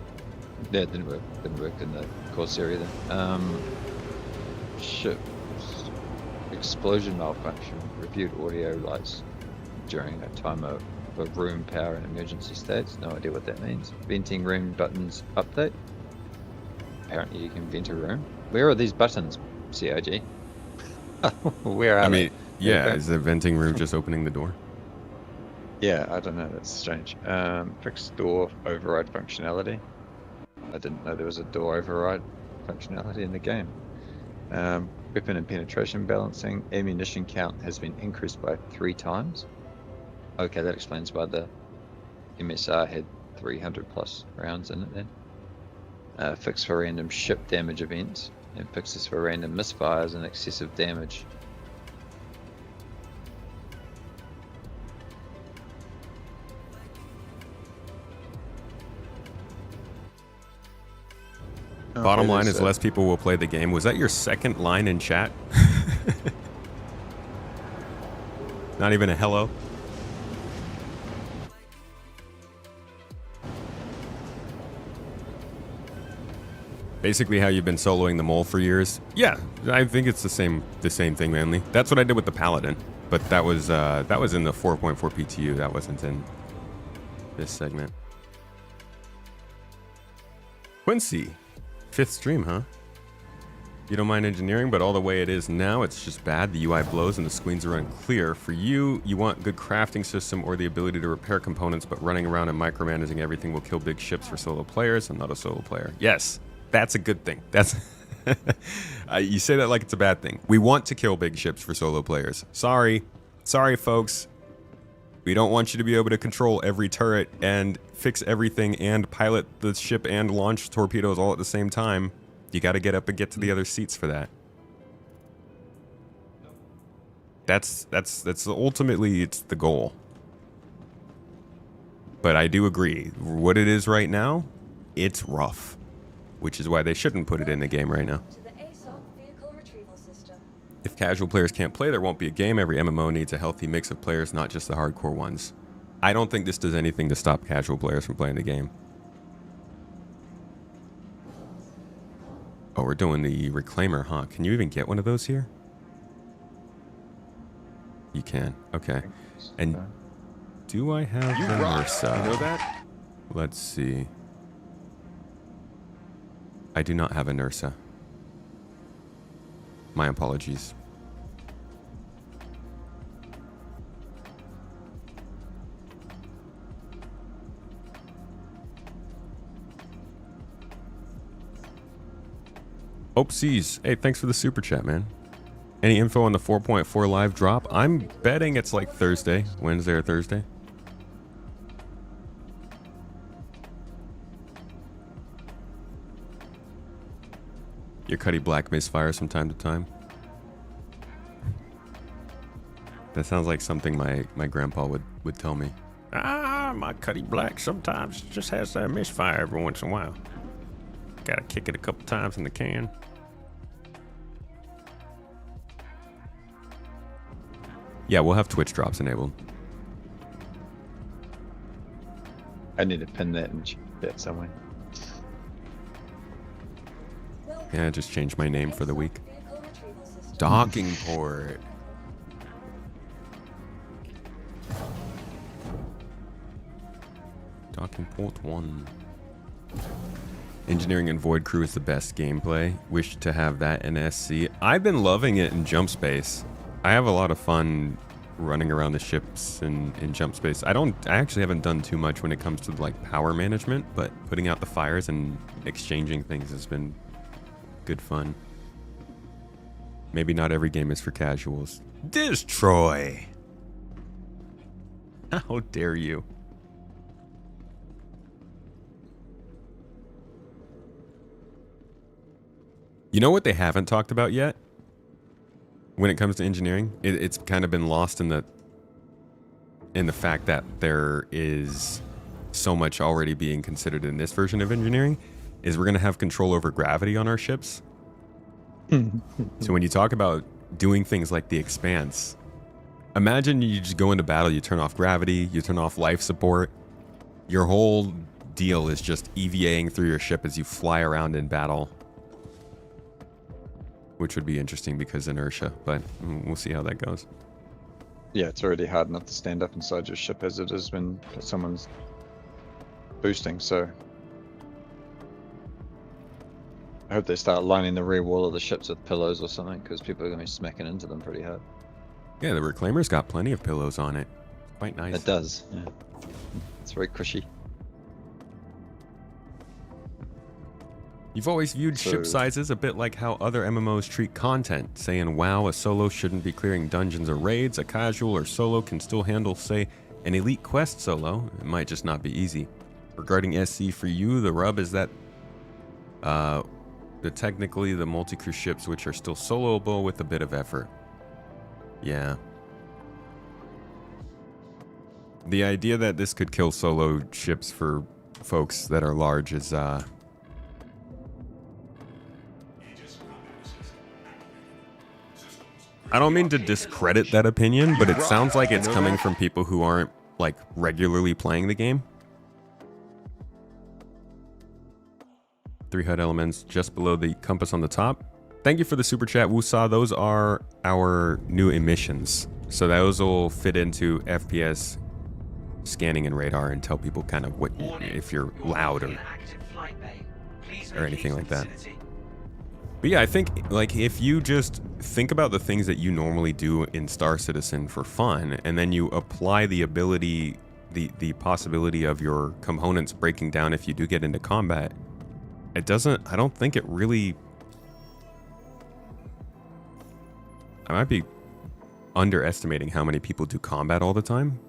Yeah, it didn't work. Didn't work in the Corsair either. Ship explosion malfunction. Reviewed audio lights during a time of room power and emergency states. No idea what that means. Venting room buttons update. Apparently you can vent a room. Where are these buttons, CIG? Where are they? Yeah, is the venting room just opening the door? Yeah, I don't know. That's strange. Fixed door override functionality. I didn't know there was a door override functionality in the game. Weapon and penetration balancing. Ammunition count has been increased by 3 times. Okay, that explains why the MSR had 300 plus rounds in it then. Fix for random ship damage events, and fixes for random misfires and excessive damage. Bottom Okay, line there's is less people will play the game. Was that your second line in chat? Not even a hello? Basically how you've been soloing the mole for years? Yeah, I think it's the same thing mainly. That's what I did with the Paladin. But that was in the 4.4 PTU. That wasn't in this segment. Quincy, 5th stream, huh? You don't mind engineering, but all the way it is now, it's just bad. The UI blows and the screens are unclear. For you, you want good crafting system or the ability to repair components, but running around and micromanaging everything will kill big ships for solo players. I'm not a solo player. Yes, that's a good thing. That's you say that like it's a bad thing. We want to kill big ships for solo players. Sorry, folks. We don't want you to be able to control every turret and fix everything and pilot the ship and launch torpedoes all at the same time. You got to get up and get to the other seats for that. That's ultimately it's the goal. But I do agree. What it is right now, it's rough. Which is why they shouldn't put it in the game right now. If casual players can't play, there won't be a game. Every MMO needs a healthy mix of players, not just the hardcore ones. I don't think this does anything to stop casual players from playing the game. Oh, we're doing the Reclaimer, huh? Can you even get one of those here? You can. Okay. And do I have the Nursa? You know that? Let's see. I do not have a Nursa. My apologies. Oopsies. Hey, thanks for the super chat, man. Any info on the 4.4 live drop? I'm betting it's like Thursday, Wednesday or Thursday. Your Cuddy Black misfires from time to time. That sounds like something my grandpa would tell me. My Cuddy Black sometimes just has that misfire every once in a while. Gotta kick it a couple times in the can. Yeah, we'll have Twitch drops enabled. I need to pin that in chat somewhere. Yeah, I just changed my name for the week. Docking port. Docking port 1. Engineering and Void Crew is the best gameplay. Wish to have that in SC. I've been loving it in Jump Space. I have a lot of fun running around the ships in Jump Space. I actually haven't done too much when it comes to like power management, but putting out the fires and exchanging things has been good fun. Maybe not every game is for casuals. Destroy! How dare you? You know what they haven't talked about yet? When it comes to engineering, it's kind of been lost in the fact that there is so much already being considered in this version of engineering, is we're going to have control over gravity on our ships. So when you talk about doing things like the Expanse, imagine you just go into battle, you turn off gravity, you turn off life support. Your whole deal is just EVAing through your ship as you fly around in battle. Which would be interesting because inertia, but we'll see how that goes. Yeah, it's already hard enough to stand up inside your ship as it is when someone's boosting, so I hope they start lining the rear wall of the ships with pillows or something, because people are going to be smacking into them pretty hard. Yeah, the Reclaimer's got plenty of pillows on it. Quite nice. It does, yeah. It's very cushy. You've always viewed ship sizes a bit like how other MMOs treat content. Say in WoW, a solo shouldn't be clearing dungeons or raids. A casual or solo can still handle, say, an elite quest solo. It might just not be easy. Regarding SC for you, the rub is that technically the multi-crew ships which are still soloable with a bit of effort. Yeah. The idea that this could kill solo ships for folks that are large is I don't mean to discredit that opinion, but it sounds like it's coming from people who aren't like regularly playing the game. 3 HUD elements just below the compass on the top. Thank you for the super chat, Wusa. Those are our new emissions. So those will fit into FPS scanning and radar and tell people kind of what if you're loud or anything like that. But yeah, I think like if you just think about the things that you normally do in Star Citizen for fun, and then you apply the ability, the possibility of your components breaking down if you do get into combat, I don't think it really, I might be underestimating how many people do combat all the time.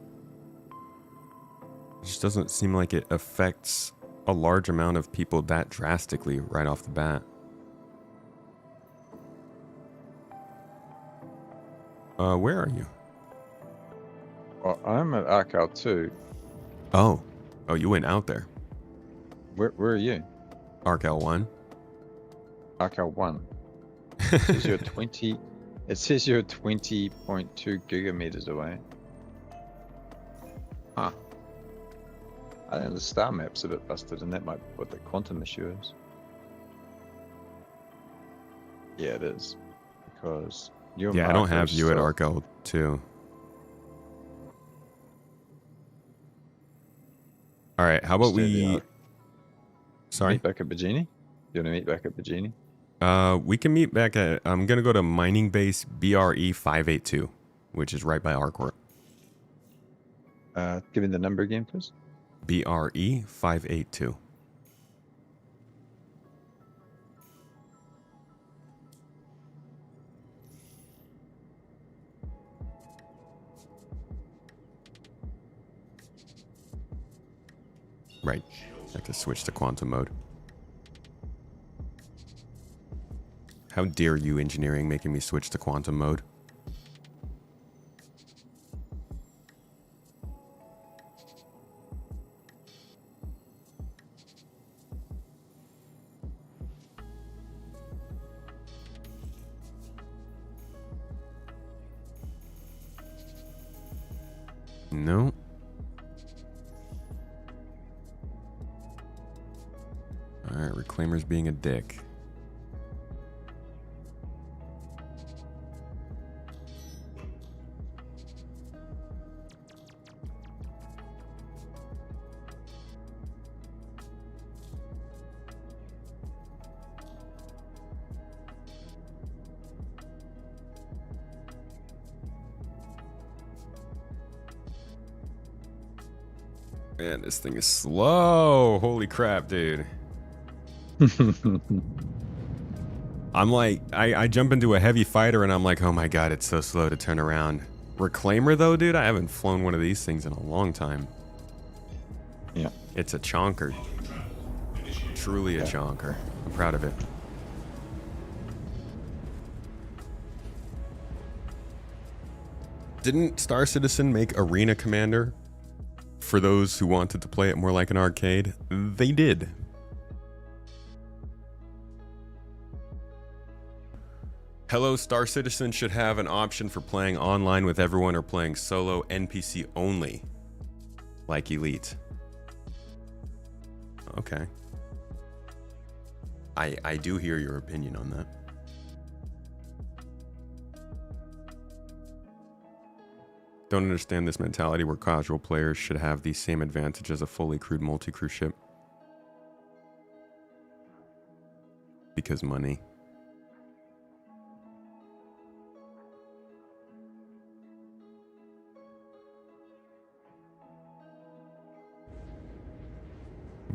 It just doesn't seem like it affects a large amount of people that drastically right off the bat. Where are you? Well, I'm at Arcal 2. Oh, you went out there. Where are you? Arcal 1. Arcal 1. It says you're 20. It says you're 20.2 gigameters away. Huh. I think the star map's a bit busted, and that might be what the quantum issue is. Yeah, it is. Because your Yeah, I don't have markers you at still- Arcal 2. All right, how about we... Sorry? Meet back at Bajini? You want to meet back at Bajini? We can meet back at... I'm going to go to mining base BRE 582, which is right by Arcor. Give me the number again, please. BRE 582. Right. I have to switch to quantum mode. How dare you, engineering, making me switch to quantum mode? No. Alright, Reclaimer's being a dick. Man, this thing is slow. Holy crap, dude. I'm like, I jump into a heavy fighter and I'm like, oh my god, it's so slow to turn around. Reclaimer though, dude, I haven't flown one of these things in a long time. Yeah. It's a chonker. Truly a chonker. I'm proud of it. Didn't Star Citizen make Arena Commander for those who wanted to play it more like an arcade? They did. Hello, Star Citizen should have an option for playing online with everyone or playing solo NPC only, like Elite. Okay. I do hear your opinion on that. Don't understand this mentality where casual players should have the same advantage as a fully crewed multi-crew ship. Because money.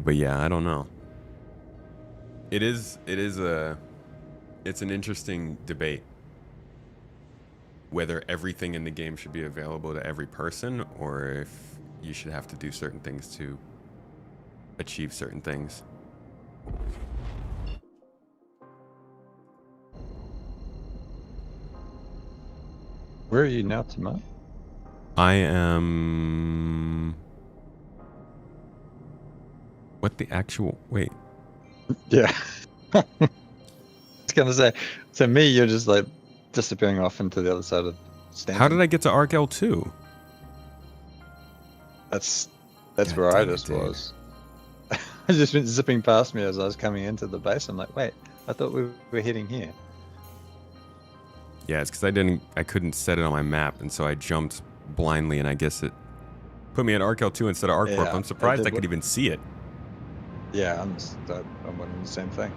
But yeah, I don't know. It's an interesting debate. Whether everything in the game should be available to every person, or if you should have to do certain things to achieve certain things. Where are you now, Timo? I am. What the actual? Wait. Yeah. I was gonna say, to me, you're just like disappearing off into the other side of Stanton. How did I get to Arc L2? That's God where I damn it, just dude. was. I just been zipping past me as I was coming into the base. I'm like, wait, I thought we were heading here. Yeah, it's because I couldn't set it on my map, and so I jumped blindly, and I guess it put me at Arc L2 instead of Arc Corp. Yeah, I'm surprised it I did could even see it. Yeah, I'm wondering the same thing.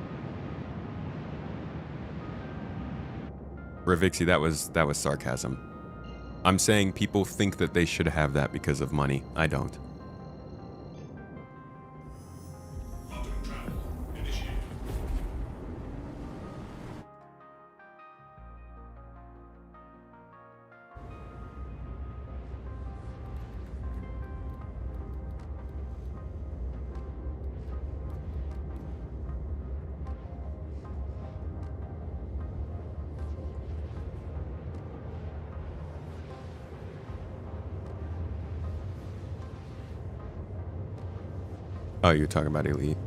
Ravixi, that was sarcasm. I'm saying people think that they should have that because of money. I don't. Oh, you're talking about Elite.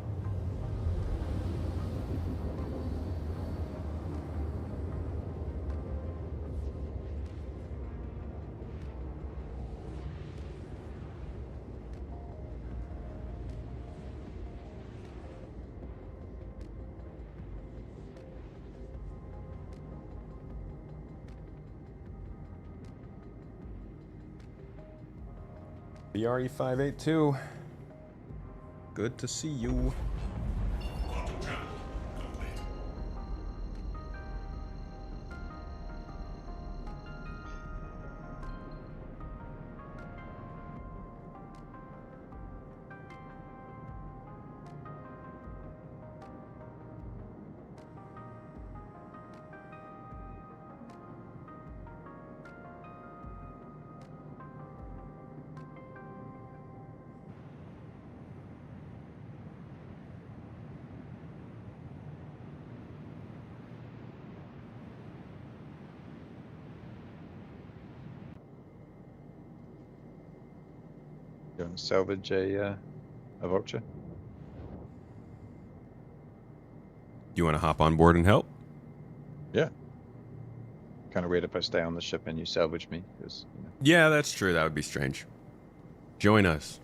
BRE582. Good to see you. You want to salvage a vulture? You want to hop on board and help? Yeah. Kind of weird if I stay on the ship and you salvage me, because Yeah, that's true. That would be strange. Join us.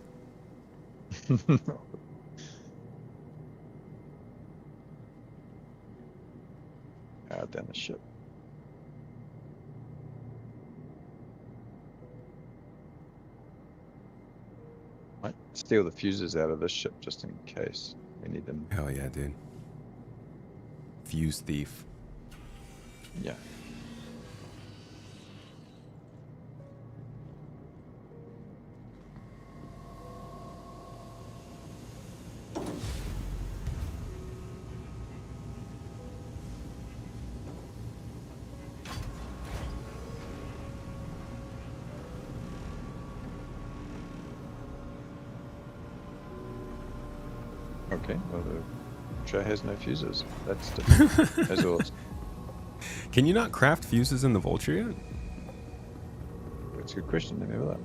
Out down the ship. Might steal the fuses out of this ship just in case we need them. Hell yeah, dude. Fuse thief. Yeah. Okay, well the tray has no fuses. That's different. As always. Can you not craft fuses in the Vulture yet? That's a good question. Let me have a look.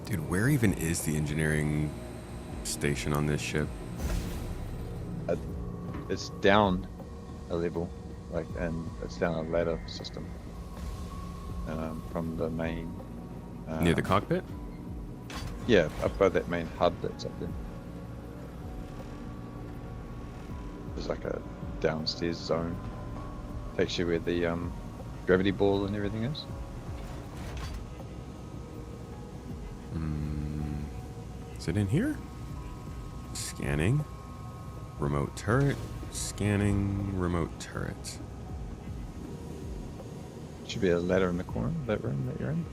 Dude, where even is the engineering station on this ship? It's down a level, like, and it's down a ladder system from the main. Near the cockpit? Yeah, up by that main hub that's up there. There's like a downstairs zone. Takes you where the gravity ball and everything is. Is it in here? Scanning. Remote turret. Scanning. Remote turret. Should be a ladder in the corner of that room that you're in.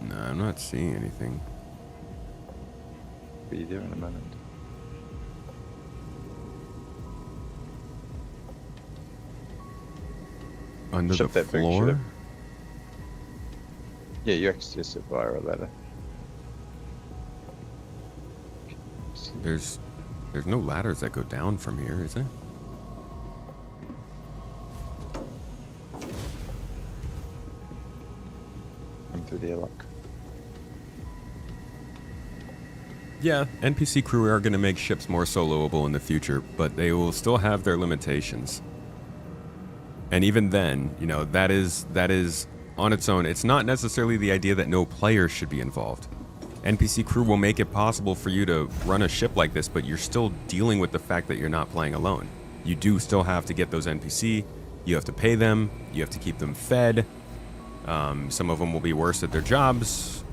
No, I'm not seeing anything. Be there in a moment. Under ship the that big floor? ship. Yeah, you access it via a ladder. There's no ladders that go down from here, is there? Come through the airlock. Yeah, NPC crew are going to make ships more soloable in the future, but they will still have their limitations. And even then, you know, that is on its own. It's not necessarily the idea that no player should be involved. NPC crew will make it possible for you to run a ship like this, but you're still dealing with the fact that you're not playing alone. You do still have to get those NPC. You have to pay them. You have to keep them fed. Some of them will be worse at their jobs.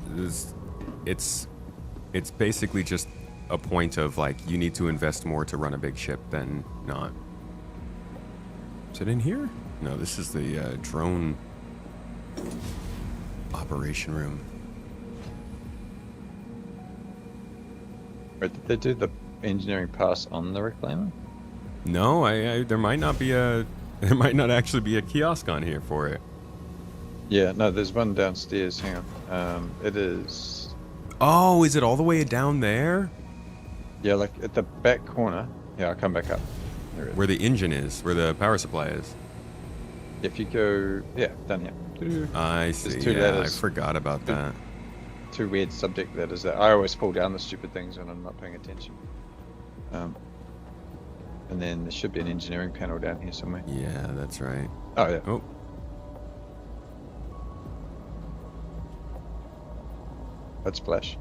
It's basically just a point of like you need to invest more to run a big ship than not. Is it in here? No, this is the drone operation room. Or did they do the engineering pass on the reclaimer? No, there might not actually be a kiosk on here for it. Yeah, no, there's one downstairs. Hang on. It is. Oh, is it all the way down there? Yeah, like at the back corner. Yeah, I'll come back up. There it is. Where the engine is, where the power supply is. If you go, yeah, down here. I see. two Yeah, I ladders. forgot about that. Two weird subject letters that I always pull down the stupid things when I'm not paying attention. And then there should be an engineering panel down here somewhere. Yeah, that's right. Oh yeah. Oh, Let's splash.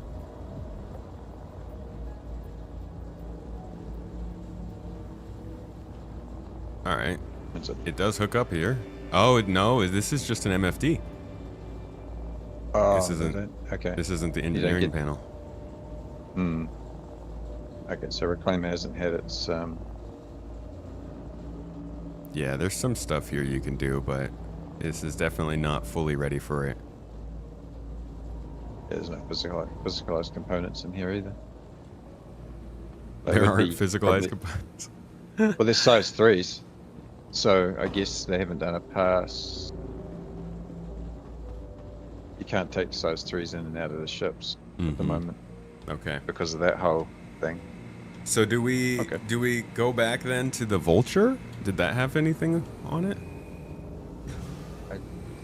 all right. That's it. It does hook up here. Oh no, this is just an MFD. Oh, This isn't- is it? Okay. This isn't the don't engineering get- panel. Hmm. Okay, so Reclaimer hasn't had its Yeah, there's some stuff here you can do, but this is definitely not fully ready for it. there's no physicalized components in here either. They There would aren't be physicalized probably- components. Well, they're size 3s, so I guess they haven't done a pass. You can't take size 3s in and out of the ships at the Mhm. moment Okay. because of that whole thing. So do we go back then to the Vulture? Did that have anything on it?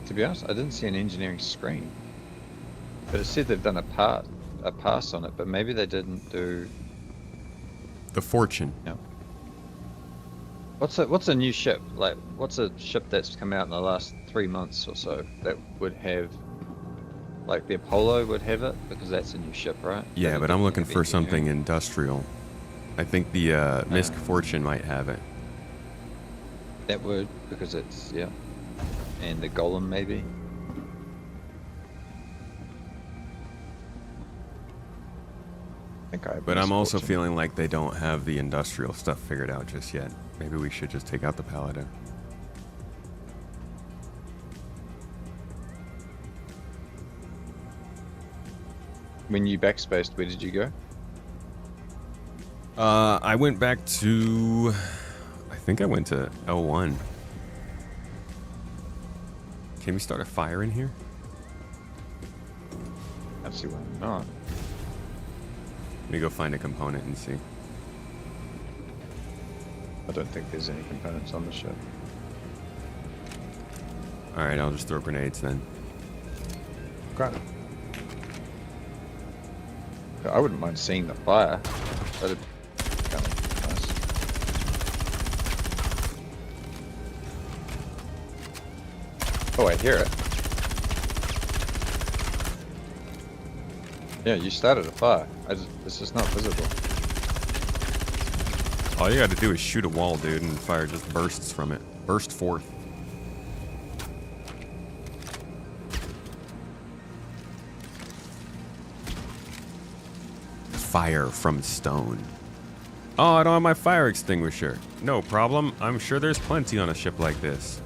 To be honest, I didn't see an engineering screen, but it said they've done a pass on it, but maybe they didn't do. The Fortune. No. What's a new ship? Like, what's a ship that's come out in the last 3 months or so that would have, like the Apollo would have it because that's a new ship, right? Yeah, That but would I'm definitely looking have for engineering. something industrial. I think the Misk Fortune might have it. That would, because it's, yeah. And the Golem, maybe. I think I have But Misk I'm also Fortune. feeling like they don't have the industrial stuff figured out just yet. Maybe we should just take out the Paladin. When you backspaced, where did you go? I went back to... I think I went to L1. Can we start a fire in here? Let's see why not. Let me go find a component and see. I don't think there's any components on the ship. Alright, I'll just throw grenades then. Great. I wouldn't mind seeing the fire. That'd kind of nice. Oh, I hear it. Yeah, you started a fire. It's just not visible. All you gotta do is shoot a wall, dude, and fire just bursts from it. Burst forth. Fire from stone. Oh, I don't have my fire extinguisher. No problem. I'm sure there's plenty on a ship like this.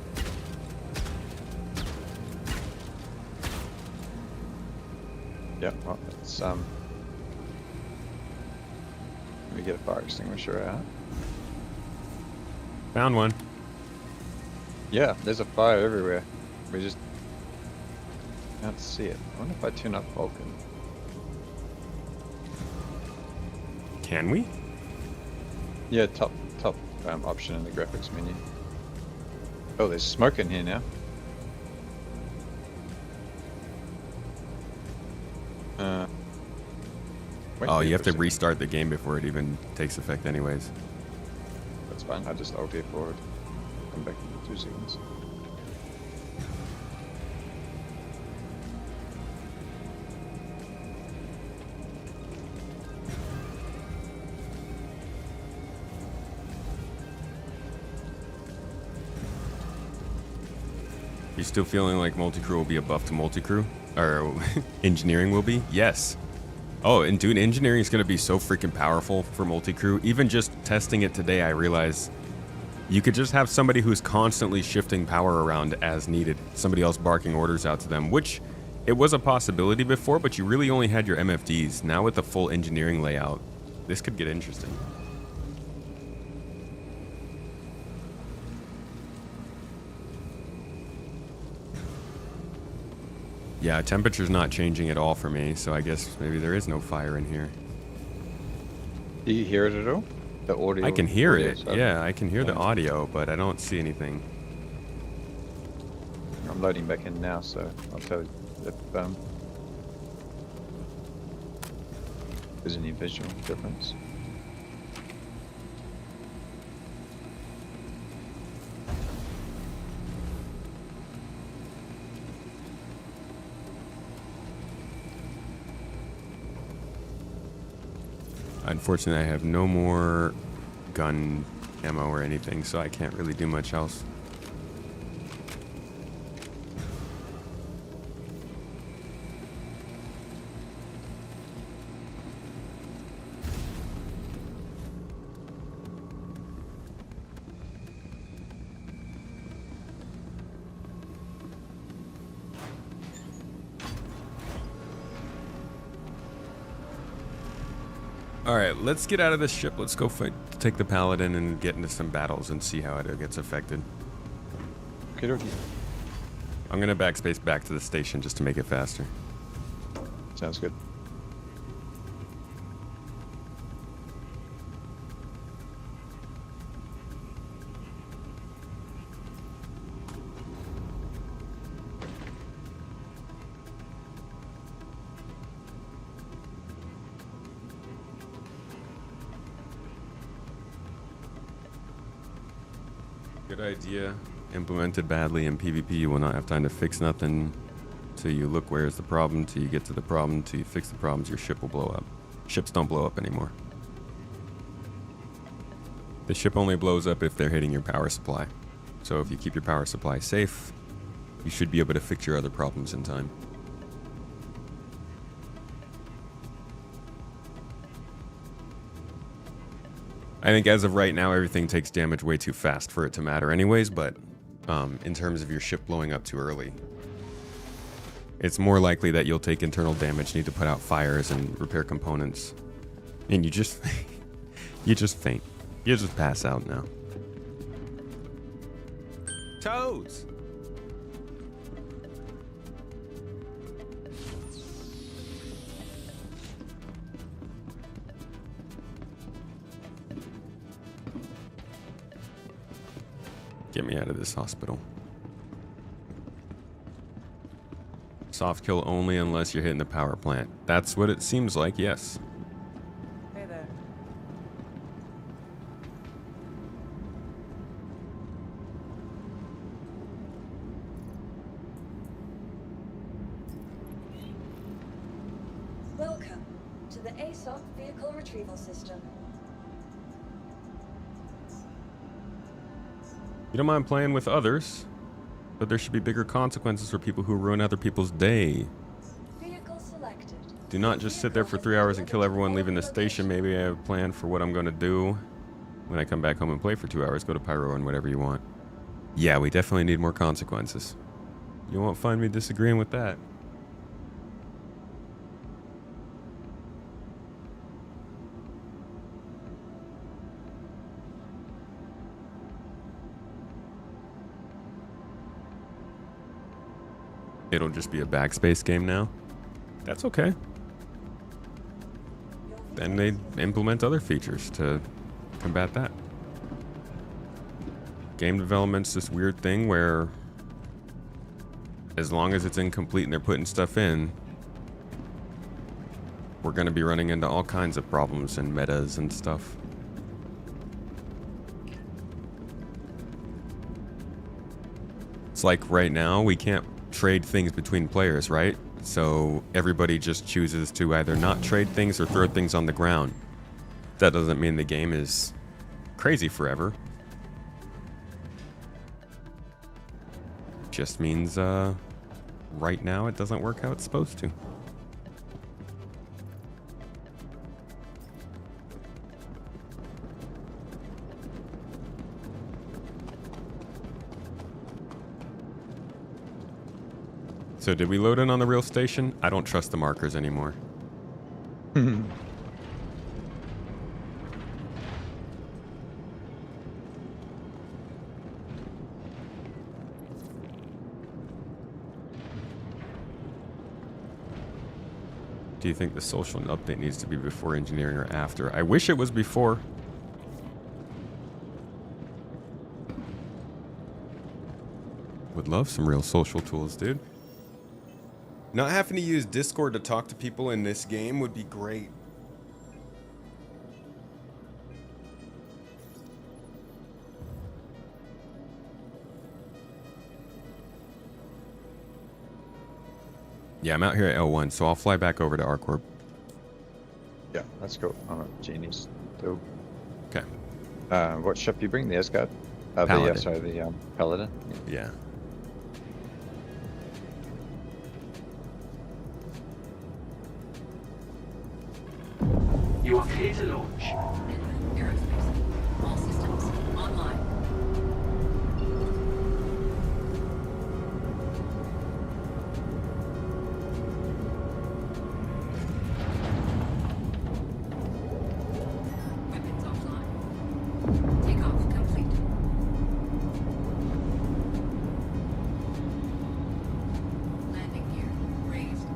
Yeah, well, it's let me get a fire extinguisher out. Found one. Yeah, there's a fire everywhere. We just can't see it. I wonder if I turn up Vulcan. Can we? Yeah, top option in the graphics menu. Oh, there's smoke in here now. Wait Oh, there you have for a to second. restart the game before it even takes effect anyways. That's fine. I just alt forward. Come back in 2 seconds. You still feeling like multi-crew will be a buff to multi-crew? Or engineering will be? Yes. Oh, and dude, engineering is going to be so freaking powerful for multi-crew. Even just testing it today, I realized you could just have somebody who's constantly shifting power around as needed. Somebody else barking orders out to them, which it was a possibility before, but you really only had your MFDs. Now with the full engineering layout, this could get interesting. Yeah, temperature's not changing at all for me, so I guess maybe there is no fire in here. Do you hear it at all? The audio? I can hear audio it. side? Yeah, I can hear the Yeah. audio, but I don't see anything. I'm loading back in now, so I'll tell you if there's any visual difference. Unfortunately, I have no more gun ammo or anything, so I can't really do much else. Alright, let's get out of this ship. Let's go take the Paladin and get into some battles and see how it gets affected. Okay, dokie. I'm gonna backspace back to the station just to make it faster. Sounds good. Good idea. Implemented badly in PvP, you will not have time to fix nothing till you look where's the problem, till you get to the problem, till you fix the problems, your ship will blow up. Ships don't blow up anymore. The ship only blows up if they're hitting your power supply. So if you keep your power supply safe, you should be able to fix your other problems in time. I think as of right now, everything takes damage way too fast for it to matter anyways, but in terms of your ship blowing up too early, it's more likely that you'll take internal damage, need to put out fires and repair components, and you just you just faint. You just pass out now. Toads! Get me out of this hospital. Soft kill only unless you're hitting the power plant. That's what it seems like, yes. Hey there. Welcome to the ASOC Vehicle Retrieval System. You don't mind playing with others, but there should be bigger consequences for people who ruin other people's day. Vehicle selected. Do not just sit there for 3 hours and kill everyone leaving the station. Maybe I have a plan for what I'm going to do when I come back home and play for 2 hours. Go to Pyro and whatever you want. Yeah, we definitely need more consequences. You won't find me disagreeing with that. It'll just be a backspace game now. That's okay. Then they implement other features to combat that. Game development's this weird thing where as long as it's incomplete and they're putting stuff in, we're going to be running into all kinds of problems and metas and stuff. It's like right now we can't trade things between players, right? So everybody just chooses to either not trade things or throw things on the ground. That doesn't mean the game is crazy forever. Just means right now it doesn't work how it's supposed to. So did we load in on the real station? I don't trust the markers anymore. Do you think the social update needs to be before engineering or after? I wish it was before. Would love some real social tools, dude. Not having to use Discord to talk to people in this game would be great. Yeah, I'm out here at L1, so I'll fly back over to Arcorp. Yeah, that's cool. I'm at Genie's too. Okay. What ship you bring? The Asgard? Paladin. The Paladin. Yeah. You are clear to launch. Aerospace. All systems online. Weapons offline. Takeoff complete. Landing gear raised.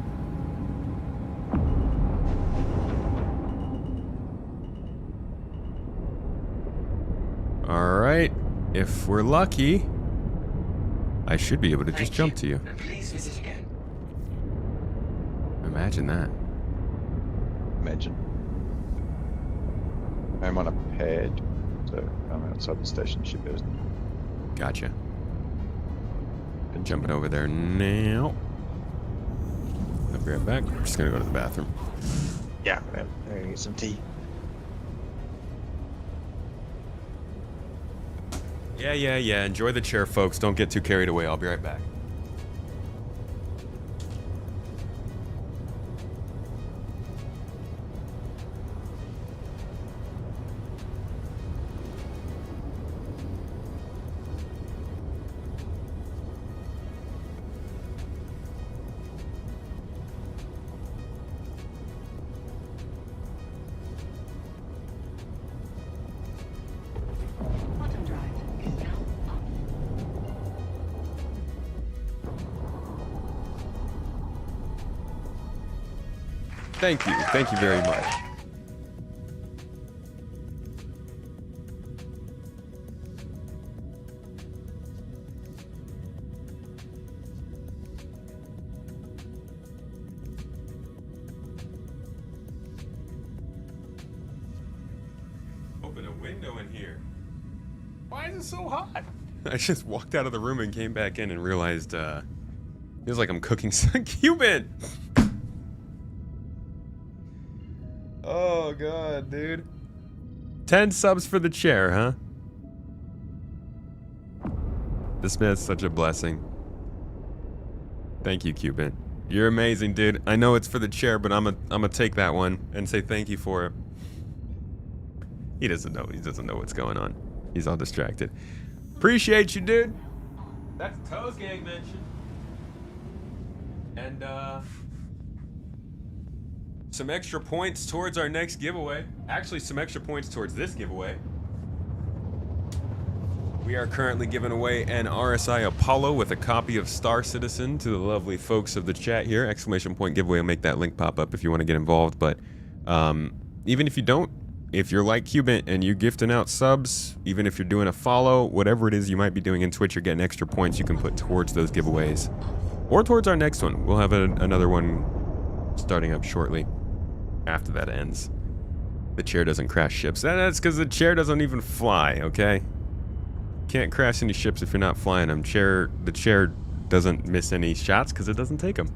All right. If we're lucky, I should be able to just jump to you. And please visit again. Imagine that. Imagine. I'm on a pad, so I'm outside the station ship. Gotcha. Been jumping over there now. I'll be right back. I'm just gonna go to the bathroom. Yeah, there you get some tea. Yeah. Enjoy the chair, folks. Don't get too carried away. I'll be right back. Quantum drive is now up. Thank you. Thank you very much. Open a window in here. Why is it so hot? I just walked out of the room and came back in and realized feels like I'm cooking some Cuban. Oh god, dude. 10 subs for the chair, huh? This man's such a blessing. Thank you, Cuban. You're amazing, dude. I know it's for the chair, but I'm gonna take that one and say thank you for it. He doesn't know. He doesn't know what's going on. He's all distracted. Appreciate you, dude. That's Toes Gang mention. And some extra points towards our next giveaway. Actually, some extra points towards this giveaway. We are currently giving away an RSI Apollo with a copy of Star Citizen to the lovely folks of the chat here. Exclamation point giveaway will make that link pop up if you want to get involved. But even if you don't, if you're like Cubant and you gifting out subs, even if you're doing a follow, whatever it is you might be doing in Twitch, you're getting extra points you can put towards those giveaways. Or towards our next one. We'll have another one starting up shortly after that ends. The chair doesn't crash ships. That's because the chair doesn't even fly, okay? Can't crash any ships if you're not flying them. The chair doesn't miss any shots because it doesn't take them.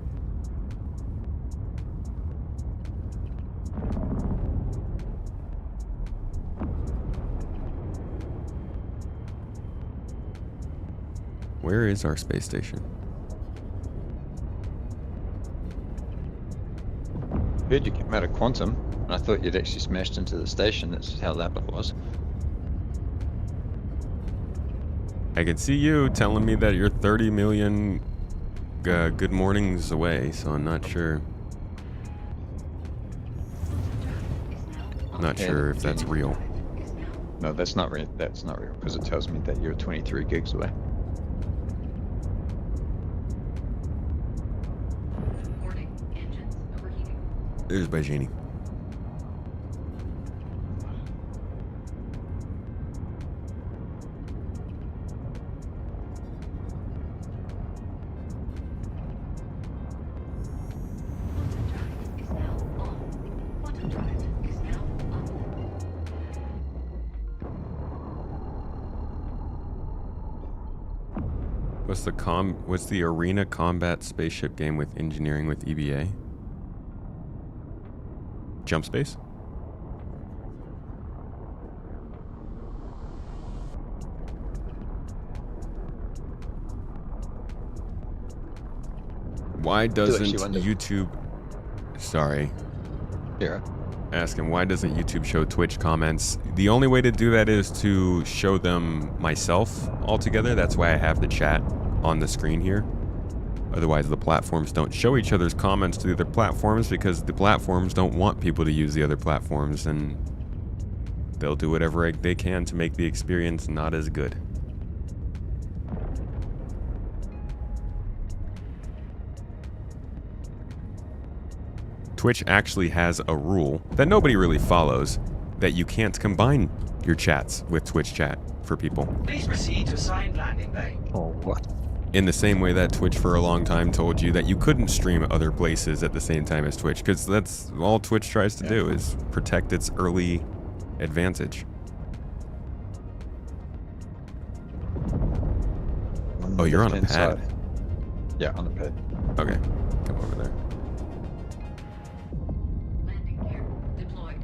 Where is our space station? Heard you came out of quantum, and I thought you'd actually smashed into the station. That's how loud it was. I can see you telling me that you're 30 million good mornings away, so I'm not sure. Not sure if that's real. No, that's not real. That's not real because it tells me that you're 23 gigs away. Warning, engines overheating. There's by Janie. Quantum drive is now on. What's the arena combat spaceship game with engineering with EBA? Jump Space? Why doesn't YouTube... Sorry. Yeah. Asking why doesn't YouTube show Twitch comments? The only way to do that is to show them myself altogether. That's why I have the chat on the screen here. Otherwise, the platforms don't show each other's comments to the other platforms because the platforms don't want people to use the other platforms, and they'll do whatever they can to make the experience not as good. Twitch actually has a rule that nobody really follows, that you can't combine your chats with Twitch chat for people. Please proceed to assigned landing bay. Oh, what? In the same way that Twitch for a long time told you that you couldn't stream other places at the same time as Twitch, because that's all Twitch tries to do, is protect its early advantage. Oh, you're on a pad? Yeah, on a pad. Okay, come over there. Landing gear deployed.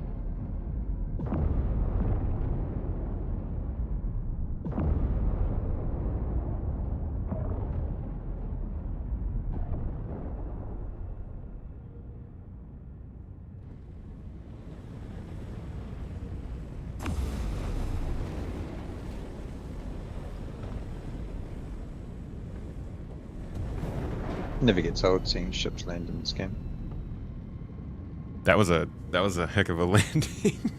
Never gets old seeing ships land in this game. That was a heck of a landing.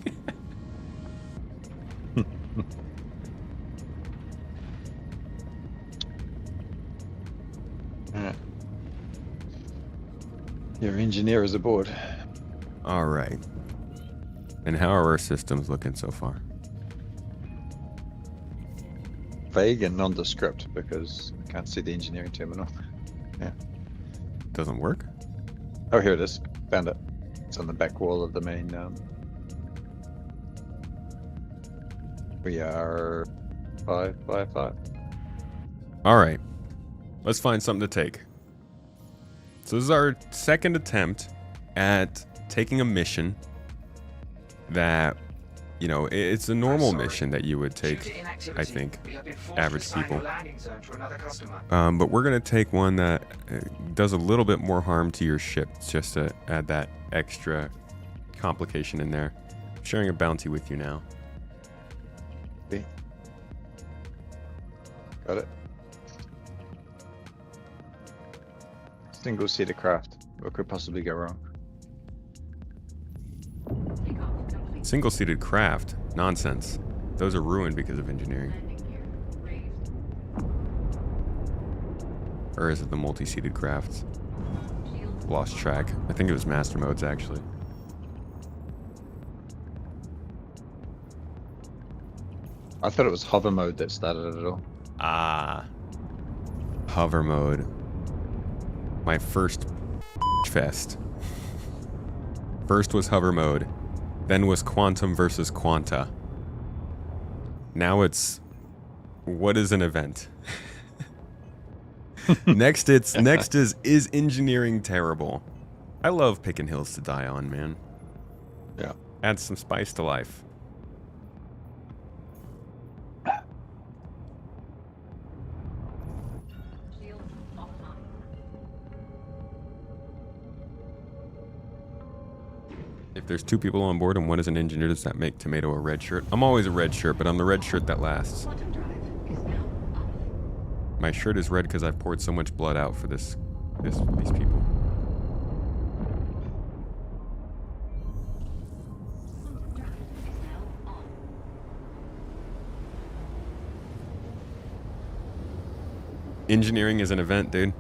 Alright. Your engineer is aboard. All right. And how are our systems looking so far? Vague and nondescript because I can't see the engineering terminal. Yeah. Doesn't work? Oh, here it is. Found it. It's on the back wall of the main. We are 5 by 5. All right. Let's find something to take. So this is our second attempt at taking a mission that, you know, it's a normal mission that you would take, I think, average people. But we're going to take one that does a little bit more harm to your ship, just to add that extra complication in there. I'm sharing a bounty with you now. Okay. Got it. Single-seater craft. What could possibly go wrong? Takeoff complete. Single-seated craft. Nonsense. Those are ruined because of engineering. Landing gear Or is it the multi-seated crafts? Lost track. I think it was master modes, actually. I thought it was hover mode that started it all. Ah. Hover mode. My first fest. First was hover mode. Then was quantum versus quanta. Now it's... What is an event? Next is engineering terrible? I love picking hills to die on, man. Yeah. Adds some spice to life. If there's 2 people on board and one is an engineer, does that make Tomato a red shirt? I'm always a red shirt, but I'm the red shirt that lasts. My shirt is red because I've poured so much blood out for these people. Engineering is an event, dude.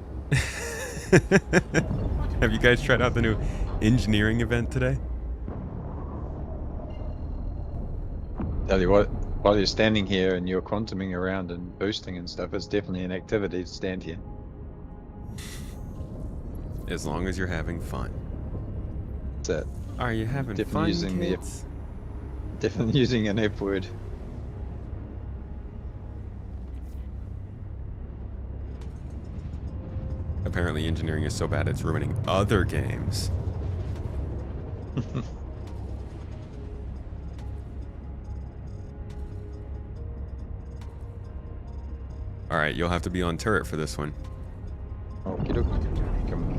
Have you guys tried out the new engineering event today? Tell you what, while you're standing here and you're quantuming around and boosting and stuff, it's definitely an activity to stand here. As long as you're having fun. That's it. Are you having Definitely fun, using the- kids? Definitely using an F word. Apparently engineering is so bad it's ruining other games. Alright, you'll have to be on turret for this one. Okie doke. Come on.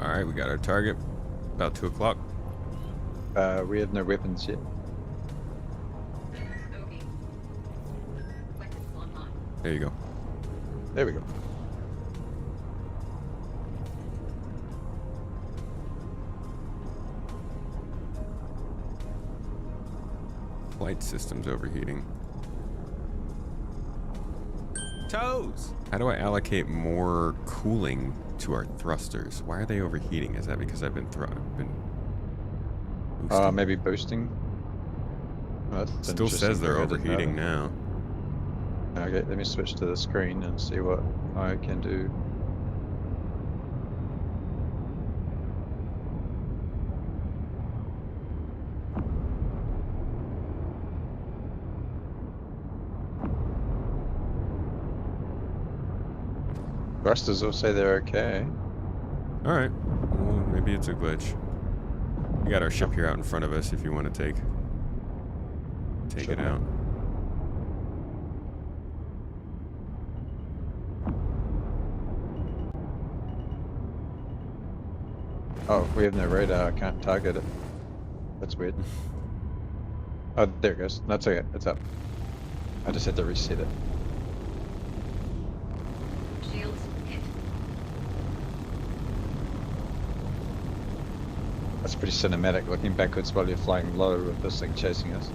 Alright, we got our target. About 2 o'clock. We have no weapons yet. There you go. There we go. Flight system's overheating. Toes! How do I allocate more cooling to our thrusters? Why are they overheating? Is that because I've been boosting? Maybe boosting. Oh, that's Still says interesting. they're I didn't know overheating that. now. Okay, let me switch to the screen and see what I can do. Thrusters will say they're okay. Alright. Well, maybe it's a glitch. We got our ship here out in front of us if you want to take Sure. it out. Oh, we have no radar. I can't target it. That's weird. Oh, there it goes. That's okay. It's up. I just had to reset it. Shields hit. That's pretty cinematic, looking backwards while you're flying low with this thing chasing us.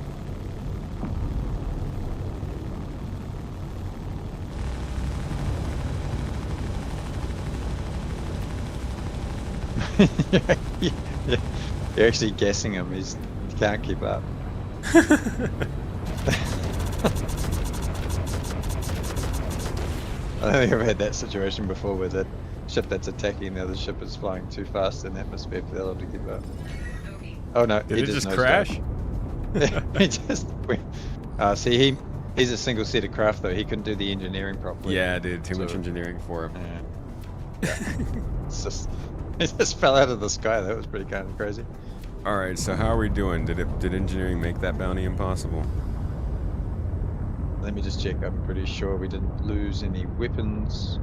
Yeah, you're actually guessing him. He can't keep up. I don't think I've had that situation before where the ship that's attacking the other ship is flying too fast in the atmosphere for the other to keep up. Oh no, Did he it just nosedived. crash? He just See, he's a single-seater craft though. He couldn't do the engineering properly. Yeah, dude, too much So- engineering for him. Yeah. It's just, it just fell out of the sky. That was pretty kind of crazy. All right, so how are we doing? Did engineering make that bounty impossible? Let me just check. I'm pretty sure we didn't lose any weapons.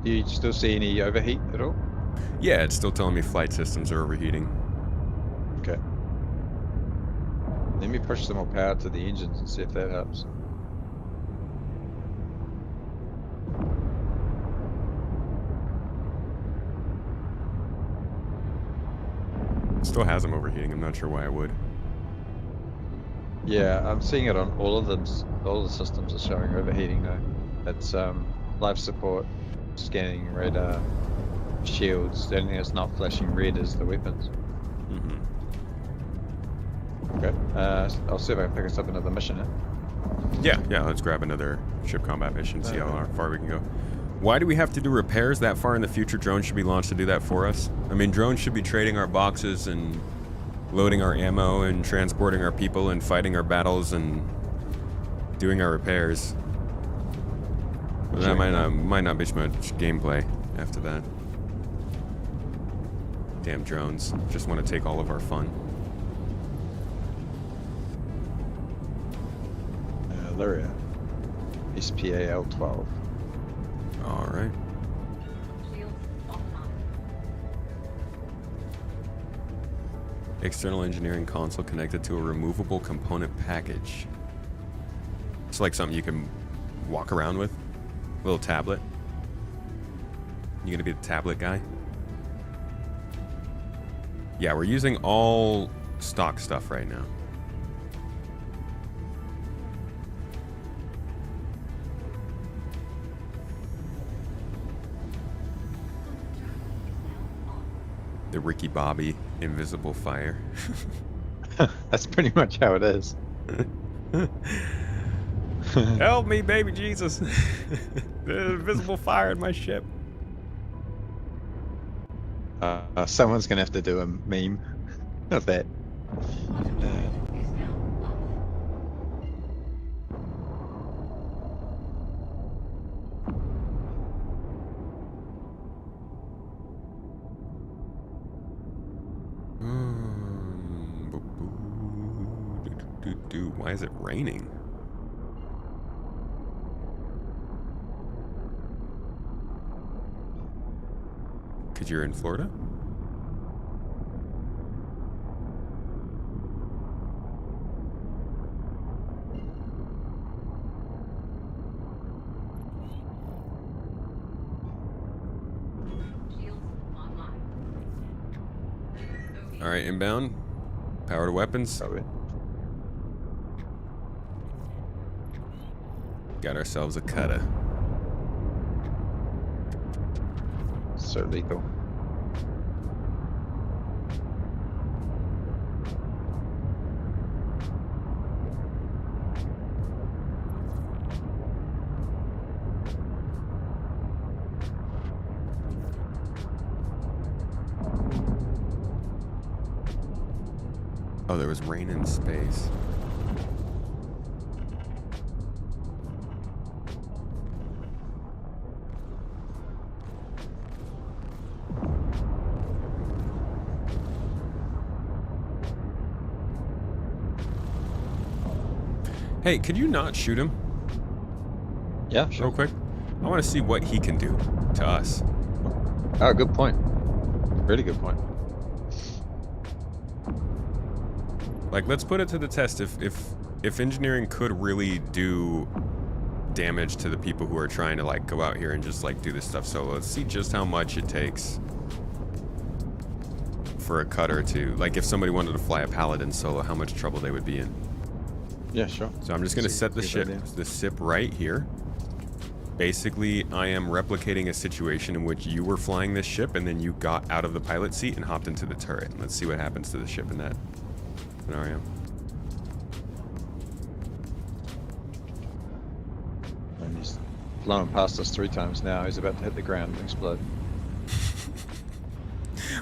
Do you still see any overheat at all? Yeah, it's still telling me flight systems are overheating. Okay. Let me push some more power to the engines and see if that helps. Still has them overheating. I'm not sure why I would. Yeah, I'm seeing it on all of them. All the systems are showing overheating though. It's life support, scanning radar, shields. The only thing that's not flashing red is the weapons. Mm-hmm. Okay. I'll see if I can pick us up another mission. Yeah, let's grab another ship combat mission, see how far we can go. Why do we have to do repairs that far in the future? Drones should be launched to do that for us. I mean, drones should be trading our boxes and loading our ammo and transporting our people and fighting our battles and doing our repairs. But that might not be much gameplay after that. Damn drones. Just want to take all of our fun. Lyria. SPAL-12. Alright. Shields online. External engineering console connected to a removable component package. It's like something you can walk around with. A little tablet. You gonna be the tablet guy? Yeah, we're using all stock stuff right now. The Ricky Bobby invisible fire. That's pretty much how it is. Help me, baby Jesus. There's invisible fire in my ship. Someone's gonna have to do a meme of that. Is now up. Why is it raining? Because you're in Florida? Shields online. All right, inbound. Power to weapons. Probably. Got ourselves a cutter. So lethal. Oh, there was rain in space. Hey, could you not shoot him Yeah, sure. real quick? I want to see what he can do to us. Oh, good point. Really good point. Like, let's put it to the test. If engineering could really do damage to the people who are trying to like go out here and just like do this stuff solo, let's see just how much it takes for a cutter to, like, if somebody wanted to fly a paladin solo, how much trouble they would be in. Yeah, sure. So I'm just gonna set the Good ship, idea. the ship right here. Basically, I am replicating a situation in which you were flying this ship and then you got out of the pilot seat and hopped into the turret. Let's see what happens to the ship in that scenario. And he's flown past us 3 times now. He's about to hit the ground and explode.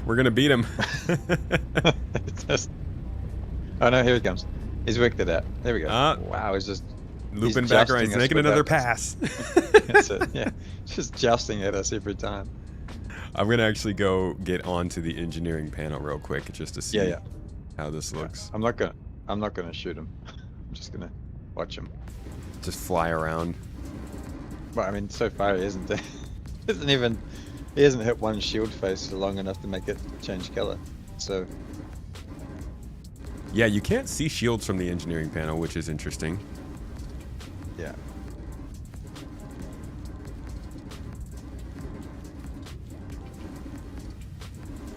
We're gonna beat him. It's just... Oh no, here he comes. He's worked it out. There we go. Ah. Wow, he's just Looping he's back around. jousting He's us making with another that. pass. That's it. Yeah, just jousting at us every time. I'm gonna actually go get onto the engineering panel real quick just to see Yeah. how this looks. I'm not gonna shoot him. I'm just gonna watch him. Just fly around. Well, I mean, so far he isn't. He hasn't hit one shield face long enough to make it change color. So Yeah, you can't see shields from the engineering panel, which is interesting. yeah.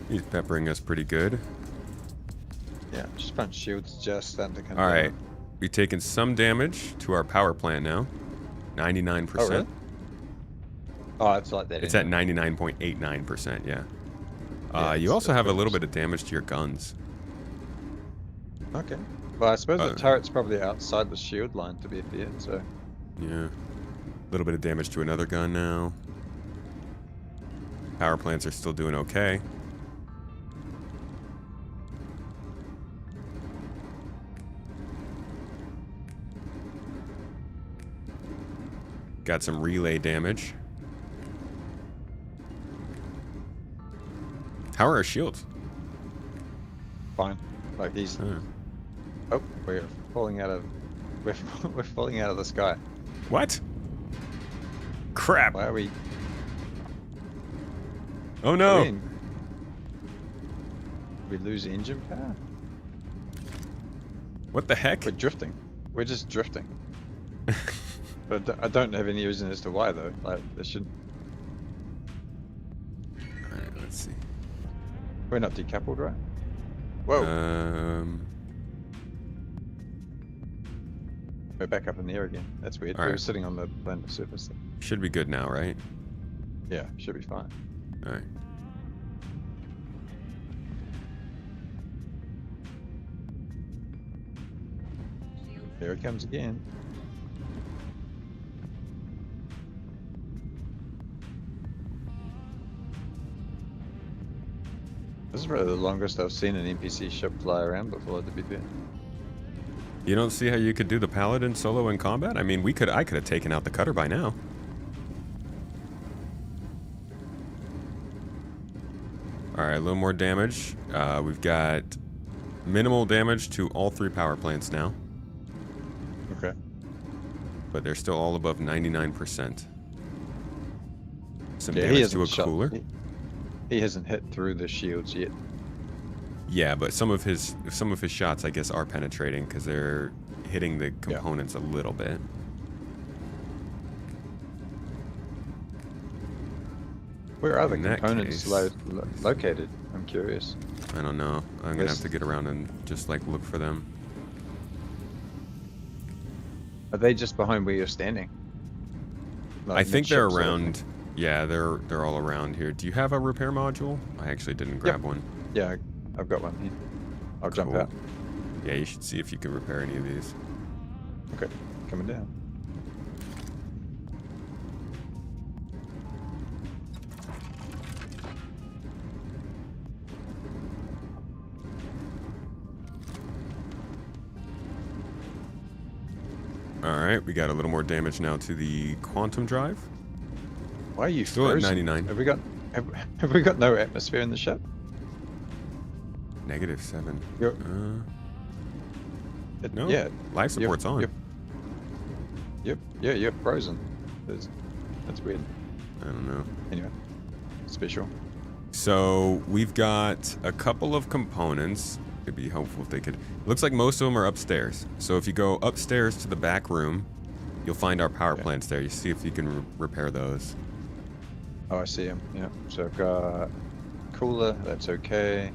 He's peppering us pretty good. Yeah, just front shield's just starting to come All down. right, we've taken some damage to our power plant now. 99%. Oh, really? Oh, it's like that. It's at anyway. 99.89%, yeah. Yeah, You it's also still have a pretty little good. bit of damage to your guns. Okay. Well, I suppose Uh, the turret's probably outside the shield line, to be fair, so... Yeah. A little bit of damage to another gun now. Power plants are still doing okay. Got some relay damage. How are our shields? Fine. Like, he's... Huh. Oh, we're falling out of... We're falling out of the sky. What? Crap. Why are we... Oh no. We lose engine power? What the heck? We're drifting. We're just drifting. But I don't have any reason as to why, though. Like, there should... Alright, let's see. We're not decoupled, right? Whoa. We're back up in the air again. That's weird. We were Alright. sitting on the landing surface. Should be good now, right? Yeah, should be fine. Alright. Here it comes again. This is probably the longest I've seen an NPC ship fly around before, to be fair. You don't see how you could do the paladin solo in combat? I mean, I could have taken out the cutter by now. Alright, a little more damage. We've got minimal damage to all 3 power plants now, Okay. but they're still all above 99%. Some Yeah, he damage hasn't to a shot. cooler. He hasn't hit through the shields yet. Yeah, but some of his shots, I guess, are penetrating because they're hitting the components a little bit. Where are the In that components case- located? I'm curious. I don't know. I'm gonna Where's- have to get around and just like look for them. Are they just behind where you're standing? I think they're midship sort of around. thing? Yeah, they're all around here. Do you have a repair module? I actually didn't grab one. Yeah, I've got one here. I'll jump Cool. out. Yeah, you should see if you can repair any of these. Okay, coming down. All right, we got a little more damage now to the quantum drive. Why are you Still at frozen? 99. Have we got no atmosphere in the ship? -7. You're- No, Yeah. life support's on. You're frozen. That's weird. I don't know. Anyway, special. So we've got a couple of components. It'd be helpful if they could. Looks like most of them are upstairs. So if you go upstairs to the back room, you'll find our power plants there. You see if you can repair those. Oh, I see him. Yeah. So I've got cooler. That's okay.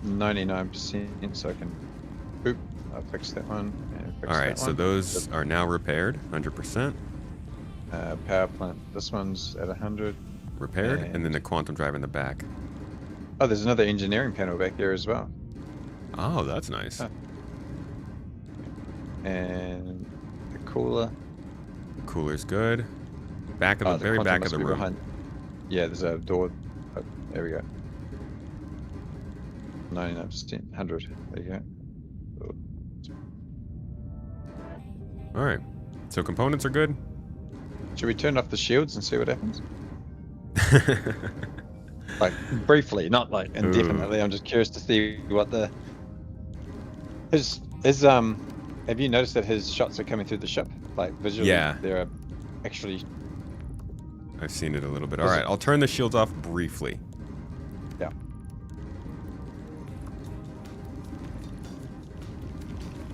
99%. So I can. Boop. I'll fix that one. And fix All right, that so one. those are now repaired, 100%. Power plant. This one's at 100. Repaired, and then the quantum drive in the back. Oh, there's another engineering panel back there as well. Oh, that's nice. Huh. And the cooler. Cooler's good. Back of the very quantum back of must the be room. behind. Yeah, there's a door. Oh, there we go. 99%, 100. There you go. All right. So components are good. Should we turn off the shields and see what happens? Like briefly, not like indefinitely. I'm just curious to see what the his have you noticed that his shots are coming through the ship? Like visually, Yeah. they're actually. I've seen it a little bit. All right, I'll turn the shields off briefly. Yeah.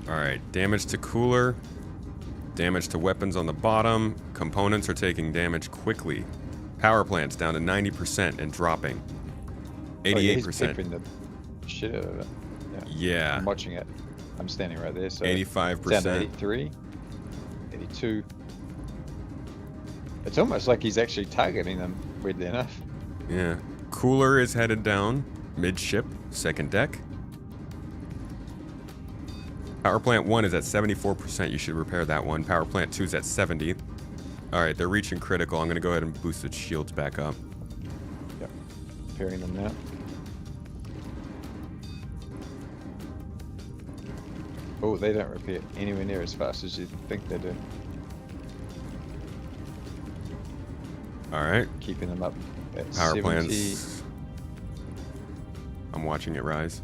All right, damage to cooler, damage to weapons on the bottom. Components are taking damage quickly. Power plant's down to 90% and dropping. 88%. Oh, yeah, he's peppering the shit out of it. Yeah. I'm watching it. I'm standing right there. So 85%. Down to 83, 82. It's almost like he's actually targeting them, weirdly enough. Yeah. Cooler is headed down midship, second deck. Power plant 1 is at 74%. You should repair that one. Power plant 2 is at 70. All right, they're reaching critical. I'm going to go ahead and boost its shields back up. Yep. Repairing them now. Oh, they don't repair anywhere near as fast as you think they do. All right. Keeping them up at Power 70. plants. I'm watching it rise.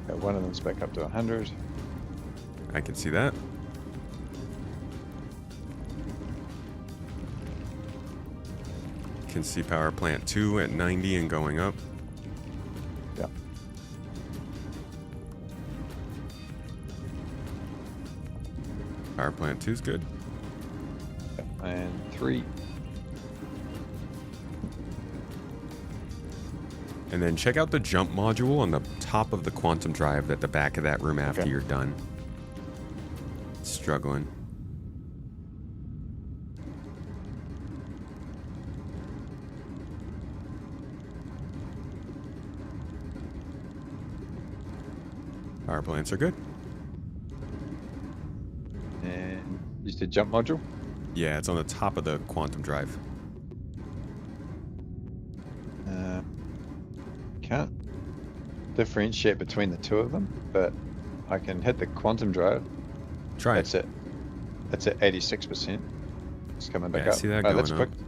Got one of them's back up to 100. I can see that. Can see power plant 2 at 90 and going up. Yep. Power plant 2 is good. And 3. And then check out the jump module on the top of the quantum drive at the back of that room after Okay. you're done. Struggling. Power plants are good. And you said jump module? Yeah, it's on the top of the quantum drive. Can't differentiate between the two of them, but I can hit the quantum drive. Try That's it. it. That's at 86%. It's coming back Yeah, I up. see that Oh, that's going up. quick.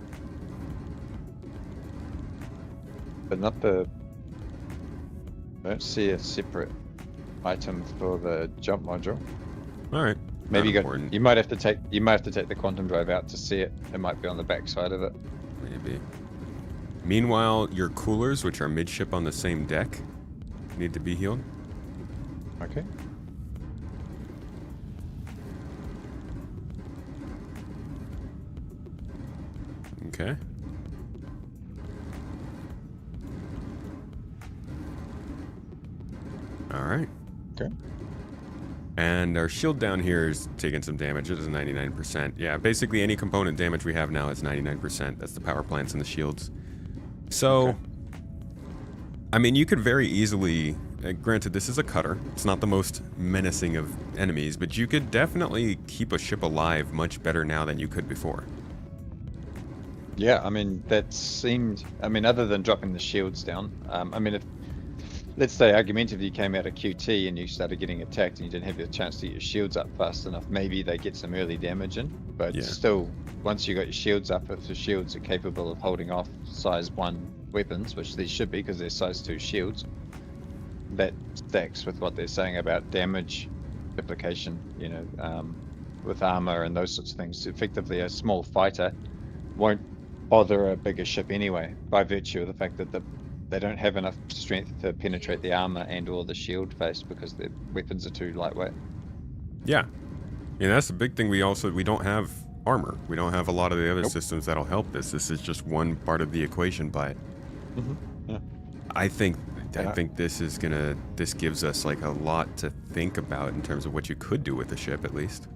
But not the. I don't see a separate item for the jump module. All right. Maybe Not you important. you might have to take the quantum drive out to see it. It might be on the back side of it. Maybe. Meanwhile, your coolers, which are midship on the same deck, need to be healed. Okay. Okay. All right. Okay. And our shield down here is taking some damage. It is 99%. Yeah, basically any component damage we have now is 99%. That's the power plants and the shields. So, Okay. I mean, you could very easily, granted this is a cutter, it's not the most menacing of enemies, but you could definitely keep a ship alive much better now than you could before. Yeah, I mean that seemed. I mean, other than dropping the shields down, I mean, if let's say argumentatively you came out of QT and you started getting attacked and you didn't have your chance to get your shields up fast enough, maybe they get some early damage in. But Yeah. still, once you got your shields up, if the shields are capable of holding off size 1 weapons, which they should be because they're size 2 shields, that stacks with what they're saying about damage duplication. You know, with armor and those sorts of things. Effectively, a small fighter won't bother a bigger ship anyway, by virtue of the fact that they don't have enough strength to penetrate the armor and or the shield face because their weapons are too lightweight. Yeah. And that's the big thing. We don't have armor. We don't have a lot of the other Nope. systems that'll help this. This is just one part of the equation, but Yeah. I think Yeah. this gives us like a lot to think about in terms of what you could do with the ship at least.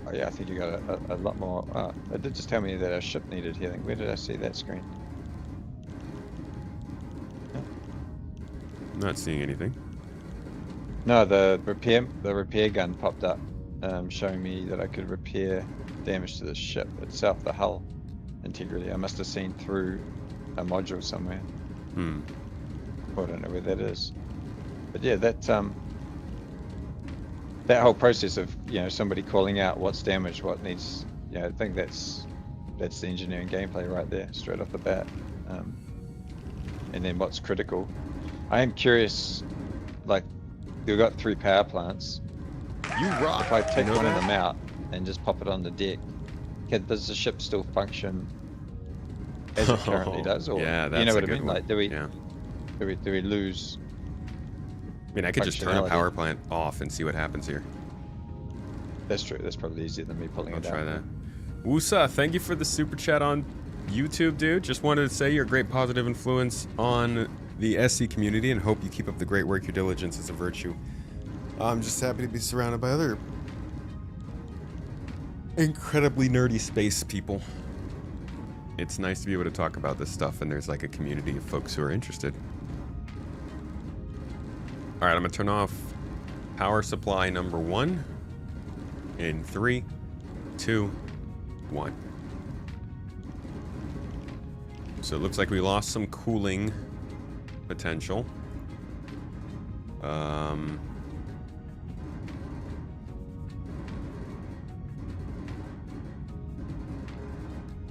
Oh, yeah, I think you got a lot more. It did just tell me that our ship needed healing. Where did I see that screen? I'm not seeing anything. No, the repair gun popped up, showing me that I could repair damage to the ship itself, the hull. integrity. I must have seen through a module somewhere. Hmm. I don't know where that is. But yeah, that whole process of somebody calling out what's damaged, what needs, I think that's the engineering gameplay right there, straight off the bat. And then what's critical. I am curious, like, you've got 3 power plants. You rock. If I take You know one of that? them out and just pop it on the deck, does the ship still function as it currently does? Or Yeah, that's you know a what I good mean? one. Like, do Yeah. we lose? I mean, I could just turn a functionality? power plant off and see what happens here. That's true. That's probably easier than me pulling I'll it out. try that. Wusa, thank you for the super chat on YouTube, dude. Just wanted to say you're a great positive influence on the SC community and hope you keep up the great work. Your diligence is a virtue. I'm just happy to be surrounded by other incredibly nerdy space people. It's nice to be able to talk about this stuff, and there's like a community of folks who are interested. All right, I'm gonna turn off power supply number 1 in 3, 2, 1. So it looks like we lost some cooling potential.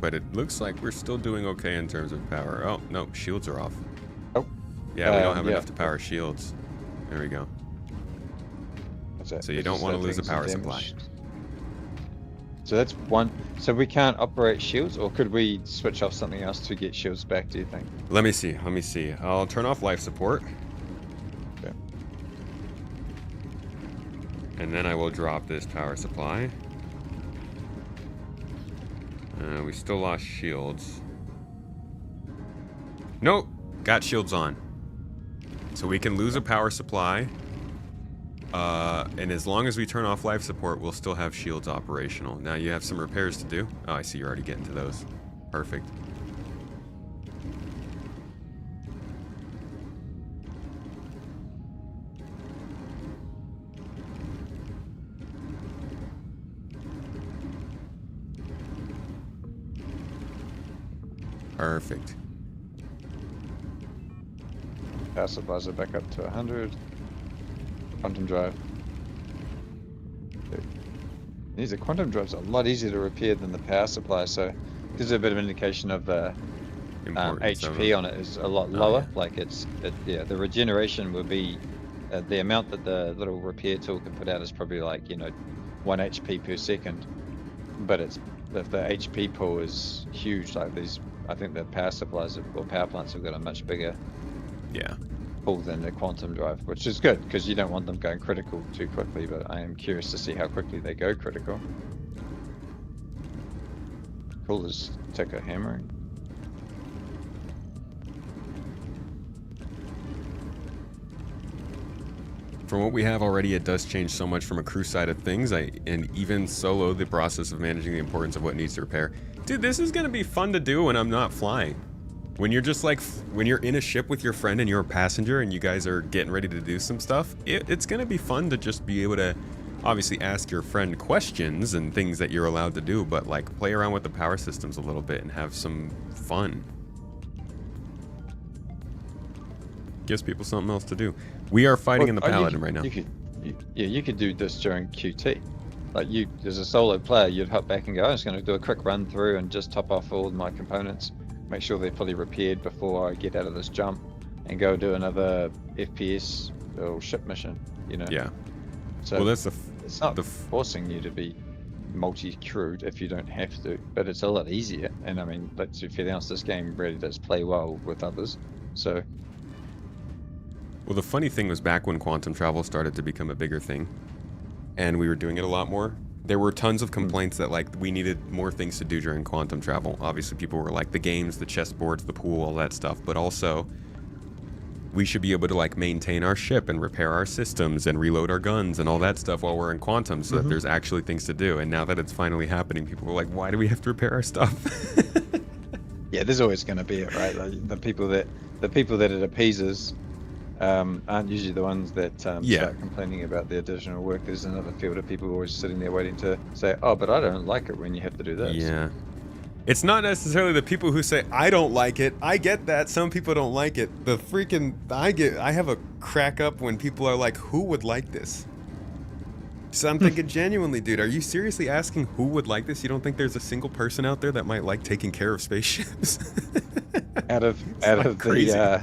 But it looks like we're still doing okay in terms of power. Oh, no, shields are off. Oh. Yeah, we don't have yeah. enough to power shields. There we go. What's that? So you This don't is want to the lose a things power and supply. damage. So that's one. So we can't operate shields, or could we switch off something else to get shields back, do you think? Let me see. Let me see. I'll turn off life support. Okay. And then I will drop this power supply. We still lost shields. Nope. Got shields on. So we can lose a power supply. And as long as we turn off life support, we'll still have shields operational. Now you have some repairs to do. Oh, I see you're already getting to those. Perfect. Perfect. Power supplies are back up to 100. Quantum drive. These quantum drives are a lot easier to repair than the power supply, so gives you a bit of an indication of the Importance of HP it. on it is a lot Oh, lower. yeah. Like yeah, the regeneration will be the amount that the little repair tool can put out is probably like 1 HP per second, but the HP pool is huge. Like I think the power supplies or power plants have got a much bigger Yeah. pool than the quantum drive, which is good because you don't want them going critical too quickly. But I am curious to see how quickly they go critical. Cool as ticker hammering. From what we have already, it does change so much from a crew side of things. And even solo, the process of managing the importance of what needs to repair. Dude, this is gonna be fun to do when I'm not flying. When you're just like, when you're in a ship with your friend and you're a passenger and you guys are getting ready to do some stuff, it's gonna be fun to just be able to obviously ask your friend questions and things that you're allowed to do, but like play around with the power systems a little bit and have some fun. Gives people something else to do. We are fighting in the Paladin right now. You could do this during QT. Like as a solo player, you'd hop back and go, I'm just going to do a quick run through and just top off all of my components, make sure they're fully repaired before I get out of this jump, and go do another FPS or ship mission. Yeah. So Well, that's it's not forcing you to be multi-crewed if you don't have to, but it's a lot easier. And I mean, let's be fair, else this game really does play well with others. So. Well, the funny thing was back when quantum travel started to become a bigger thing, and we were doing it a lot more, there were tons of complaints that like we needed more things to do during quantum travel. Obviously, people were like the games, the chessboards, the pool, all that stuff, but also we should be able to like maintain our ship and repair our systems and reload our guns and all that stuff while we're in quantum so that there's actually things to do. And now that it's finally happening, people were like, why do we have to repair our stuff? Yeah, there's always going to be it, right? Like the people that it appeases aren't usually the ones that start complaining about the additional work. There's another field of people always sitting there waiting to say, oh, but I don't like it when you have to do this. Yeah. It's not necessarily the people who say I don't like it. I get that some people don't like it. The freaking I have a crack up when people are like, who would like this? So I'm thinking genuinely, dude, are you seriously asking who would like this? You don't think there's a single person out there that might like taking care of spaceships? Out of crazy. out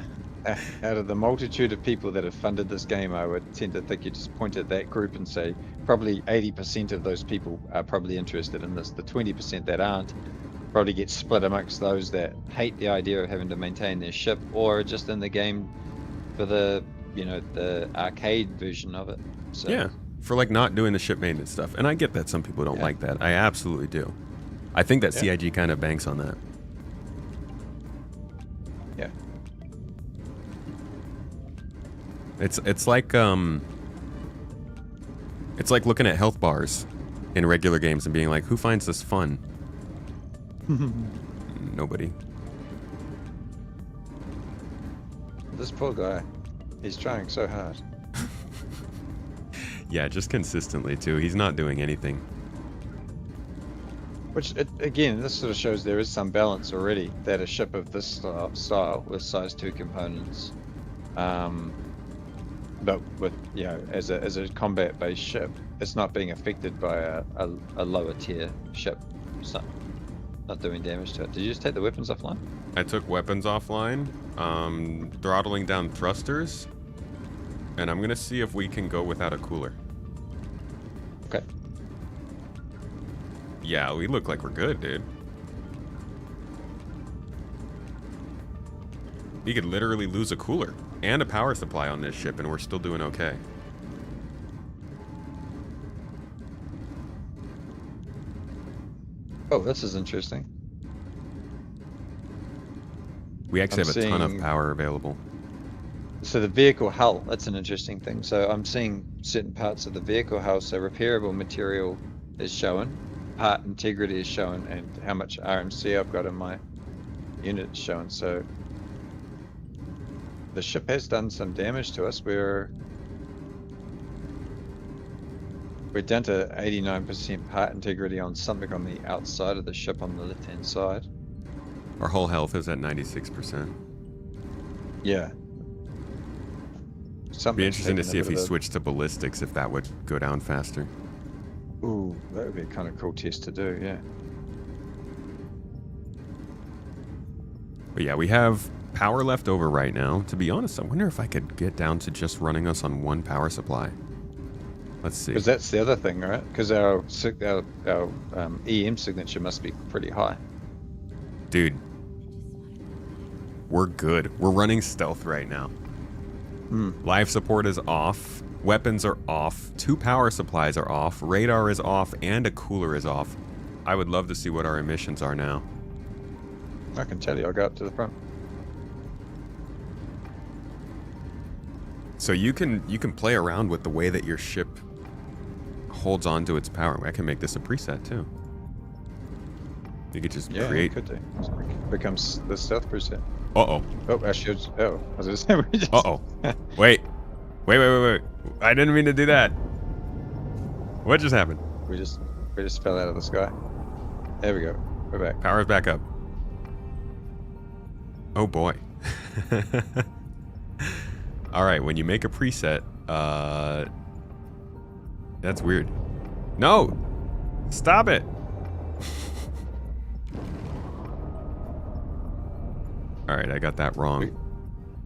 of the multitude of people that have funded this game, I would tend to think you just point at that group and say probably 80% of those people are probably interested in this. The 20% that aren't probably get split amongst those that hate the idea of having to maintain their ship, or just in the game for the the arcade version of it. So Yeah, for like not doing the ship maintenance stuff. And I get that some people don't like that. I absolutely do. I think that CIG kind of banks on that. Yeah. It's like looking at health bars in regular games and being like, who finds this fun? Nobody. This poor guy, he's trying so hard. Yeah, just consistently too. He's not doing anything. Which, again, this sort of shows there is some balance already, that a ship of this style with size 2 components, but with, as a combat-based ship, it's not being affected by a lower tier ship. It's not doing damage to it. Did you just take the weapons offline? I took weapons offline, throttling down thrusters, and I'm gonna see if we can go without a cooler. Okay. Yeah, we look like we're good, dude. We could literally lose a cooler and a power supply on this ship, and we're still doing okay. Oh, this is interesting. We actually I'm have a ton of seeing- power available. So the vehicle hull, that's an interesting thing. So I'm seeing certain parts of the vehicle hull, so repairable material is shown, part integrity is shown, and how much RMC I've got in my unit is shown. So the ship has done some damage to us. We're down to 89% part integrity on something on the outside of the ship on the left-hand side. Our whole health is at 96%. Yeah. Be interesting to see if he switched. switched to ballistics, if that would go down faster. Ooh, that would be a kind of cool test to do, yeah. But yeah, we have power left over right now. To be honest, I wonder if I could get down to just running us on one power supply. Let's see. Because that's the other thing, right? Because our EM signature must be pretty high. Dude, we're good. We're running stealth right now. Life support is off. Weapons are off. 2 power supplies are off. Radar is off, and a cooler is off. I would love to see what our emissions are now. I can tell you, I'll go up to the front. So you can play around with the way that your ship holds on to its power. I can make this a preset too. You could just Yeah, create. it could do. It becomes the stealth preset. Uh-oh. Oh, our shields. Oh, I was going to say we just... Uh-oh. Wait. Wait. I didn't mean to do that. What just happened? we just fell out of the sky. There we go. We're back. Power's back up. Oh boy. All right, when you make a preset, that's weird. No! Stop it! All right, I got that wrong.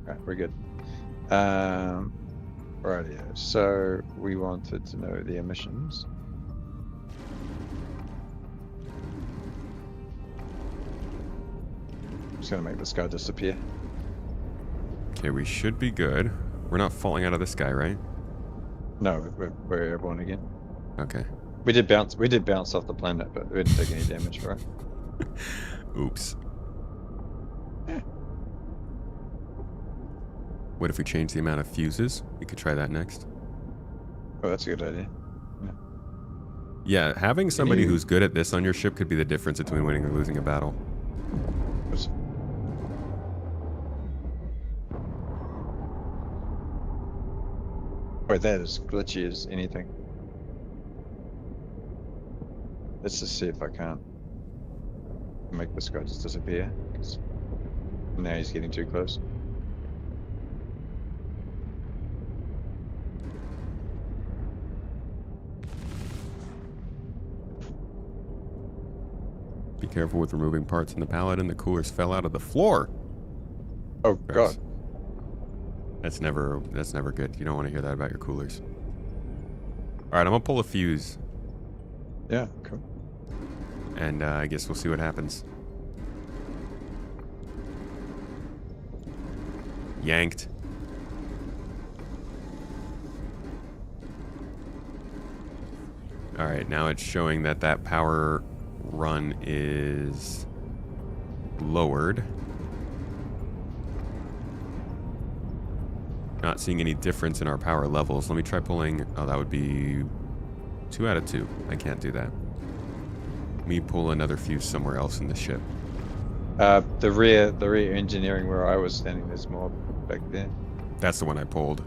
Alright, we're good. Right, yeah. So we wanted to know the emissions. I'm just gonna make this guy disappear. Okay, we should be good. We're not falling out of the sky, right? No, we're airborne again. Okay. We did bounce off the planet, but we didn't take any damage for it. Oops. What if we change the amount of fuses? We could try that next. Oh, that's a good idea. Yeah, having somebody who's good at this on your ship could be the difference between winning or losing a battle. What's- Boy, that is glitchy as anything. Let's just see if I can't. make this guy just disappear. 'Cause now he's getting too close. Be careful with removing parts in the pallet, and the coolers fell out of the floor. Oh Gross. god. That's never good. You don't want to hear that about your coolers. All right, I'm gonna pull a fuse, Yeah, cool. and I guess we'll see what happens. Yanked. All right, now it's showing that that power run is lowered. Not seeing any difference in our power levels. Let me try pulling. Oh, that would be 2 out of 2. I can't do that. Let me pull another fuse somewhere else in the ship. The rear engineering where I was standing, there's more back there. That's the one I pulled.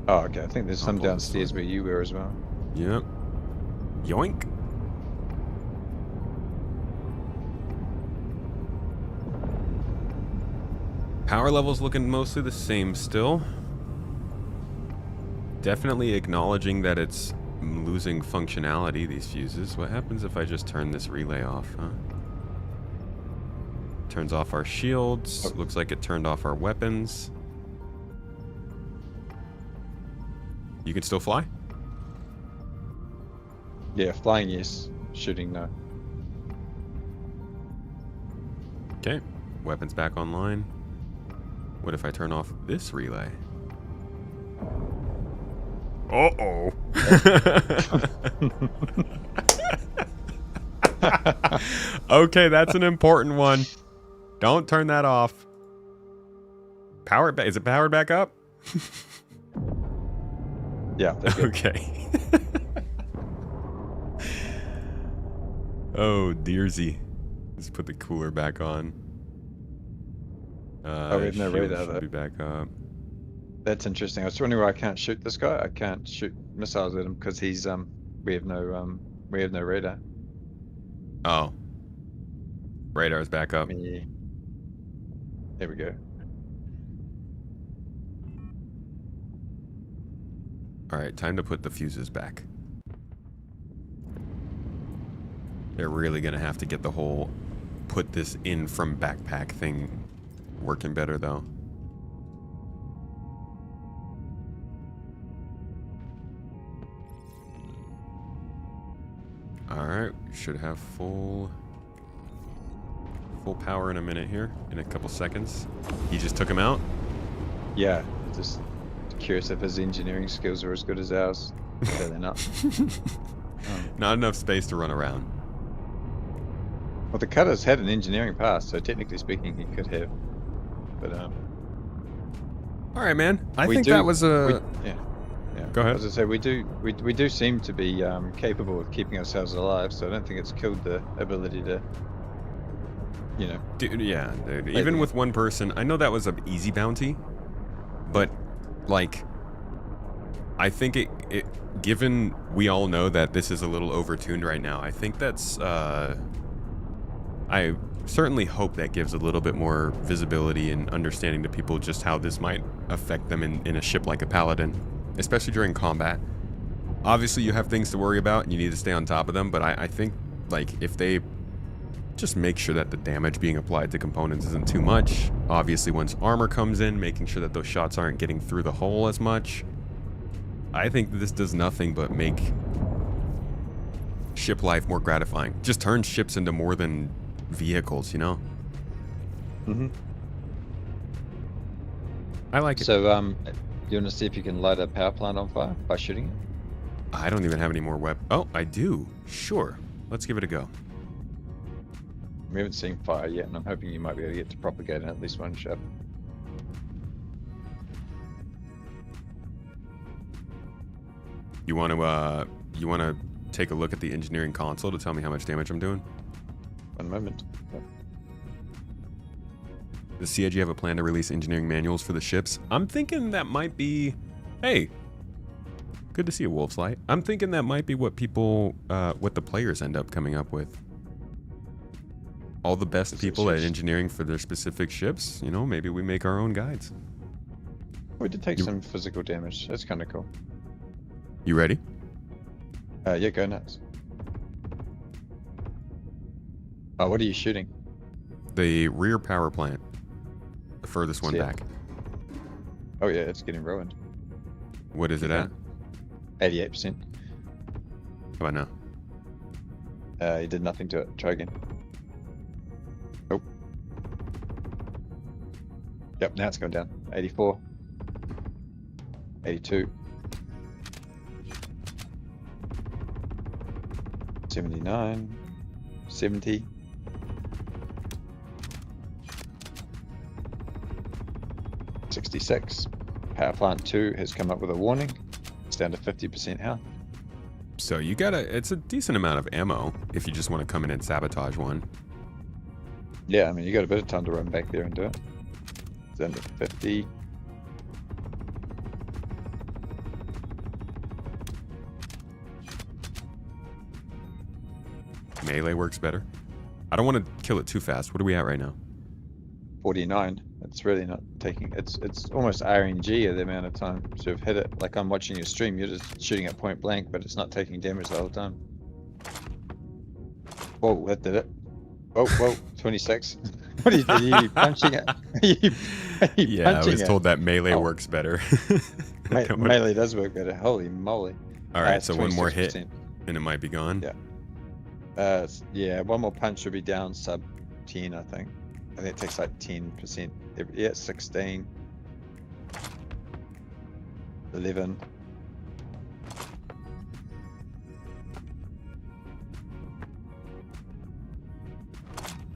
Oh, okay. I think there's I'll some pull this downstairs one. where you were as well. Yep. Yoink. Power levels looking mostly the same still. Definitely acknowledging that it's losing functionality, these fuses. What happens if I just turn this relay off, huh? Turns off our shields. Oh. Looks like it turned off our weapons. You can still fly? Yeah, flying yes, shooting no. Okay. Weapons back online. What if I turn off this relay? Uh-oh. Okay, that's an important one. Don't turn that off. Power it back. Is it powered back up? Yeah, they're good. Okay. Oh, dearsy. Let's put the cooler back on. We have no shield radar, should though. be back up. That's interesting. I was wondering why I can't shoot this guy. I can't shoot missiles at him because he's we have no radar. Oh. Radar's back up. Yeah. There we go. Alright, time to put the fuses back. They're really gonna have to get the whole put this in from backpack thing working better though. Alright, should have full power in a minute here, in a couple seconds. He just took him out? Yeah, just curious if his engineering skills are as good as ours. No, they're not. Not enough space to run around. Well, the Cutter's had an engineering pass, so technically speaking, he could have. But Alright, man. I we think do- that was a... yeah. Go ahead. As I say, we do seem to be capable of keeping ourselves alive, so I don't think it's killed the ability to, you know. Dude, yeah, dude. Even with one person, I know that was an easy bounty, but like, I think it given we all know that this is a little overtuned right now, I think that's I certainly hope that gives a little bit more visibility and understanding to people just how this might affect them in a ship like a Paladin, especially during combat. Obviously you have things to worry about and you need to stay on top of them, but I think like if they just make sure that the damage being applied to components isn't too much. Obviously once armor comes in, making sure that those shots aren't getting through the hull as much. I think this does nothing but make ship life more gratifying. Just turns ships into more than vehicles, you know? Mm-hmm. I like it. So, you want to see if you can light a power plant on fire by shooting it? I don't even have any more weapons. Oh, I do. Sure. Let's give it a go. We haven't seen fire yet, and I'm hoping you might be able to get to propagating at least one shot. You want to take a look at the engineering console to tell me how much damage I'm doing? One moment. Yep. Does CIG have a plan to release engineering manuals for the ships? I'm thinking that might be... Hey, good to see a Wolf's Light. I'm thinking that might be what people, what the players end up coming up with. all the best Is it people at ships? engineering for their specific ships, you know, maybe we make our own guides. We did take some physical damage. That's kind of cool. You ready? Yeah, go nuts. Oh, what are you shooting? The rear power plant. The furthest one See it. back. Oh yeah, it's getting ruined. What is it Yeah. at? 88%. How about now? He did nothing to it. Try again. Nope. Yep, now it's going down. 84. 82. 79. 70. 66. Power plant 2 has come up with a warning. It's down to 50% health. So you gotta, it's a decent amount of ammo if you just want to come in and sabotage one. Yeah, I mean, you got a bit of time to run back there and do it. It's down to 50. Melee works better. I don't want to kill it too fast. What are we at right now? 49. It's really not taking. It's almost RNG of the amount of time to have hit it. Like I'm watching your stream, you're just shooting at point blank, but it's not taking damage the whole time. Whoa, that did it. Whoa, 26. What are you punching it? Are you Yeah, I punching was it? told that melee Oh. works better. Melee does work better. Holy moly. All right, It's so one more hit 26%. and it might be gone. Yeah. Yeah, one more punch should be down sub 10, I think. I think it takes like 10%. Yeah, it's 16. 11.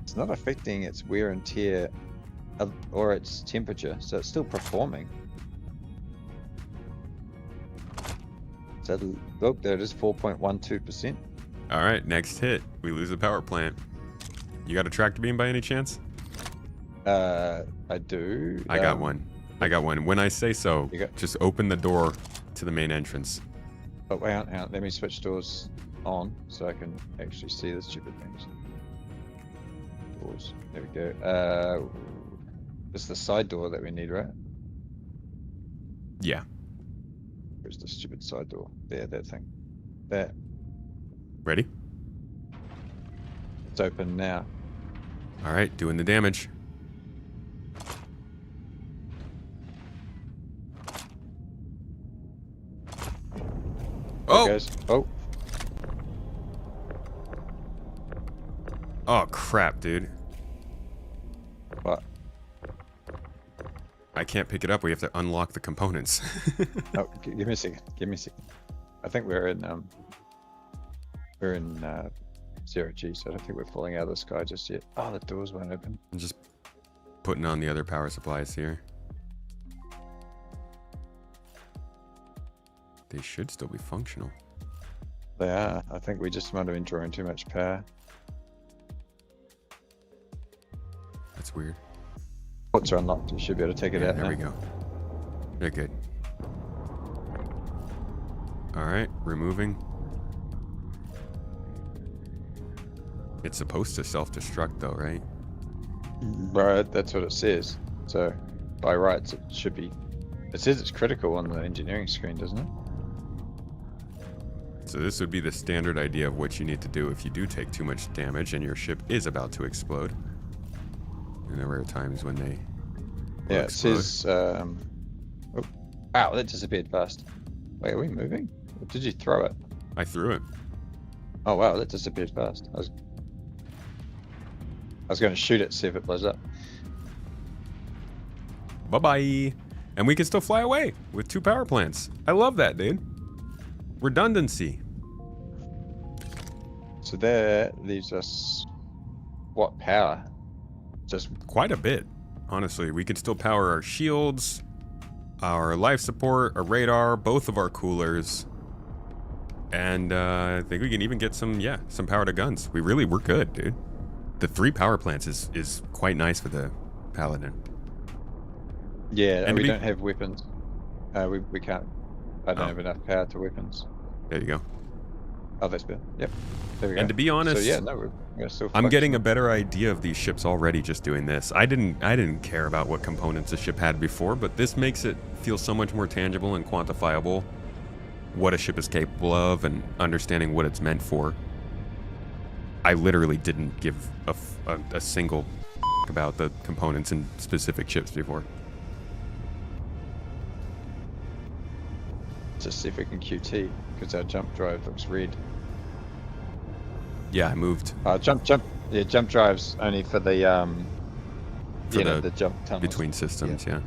It's not affecting its wear and tear or its temperature, so it's still performing. So, look, there it is, 4.12%. All right, next hit. We lose a power plant. You got a tractor beam by any chance? I do. I got one. I got one. When I say so, You got- just open the door to the main entrance. Oh, hang on. Let me switch doors on so I can actually see the stupid things. Doors. There we go. It's the side door that we need, right? Yeah. Where's the stupid side door? There, that thing. There. Ready? It's open now. All right, doing the damage. There it Oh! goes. Oh, Oh, crap, dude. what? I can't pick it up. We have to unlock the components. Oh, give me a second. Give me a second. I think we're in 0G, so I don't think we're falling out of the sky just yet. Oh, the doors won't open. I'm just putting on the other power supplies here. They should still be functional. They are. I think we just might have been drawing too much power. That's weird. Ports are unlocked. You should be able to take it Yeah, out there now. we go. They're good. All right, removing. It's supposed to self-destruct though, right? Right, that's what it says. So, by rights, it should be. It says it's critical on the engineering screen, doesn't it? So this would be the standard idea of what you need to do if you do take too much damage and your ship is about to explode. And there were times when they will Yeah, it explode. says. Oh, wow, that disappeared fast. Wait, are we moving? Or did you throw it? I threw it. Oh wow, that disappeared fast. I was going to shoot it, see if it blows up. Bye-bye. And we can still fly away with 2 power plants. I love that, dude. Redundancy. So that leaves us what power? Just Quite a bit, honestly. We could still power our shields, our life support, our radar, both of our coolers. And I think we can even get some power to guns. We're good, dude. The 3 power plants is quite nice for the Paladin. yeah, And we we- don't have weapons. We can't. I don't Oh. have enough power to weapons. There you go. Oh, that's better. Yep. There we go. And to be honest, so yeah, no, we're still. I'm getting a focusing. better idea of these ships already just doing this. I didn't care about what components a ship had before, but this makes it feel so much more tangible and quantifiable what a ship is capable of and understanding what it's meant for. I literally didn't give a single about the components in specific ships before. Just see if we can QT because our jump drive looks red. Yeah, I moved Jump drives only for the for the jump tunnels. between systems. Yeah.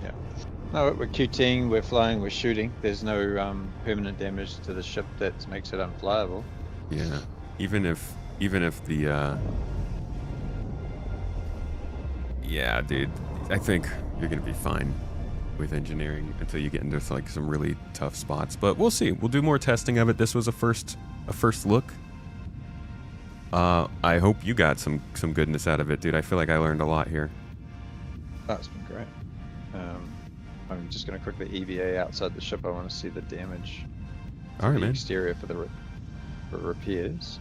Yeah. No, we're QTing, we're flying, we're shooting. There's no permanent damage to the ship that makes it unflyable. Yeah. Even if the yeah, dude, I think you're gonna be fine with engineering until you get into like some really tough spots. But we'll see. We'll do more testing of it. This was a first look. I hope you got some goodness out of it, dude. I feel like I learned a lot here. That's been great. I'm just going to quickly EVA outside the ship. I want to see the damage All right, to the man. exterior for the for repairs.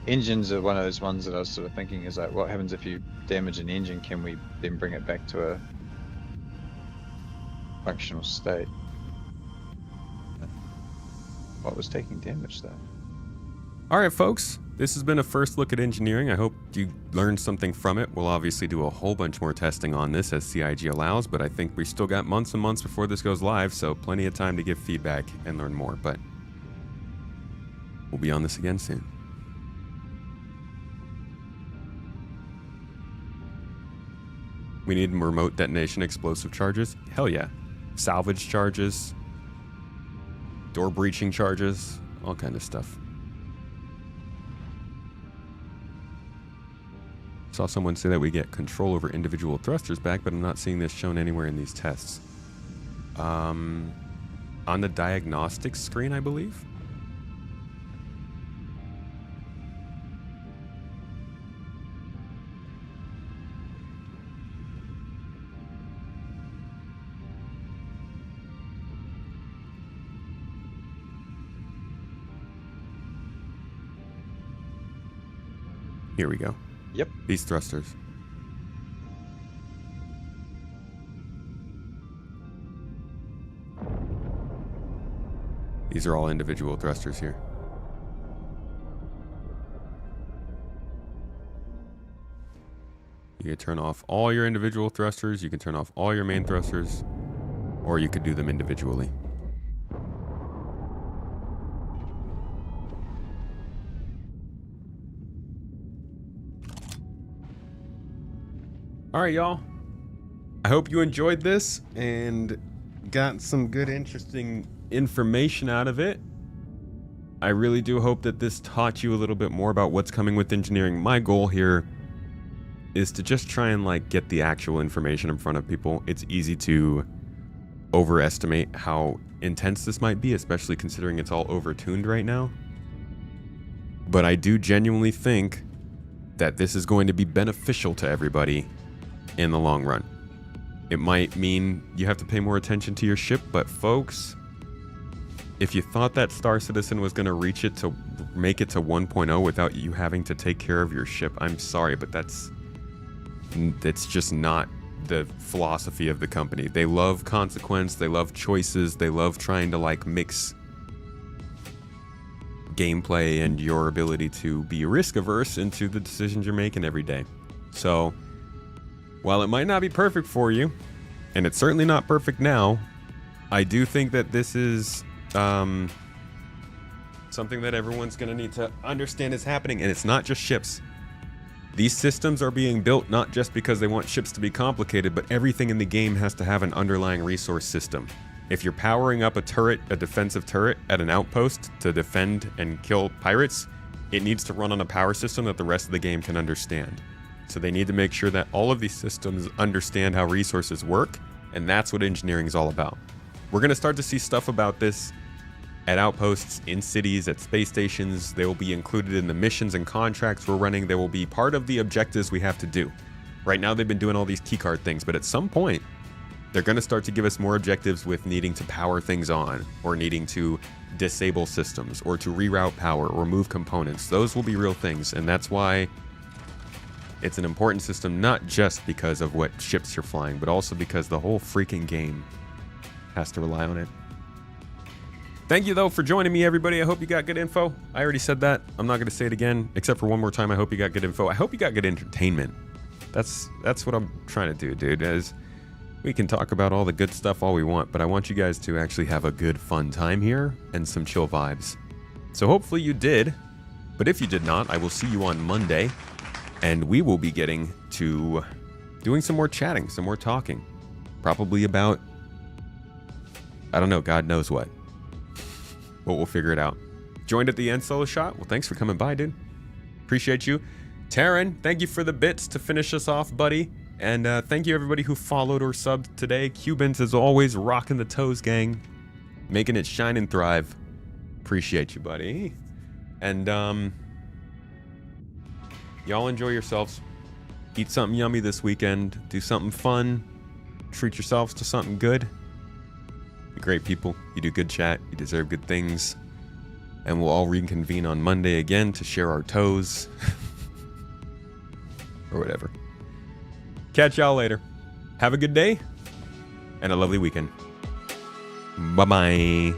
Engines are one of those ones that I was sort of thinking is like, what happens if you damage an engine? Can we then bring it back to a functional state? What was taking damage though? All right, folks. This has been a first look at engineering. I hope you learned something from it. We'll obviously do a whole bunch more testing on this as CIG allows, but I think we still got months and months before this goes live, so plenty of time to give feedback and learn more. But we'll be on this again soon. We need remote detonation explosive charges. Hell yeah. Salvage charges, door breaching charges, all kind of stuff. Saw someone say that we get control over individual thrusters back, but I'm not seeing this shown anywhere in these tests. On the diagnostics screen, I believe. Here we go. Yep. These thrusters. These are all individual thrusters here. You can turn off all your individual thrusters, you can turn off all your main thrusters, or you could do them individually. All right, y'all. I hope you enjoyed this and got some good, interesting information out of it. I really do hope that this taught you a little bit more about what's coming with engineering. My goal here is to just try and like get the actual information in front of people. It's easy to overestimate how intense this might be, especially considering it's all overtuned right now. But I do genuinely think that this is going to be beneficial to everybody in the long run. It might mean you have to pay more attention to your ship, but folks, if you thought that Star Citizen was going to reach it to make it to 1.0 without you having to take care of your ship, I'm sorry, but that's just not the philosophy of the company. They love consequence, they love choices, they love trying to like mix gameplay and your ability to be risk averse into the decisions you're making every day. So while it might not be perfect for you, and it's certainly not perfect now, I do think that this is something that everyone's going to need to understand is happening, and it's not just ships. These systems are being built not just because they want ships to be complicated, but everything in the game has to have an underlying resource system. If you're powering up a turret, a defensive turret, at an outpost to defend and kill pirates, it needs to run on a power system that the rest of the game can understand. So they need to make sure that all of these systems understand how resources work, and that's what engineering is all about. We're going to start to see stuff about this at outposts, in cities, at space stations. They will be included in the missions and contracts we're running. They will be part of the objectives we have to do. Right now they've been doing all these keycard things, but at some point, They're going to start to give us more objectives with needing to power things on, or needing to disable systems, or to reroute power, or move components. Those will be real things, and that's why it's an important system, not just because of what ships you're flying, but also because the whole freaking game has to rely on it. Thank you, though, for joining me, everybody. I hope you got good info. I already said that. I'm not going to say it again, except for one more time. I hope you got good info. I hope you got good entertainment. That's what I'm trying to do, dude. As we can talk about all the good stuff all we want, but I want you guys to actually have a good, fun time here and some chill vibes. So hopefully you did. But if you did not, I will see you on Monday, and we will be getting to doing some more chatting, some more talking. Probably about, I don't know, God knows what. But we'll figure it out. Joined at the end, Solo Shot? Well, thanks for coming by, dude. Appreciate you. Taryn, thank you for the bits to finish us off, buddy. And thank you, everybody who followed or subbed today. Cubans, as always, rocking the toes, gang. Making it shine and thrive. Appreciate you, buddy. And, y'all enjoy yourselves. Eat something yummy this weekend. Do something fun. Treat yourselves to something good. You're great people. You do good chat. You deserve good things. And we'll all reconvene on Monday again to share our toes. Or whatever. Catch y'all later. Have a good day. And a lovely weekend. Bye-bye.